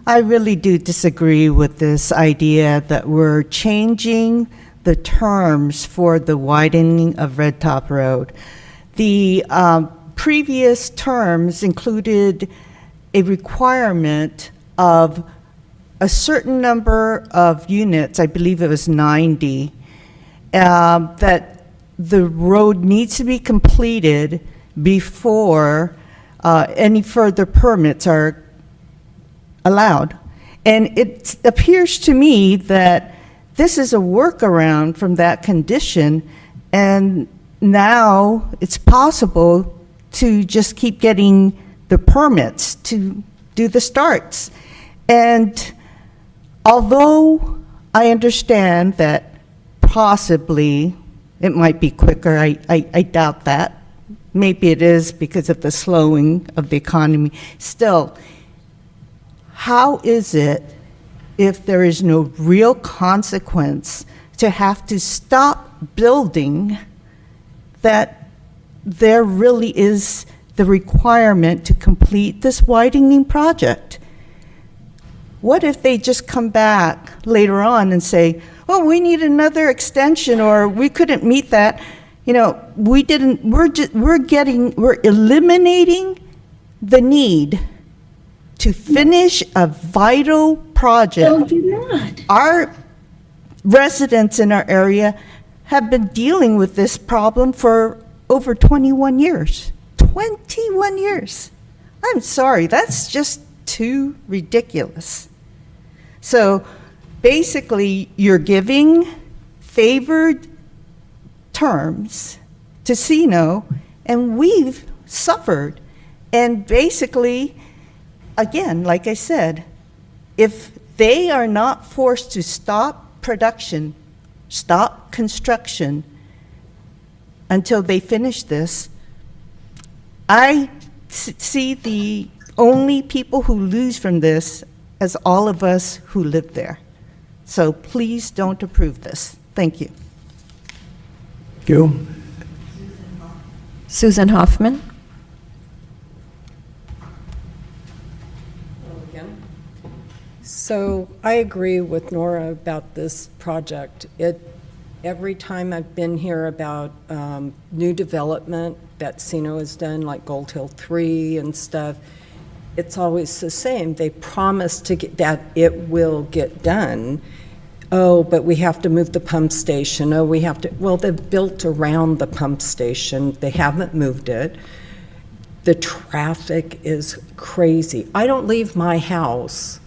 I really do disagree with this idea that we're changing the terms for the widening of Red Top Road. The previous terms included a requirement of a certain number of units, I believe it was 90, that the road needs to be completed before any further permits are allowed. And it appears to me that this is a workaround from that condition, and now it's possible to just keep getting the permits to do the starts. And although I understand that possibly it might be quicker, I doubt that. Maybe it is because of the slowing of the economy. Still, how is it, if there is no real consequence to have to stop building, that there really is the requirement to complete this widening project? What if they just come back later on and say, oh, we need another extension, or we couldn't meet that? We're eliminating the need to finish a vital project. Don't do that. Our residents in our area have been dealing with this problem for over 21 years. 21 years. I'm sorry, that's just too ridiculous. So basically, you're giving favored terms to Sino, and we've suffered. And basically, again, like I said, if they are not forced to stop production, stop construction until they finish this, I see the only people who lose from this as all of us who live there. So please don't approve this. Thank you. Thank you. Susan Hoffman. So I agree with Nora about this project. Every time I've been here about new development that Sino has done, like Gold Hill 3 and stuff, it's always the same. They promise to get that it will get done. Oh, but we have to move the pump station. Oh, we have to, well, they've built around the pump station. They haven't moved it. The traffic is crazy. I don't leave my house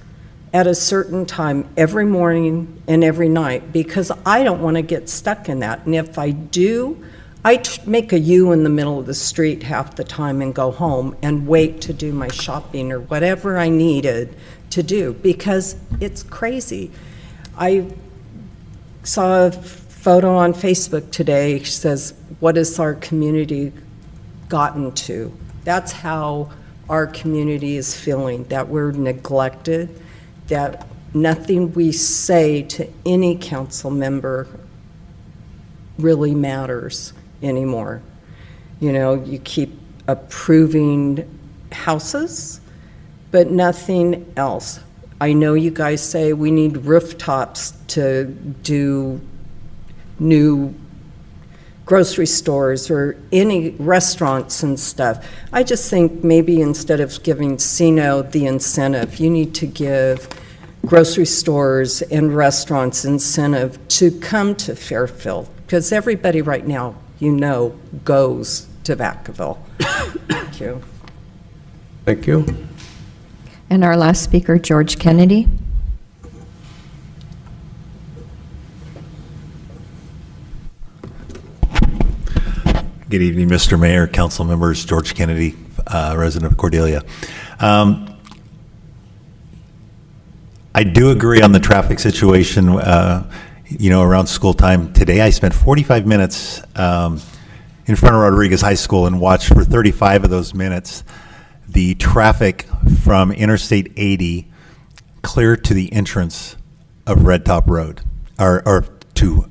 at a certain time every morning and every night because I don't want to get stuck in that. And if I do, I make a U in the middle of the street half the time and go home and wait to do my shopping or whatever I needed to do because it's crazy. I saw a photo on Facebook today. It says, what has our community gotten to? That's how our community is feeling, that we're neglected, that nothing we say to any council member really matters anymore. You know, you keep approving houses, but nothing else. I know you guys say we need rooftops to do new grocery stores or any restaurants and stuff. I just think maybe instead of giving Sino the incentive, you need to give grocery stores and restaurants incentive to come to Fairfield, because everybody right now, you know, goes to Vacaville. Thank you. Thank you. And our last speaker, George Kennedy. Good evening, Mr. Mayor, council members, George Kennedy, resident of Cordelia. I do agree on the traffic situation, around school time. Today, I spent 45 minutes in front of Rodriguez High School and watched for 35 of those minutes the traffic from Interstate 80 clear to the entrance of Red Top Road, to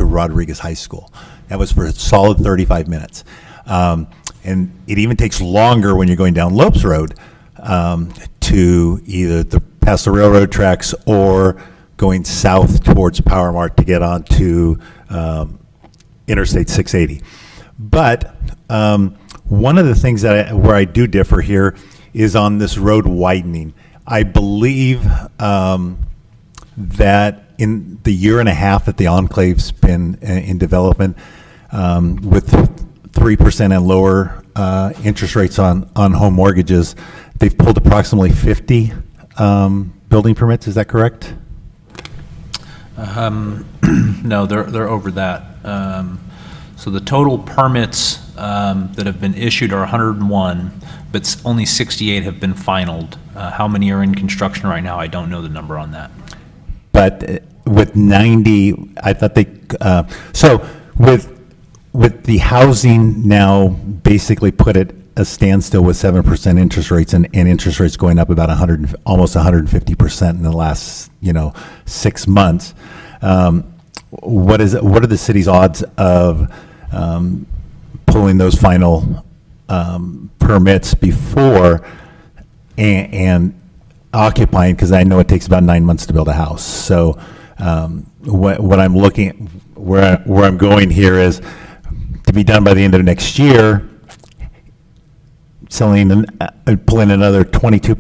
Rodriguez High School. That was for a solid 35 minutes. And it even takes longer when you're going down Lopes Road to either past the railroad tracks or going south towards Power Mart to get onto Interstate 680. But one of the things where I do differ here is on this road widening. I believe that in the year and a half that the enclave's been in development, with 3% and lower interest rates on home mortgages, they've pulled approximately 50 building permits. Is that correct? No, they're over that. So the total permits that have been issued are 101, but only 68 have been finalized. How many are in construction right now? I don't know the number on that. But with 90, I thought so with the housing now basically put at a standstill with 7% interest rates and interest rates going up about almost 150% in the last 6 months. What are the city's odds of pulling those final permits before and occupying? Because I know it takes about 9 months to build a house. So what I'm looking at, where I'm going here is to be done by the end of next year. pull in another 22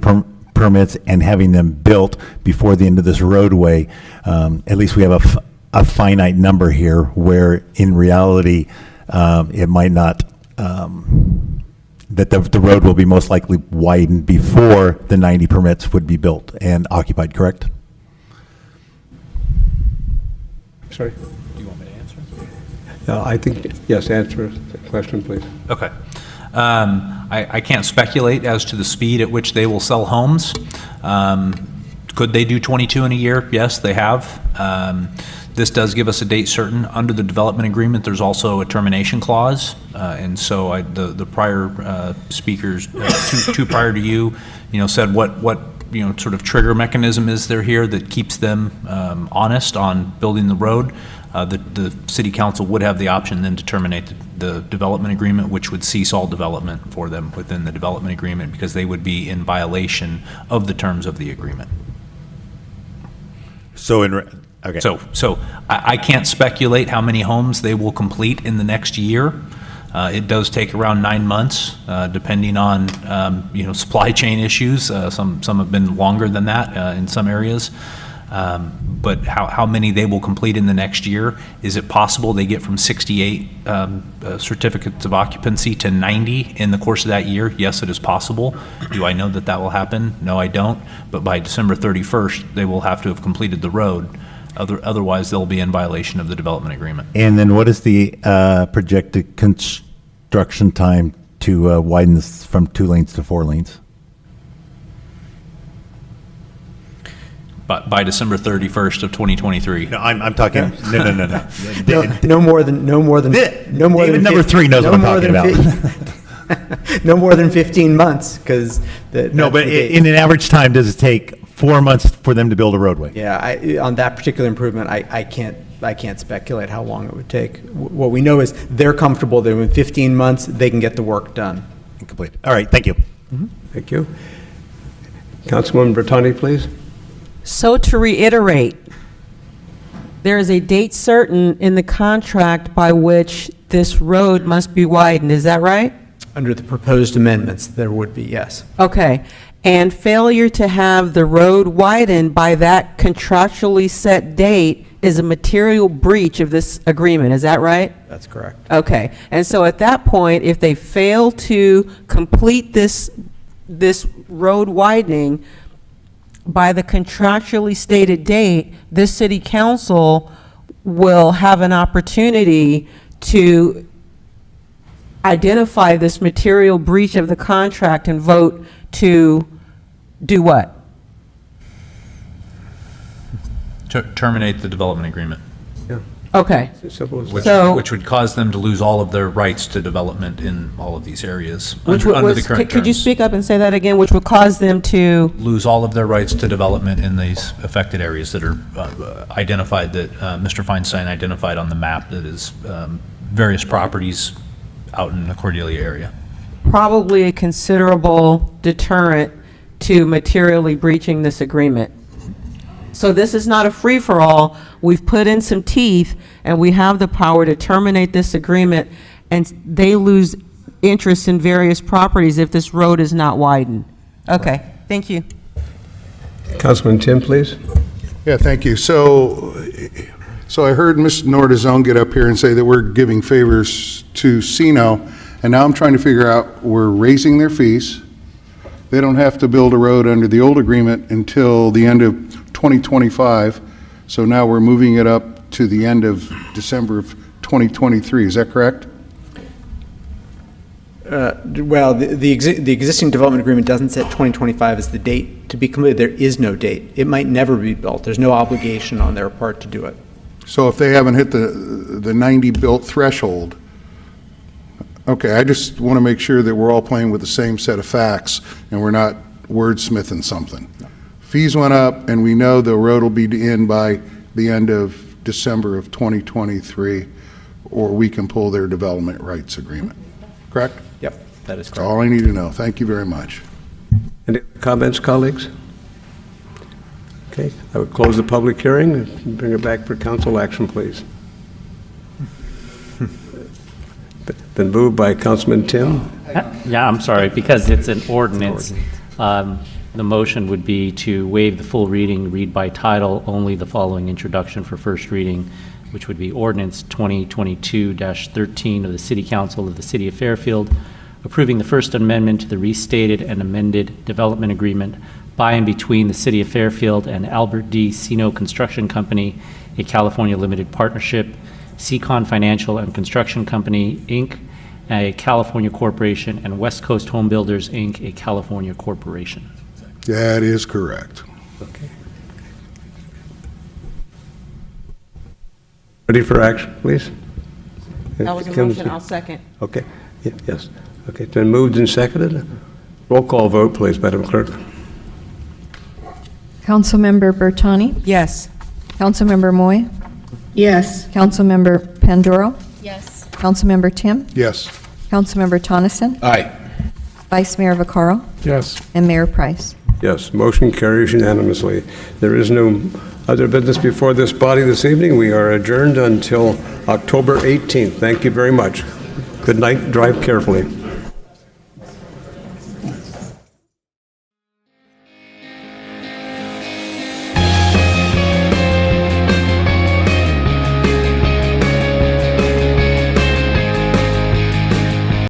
permits and having them built before the end of this roadway. At least we have a finite number here, where in reality, it might not, that the road will be most likely widened before the 90 permits would be built and occupied, correct? Sorry? Do you want me to answer? I think, yes, answer the question, please. Okay. I can't speculate as to the speed at which they will sell homes. Could they do 22 in a year? Yes, they have. This does give us a date certain. Under the development agreement, there's also a termination clause. And so the prior speakers, two prior to you, said what sort of trigger mechanism is there here that keeps them honest on building the road. The city council would have the option then to terminate the development agreement, which would cease all development for them within the development agreement, because they would be in violation of the terms of the agreement. So okay. So I can't speculate how many homes they will complete in the next year. It does take around 9 months, depending on supply chain issues. Some have been longer than that in some areas. But how many they will complete in the next year? Is it possible they get from 68 certificates of occupancy to 90 in the course of that year? Yes, it is possible. Do I know that that will happen? No, I don't. But by December 31st, they will have to have completed the road. Otherwise, they'll be in violation of the development agreement. And then what is the projected construction time to widen this from 2 lanes to 4 lanes? By December 31st of 2023. No, I'm talking, no. No more than David number 3 knows what I'm talking about. No more than 15 months, because No, but in an average time, does it take 4 months for them to build a roadway? Yeah, on that particular improvement, I can't speculate how long it would take. What we know is they're comfortable that in 15 months, they can get the work done. Complete. All right, thank you. Thank you. Councilwoman Bertani, please. So to reiterate, there is a date certain in the contract by which this road must be widened, is that right? Under the proposed amendments, there would be, yes. Okay, and failure to have the road widened by that contractually set date is a material breach of this agreement, is that right? That's correct. Okay, and so at that point, if they fail to complete this road widening by the contractually stated date, this city council will have an opportunity to identify this material breach of the contract and vote to do what? Terminate the development agreement. Yeah. Okay. Which would cause them to lose all of their rights to development in all of these areas Which under the current could you terms. speak up and say that again? Which would cause them to? Lose all of their rights to development in these affected areas that are identified, that Mr. Feinstein identified on the map, that is various properties out in the Cordelia area. Probably a considerable deterrent to materially breaching this agreement. So this is not a free-for-all. We've put in some teeth, and we have the power to terminate this agreement, and they lose interest in various properties if this road is not widened. Okay, thank you. Councilman Tim, please. Yeah, thank you. So I heard Ms. Nordazone get up here and say that we're giving favors to Sino, and now I'm trying to figure out, we're raising their fees. They don't have to build a road under the old agreement until the end of 2025, so now we're moving it up to the end of December of 2023. Is that correct? Well, the existing development agreement doesn't set 2025 as the date. To be clear, there is no date. It might never be built. There's no obligation on their part to do it. So if they haven't hit the 90 built threshold, okay, I just want to make sure that we're all playing with the same set of facts and we're not wordsmithing something. No. Fees went up, and we know the road will be in by the end of December of 2023, or we can pull their development rights agreement. Correct? Yep, that is correct. That's all I need to know. Thank you very much. Any comments, colleagues? Okay, I would close the public hearing and bring it back for council action, please. Been moved by Councilman Tim. Yeah, I'm sorry, because it's an ordinance. The motion would be to waive the full reading, read by title, only the following introduction for first reading, which would be ordinance 2022-13 of the City Council of the City of Fairfield, approving the First Amendment to the restated and amended development agreement by and between the City of Fairfield and Albert D. Sino Construction Company, a California limited partnership, Seacon Financial and Construction Company, Inc., a California corporation, and West Coast Home Builders, Inc., a California corporation. That is correct. Okay. Ready for action, please? That was a motion, I'll second. Okay, yes. Okay, it's been moved and seconded. Roll call vote, please, Madam Clerk. Councilmember Bertani? Yes. Councilmember Moy? Yes. Councilmember Panduro? Yes. Councilmember Tim? Yes. Councilmember Tonneson? Aye. Vice Mayor Vaccaro? Yes. And Mayor Price. Yes, motion carries unanimously. There is no other business before this body this evening. We are adjourned until October 18th. Thank you very much. Good night. Drive carefully.